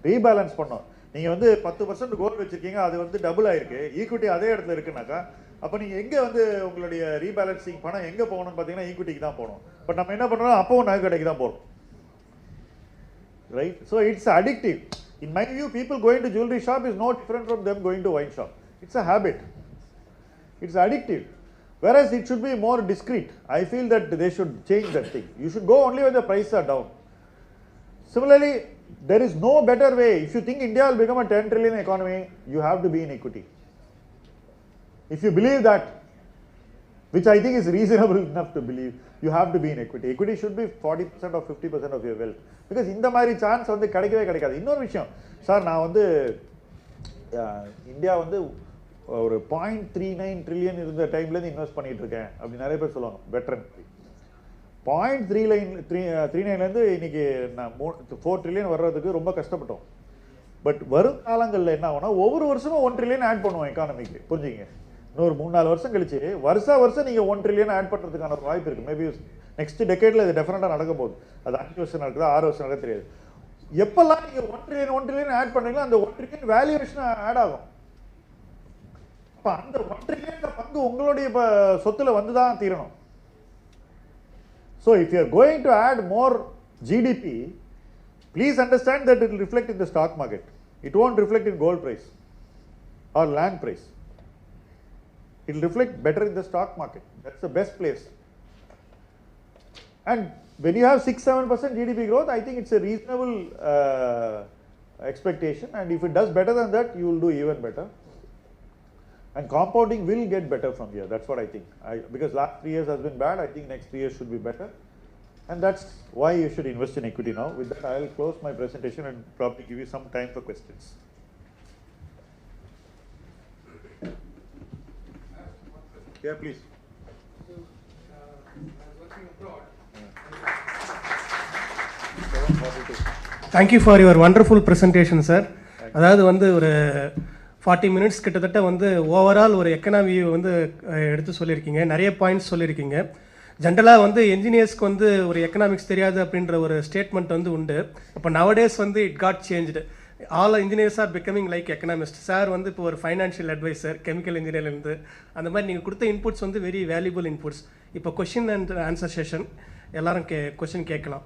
ரீபேலன்ஸ் பண்ணோம். நீங்கள் வந்து 10% கோல்டு வச்சுருக்கீங்க, அது வந்து டபுள் ஆயிருக்கு, ஈக்விட்டி அதே இடத்துல இருக்குனாக்கா, அப்போ நீங்கள் எங்கே வந்து உங்களுடைய ரீபேலன்சிங் பணம் எங்கே போகணும்னு பார்த்தீங்கன்னா ஈக்விட்டிக்கு தான் போகணும். பட் நம்ம என்ன பண்ணுறோம், அப்பவும் நகை கடைக்கு தான் போகிறோம். Right. So it's addictive. In my view, people going to jewelry shop is no different from them going to wine shop. It's a habit. It's addictive. Whereas it should be more discreet. I feel that they should change that thing. You should go only when the prices are down. Similarly, there is no better way. If you think India will become a 10 trillion economy, you have to be in equity. If you believe that, which I think is reasonable enough to believe, you have to be in equity. Equity should be 40% or 50% of your wealth. Because இந்த மாதிரி chance வந்து கிடைக்கவே கிடைக்காது. இன்னொரு விஷயம் sir, நான் வந்து India வந்து ஒரு 0.39 ட்ரில்லியன் இருந்த டைம்லேருந்து இன்வெஸ்ட் பண்ணிட்டு இருக்கேன் அப்படி நிறைய பேர் சொல்லுவாங்க. வெட்ரன் 0.39லேருந்து இன்னைக்கு நான் 4 ட்ரில்லியன் வர்றதுக்கு ரொம்ப கஷ்டப்பட்டோம். பட் வரும் காலங்களில் என்ன ஆகும்னா, ஒவ்வொரு வருஷமும் 1 ட்ரில்லியன் ஆட் பண்ணுவோம் எக்கானமிக்கு. புரிஞ்சுங்க, இன்னொரு 3-4 வருஷம் கழிச்சு வருஷம் நீங்கள் 1 ட்ரில்லியன் ஆட் பண்ணுறதுக்கான ஒரு வாய்ப்பு இருக்குது. மேபி நெக்ஸ்ட் டெக்கேடில் இது டெஃபினட்டாக நடக்க போகுது. அது 5 வருஷம் நடக்குதா 6 வருஷம் நடக்க தெரியாது. எப்பெல்லாம் நீங்கள் 1 ட்ரில்லியன் ஆட் பண்ணுறீங்களோ அந்த 1 ட்ரில்லியன் வேல்யூவேஷன் ஆட் ஆகும். இப்போ அந்த 1 ட்ரில்லியன் பங்கு உங்களுடைய சொத்துல வந்து தான் தீரணும். So if you are going to add more GDP, please understand that it will reflect in the stock market. It won't reflect in gold price or land price. It will reflect better in the stock market. That's the best place. And when you have 6-7% GDP growth, I think it's a reasonable expectation. And if it does better than that, you will do even better. And compounding will get better from here. That's what I think. Because last 3 years has been bad, I think next 3 years should be better. And that's why you should invest in equity now. With that, I will close my presentation and probably give you some time for questions. Yeah, please. So, I was working abroad. Thank you for your wonderful presentation sir. அதாவது வந்து ஒரு 40 minutes கிட்டத்தட்ட வந்து overall ஒரு economy வந்து எடுத்து சொல்லியிருக்கீங்க, நிறைய பாயிண்ட்ஸ் சொல்லியிருக்கீங்க. ஜென்ரலாக வந்து என்ஜினியர்ஸ்க்கு வந்து ஒரு எக்கனாமிக்ஸ் தெரியாது அப்படின்ற ஒரு ஸ்டேட்மெண்ட் வந்து உண்டு. இப்போ நவடேஸ் வந்து it got changed, all engineers are becoming like economist. Sir வந்து இப்போ ஒரு ஃபைனான்ஷியல் அட்வைசர் கெமிக்கல் இன்ஜினியர்லேருந்து, அந்த மாதிரி நீங்கள் கொடுத்த இன்புட்ஸ் வந்து வெரி வேல்யூபிள் இன்புட்ஸ். இப்போ கொஷின் அண்ட் ஆன்சர் செஷன், எல்லாரும் கொஷின் கேட்கலாம்.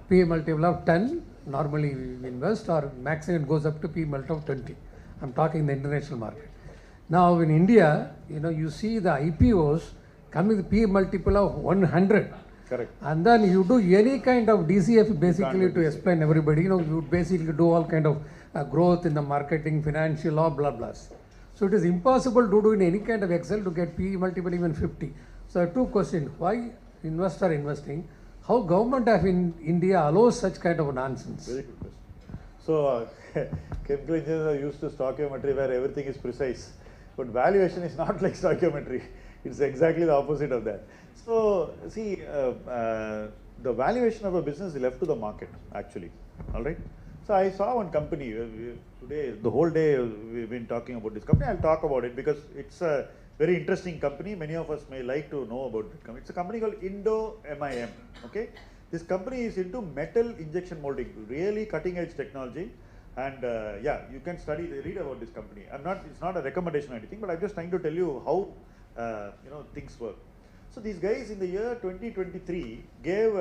P multiple of 10 normally we invest, or maximum it goes up to P multiple of 20. I'm talking the international market. Now in India, you see the IPOs coming with P multiple of 100. Correct. And then you do any kind of DCF basically to explain everybody. You basically do all kind of growth in the marketing, financial law, blah blah. So it is impossible to do in any kind of Excel to get P multiple even 50. So I have two questions: why investor investing? How government of India allows such kind of nonsense? Very good question. So chemical engineers are used to stoichiometry where everything is precise, but valuation is not like stoichiometry. It's exactly the opposite of that. So see, the valuation of a business is left to the market actually. All right. So I saw one company today, the whole day we've been talking about this company. I'll talk about it because it's a very interesting company. Many of us may like to know about it. It's a company called Indo-MIM. Okay, this company is into metal injection molding, really cutting edge technology. And yeah, you can read about this company. It's not a recommendation or anything, but I'm just trying to tell you how things work. So these guys in the year 2023 gave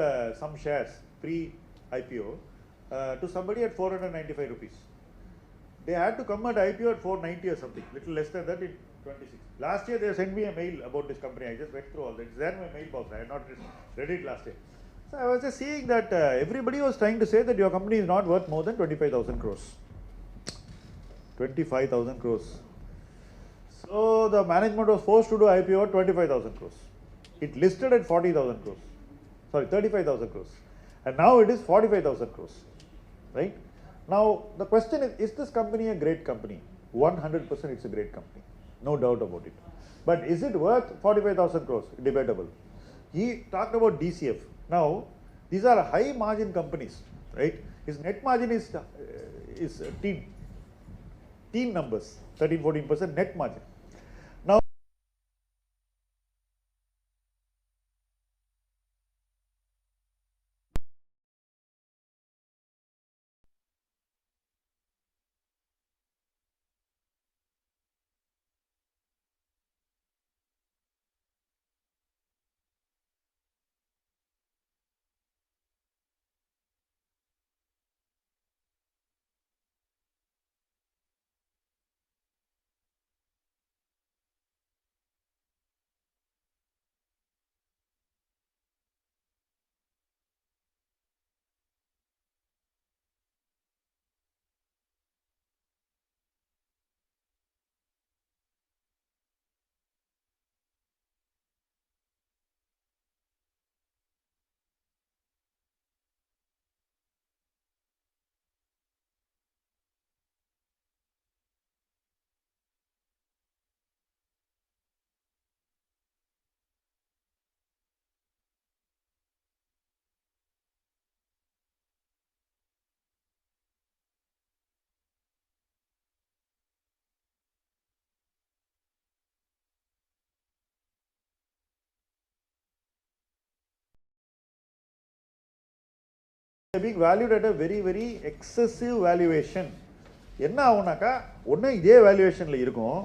some shares pre-IPO to somebody at 495 rupees. They had to come at IPO at 490 or something, little less than that in 26. Last year they sent me a mail about this company. I just went through all that. It's there in my mailbox. I had not read it last year. So I was just seeing that everybody was trying to say that your company is not worth more than 25,000 crores. 25,000 crores. So the management was forced to do IPO at 25,000 crores. It listed at 40,000 crores. Sorry, 35,000 crores. And now it is 45,000 crores. Right? Now the question is this company a great company? 100% it's a great company. No doubt about it. But is it worth 45,000 crores? Debatable. He talked about DCF. Now, these are high margin companies, right? His net margin is teen numbers, 13-14% net margin. Now, being valued at a very very excessive valuation. என்ன ஆகும்னாக்கா ஒன்று இதே வேல்யூவேஷனில் இருக்கும்,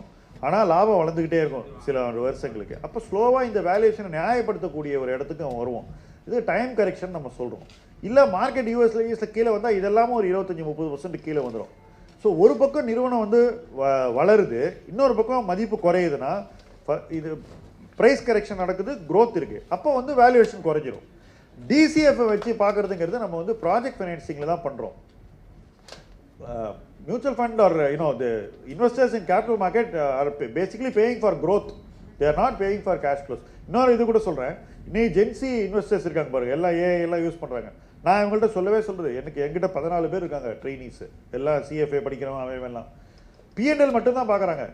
ஆனால் லாபம் வளர்ந்துக்கிட்டே இருக்கும் சில வருஷங்களுக்கு. அப்போ ஸ்லோவாக இந்த வேல்யூவேஷனை நியாயப்படுத்தக்கூடிய ஒரு இடத்துக்கு அவன் வருவோம். இது டைம் கரெக்ஷன் நம்ம சொல்கிறோம். இல்லை மார்க்கெட் யூஎஸ்ல கீழே வந்தால் இதெல்லாமும் ஒரு 25-30% கீழே வந்துடும். ஸோ ஒரு பக்கம் நிறுவனம் வந்து வளருது, இன்னொரு பக்கம் மதிப்பு குறையுதுன்னா இது ப்ரைஸ் கரெக்ஷன் நடக்குது, க்ரோத் இருக்குது, அப்போ வந்து வேல்யூவேஷன் குறைஞ்சிரும். டிசிஎஃப் வச்சு பார்க்குறதுங்கிறது நம்ம வந்து ப்ராஜெக்ட் ஃபைனான்சிங்கில் தான் பண்ணுறோம். Mutual fund or the investors in capital market are basically paying for growth. They are not paying for cash flows. இன்னொரு இது கூட சொல்கிறேன், இன்னைக்கு ஜென்சி இன்வெஸ்டர்ஸ் இருக்காங்க பாருங்க, எல்லாம் யூஸ் பண்ணுறாங்க. நான் இவங்கள்ட்ட சொல்கிறது என்கிட்ட 14 பேர் இருக்காங்க ட்ரெயினிஸு, எல்லாம் சிஎஃப்ஏ படிக்கிறவங்க அவன் எல்லாம் பிஎன்எல் மட்டும்தான் பார்க்குறாங்க.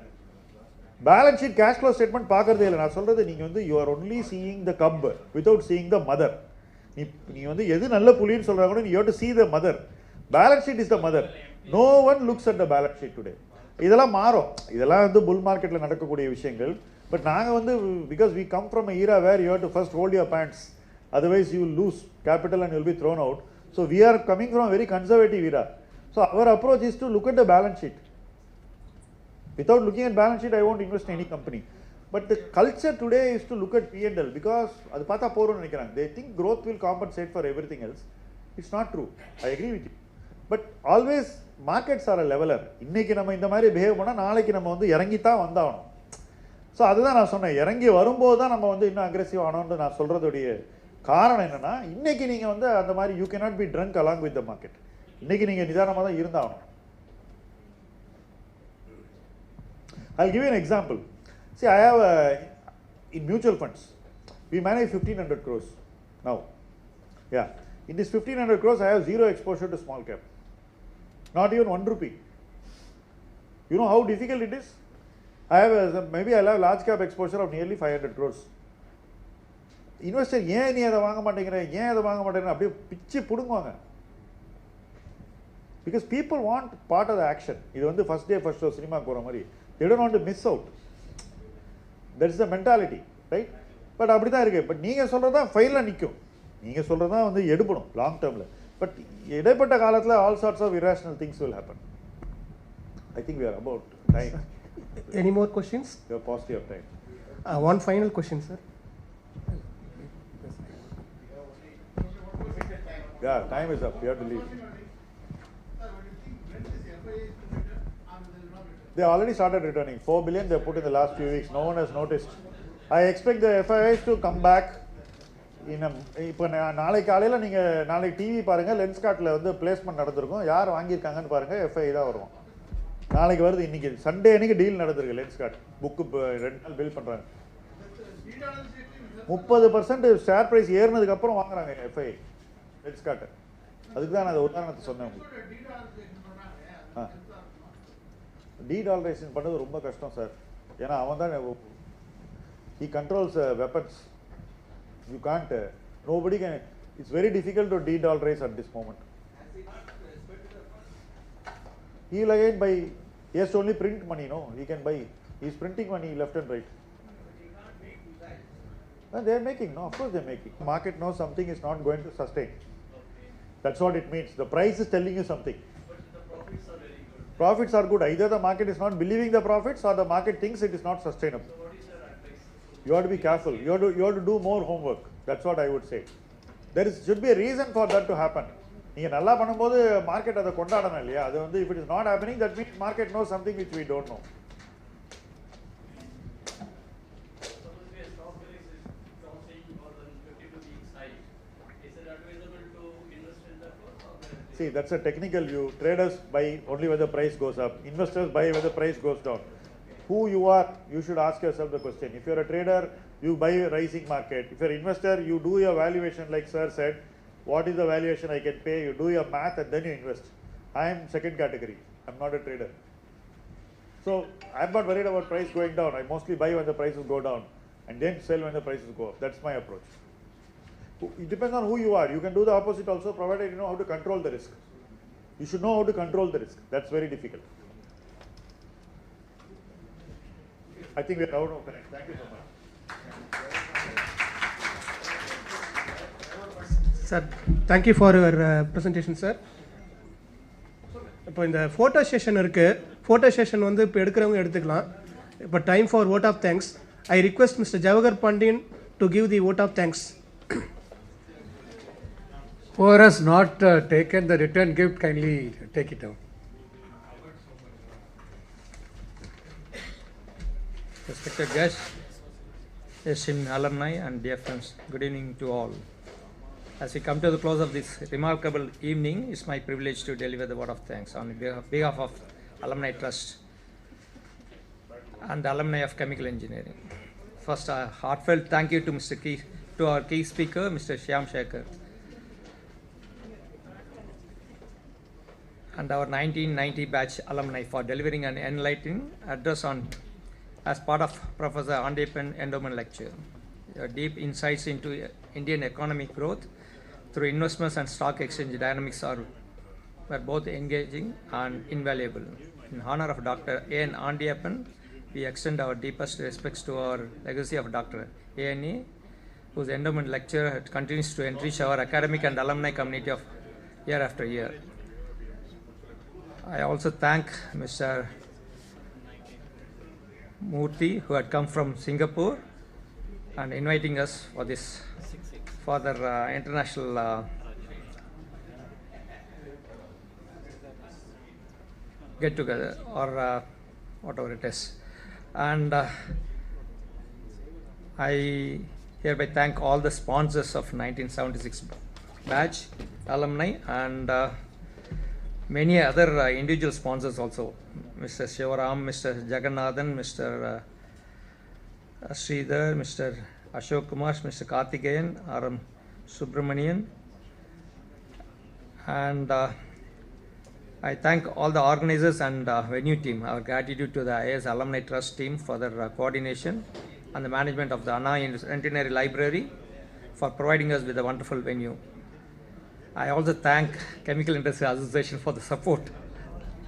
Balance sheet cash flow statement பார்க்கறதே இல்லை. நான் சொல்கிறது நீங்கள் வந்து you are only seeing the cup without seeing the mother. நீ வந்து எது நல்ல புலின்னு சொல்கிறாங்க கூட நீ you to see the mother. Balance sheet is the mother. No one looks at the balance sheet today. இதெல்லாம் மாறும். இதெல்லாம் வந்து புல் மார்க்கெட்டில் நடக்கக்கூடிய விஷயங்கள். பட் நாங்கள் வந்து because we come from era where you have to first hold your pants, otherwise you will lose capital and you will be thrown out. So we are coming from a very conservative era. So our approach is to look at the balance sheet. Without looking at balance sheet, I won't invest in any company. But the culture today is to look at P&L because அது பார்த்தா போறோம்னு நினைக்கிறாங்க. They think growth will compensate for everything else. It's not true. I agree with you. But always markets are a leveler. இன்னைக்கு நம்ம இந்த மாதிரி behave பண்ணா நாளைக்கு நம்ம வந்து இறங்கி தான் வந்தாகணும். ஸோ அதுதான் நான் சொன்னேன், இறங்கி வரும்போது தான் நம்ம வந்து இன்னும் அக்ரெசிவ் ஆனோன்னு நான் சொல்றதுடைய காரணம் என்னன்னா, இன்னைக்கு நீங்க வந்து அந்த மாதிரி you cannot be trunk along with the market. இன்னைக்கு நீங்க நிதானமாக தான் இருந்தாகணும். I'll give you an example. See, I have in mutual funds, we manage 1500 crores now. Yeah. In this 1500 crores, I have zero exposure to small cap. Not even 1 rupee. You know how difficult it is? Maybe I'll have large cap exposure of nearly 500 crores. Investor ஏன் நீ அதை வாங்க மாட்டேங்கிற, ஏன் அதை வாங்க மாட்டேங்கிற அப்படியே பிச்சு பிடுங்குவாங்க. Because people want part of the action. இது வந்து ஃபர்ஸ்ட் டே ஃபர்ஸ்ட் ஷோ சினிமாக்கு போகிற மாதிரி. they don't want to miss out. That is the mentality, right? But அப்படி தான் இருக்குது. பட் நீங்கள் சொல்கிறது தான் ஃபைலில் நிற்கும், நீங்கள் சொல்கிறது தான் வந்து எடுப்படும் லாங் டேர்மில். பட் இடைப்பட்ட காலத்தில் all sorts of irrational things will happen. I think we are about time. Any more questions? You are positive of time. One final question, sir. Yeah, time is up. You have to leave. They already started returning. 4 billion they put in the last few weeks. No one has noticed. I expect the FIIs to come back in a. இப்போ நாளைக்கு காலையில் நீங்கள் நாளைக்கு TV பாருங்கள், lens கார்ட்டில் வந்து placement நடந்திருக்கும். யார் வாங்கியிருக்காங்கன்னு பாருங்கள், FII தான் வரும். நாளைக்கு வருது. இன்னைக்கு சண்டே அன்னைக்கு டீல் நடந்திருக்கு. லென்ஸ் கார்ட் புக்கு 2 நாள் பில் பண்ணுறாங்க. 30% ஷேர் ப்ரைஸ் ஏறினதுக்கு அப்புறம் வாங்குறாங்க FII லென்ஸ் கார்ட்டை. அதுக்கு தான் நான் அந்த உதாரணத்தை சொன்னேன் உங்களுக்கு. டீடாலரைசேஷன் பண்ணது ரொம்ப கஷ்டம் சார். ஏன்னா அவன் தான் he controls weapons. You can't, nobody can. It's very difficult to de-dollarize at this moment. He will again buy. He has to only print money, no? He can buy. He is printing money left and right. And they are making, no? Of course they are making. Market knows something is not going to sustain. That's what it means. The price is telling you something. But the profits are very good. Profits are good. Either the market is not believing the profits or the market thinks it is not sustainable. So what is your advice? You have to be careful. You have to do more homework. That's what I would say. Should be a reason for that to happen. நீங்கள் நல்லா பண்ணும்போது market அதை கொண்டாடணும் இல்லையா? அது வந்து if it is not happening, that means market knows something which we don't know. See, that's a technical view. Traders buy only when the price goes up. Investors buy when the price goes down. Who you are, you should ask yourself the question. If you are a trader, you buy a rising market. If you are an investor, you do your valuation like sir said. What is the valuation I can pay? You do your math and then you invest. I am second category. I am not a trader. So I am not worried about price going down. I mostly buy when the prices go down and then sell when the prices go up. That's my approach. It depends on who you are. You can do the opposite also, provided you know how to control the risk. You should know how to control the risk. That's very difficult. I think we are out of time. Thank you so much. Sir, thank you for your presentation, sir. இப்போ இந்த photo session இருக்குது. Photo session வந்து இப்போ எடுக்கிறவங்க எடுத்துக்கலாம். இப்போ time for vote of thanks. I request Mr. Javakar Pandyan to give the vote of thanks. Whoever has not taken the return gift, kindly take it out. Respected guests, esteemed alumni and dear friends, good evening to all. As we come to the close of this remarkable evening, it's my privilege to deliver the word of thanks on behalf of Alumni Trust and the alumni of Chemical Engineering. First, a heartfelt thank you to our key speaker, Mr. Shyam Shekhar. and our 1990 batch alumni for delivering an enlightening address on as part of Professor Andepan Endowment Lecture. Your deep insights into Indian economic growth through investments and stock exchange dynamics were both engaging and invaluable. In honor of Dr. A.N. Andepan, we extend our deepest respects to our legacy of Dr. A.N.E., whose endowment lecture continues to enrich our academic and alumni community of year after year. I also thank Mr. Murthy, who had come from Singapore and inviting us for this further international get together or whatever it is. And I hereby thank all the sponsors of 1976 batch alumni and many other individual sponsors also. Mr. Shivaram, Mr. Jagannathan, Mr. Sridhar, Mr. Ashok Kumar, Mr. Karthikeyan, R.M. Subramanian, and I thank all the organizers and venue team. Our gratitude to the IAS Alumni Trust team for their coordination and the management of the Anna Centenary Library for providing us with a wonderful venue. I also thank Chemical Industry Association for the support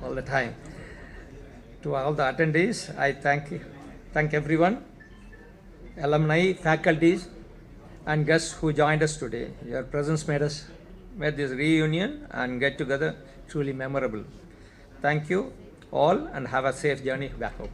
all the time. To all the attendees, I thank everyone, alumni, faculties, and guests who joined us today. Your presence made this reunion and get together truly memorable. Thank you all and have a safe journey back home.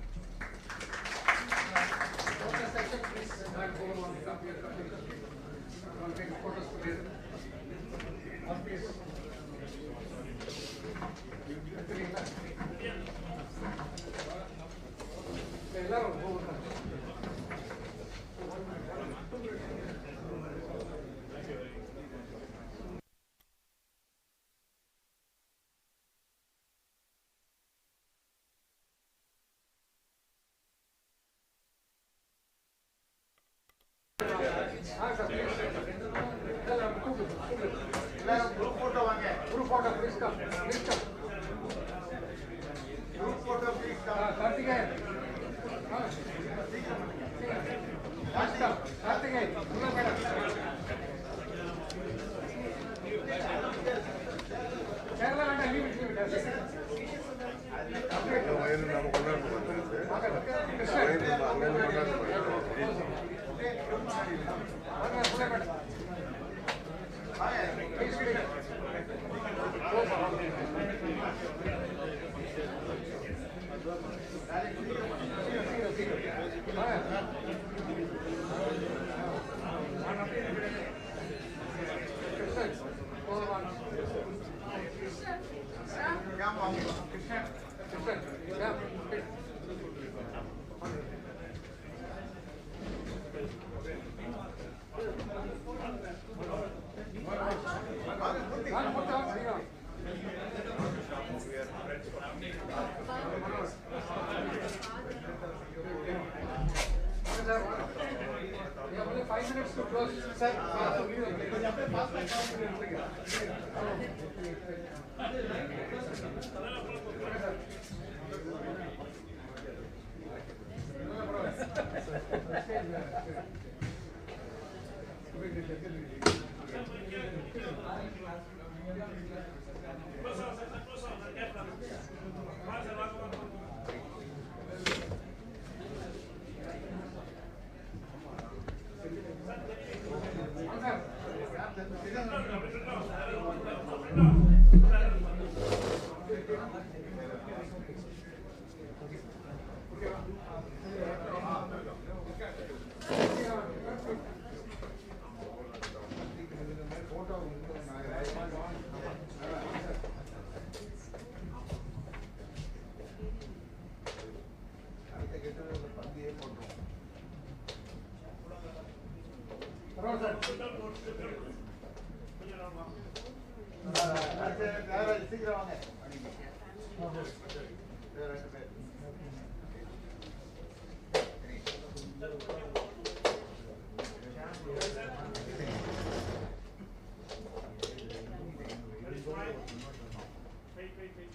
Wait.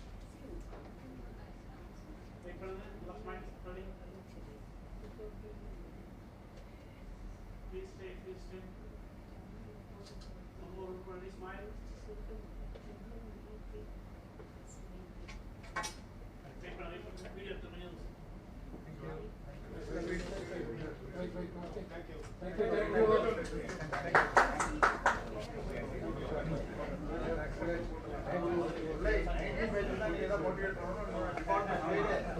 Thank you.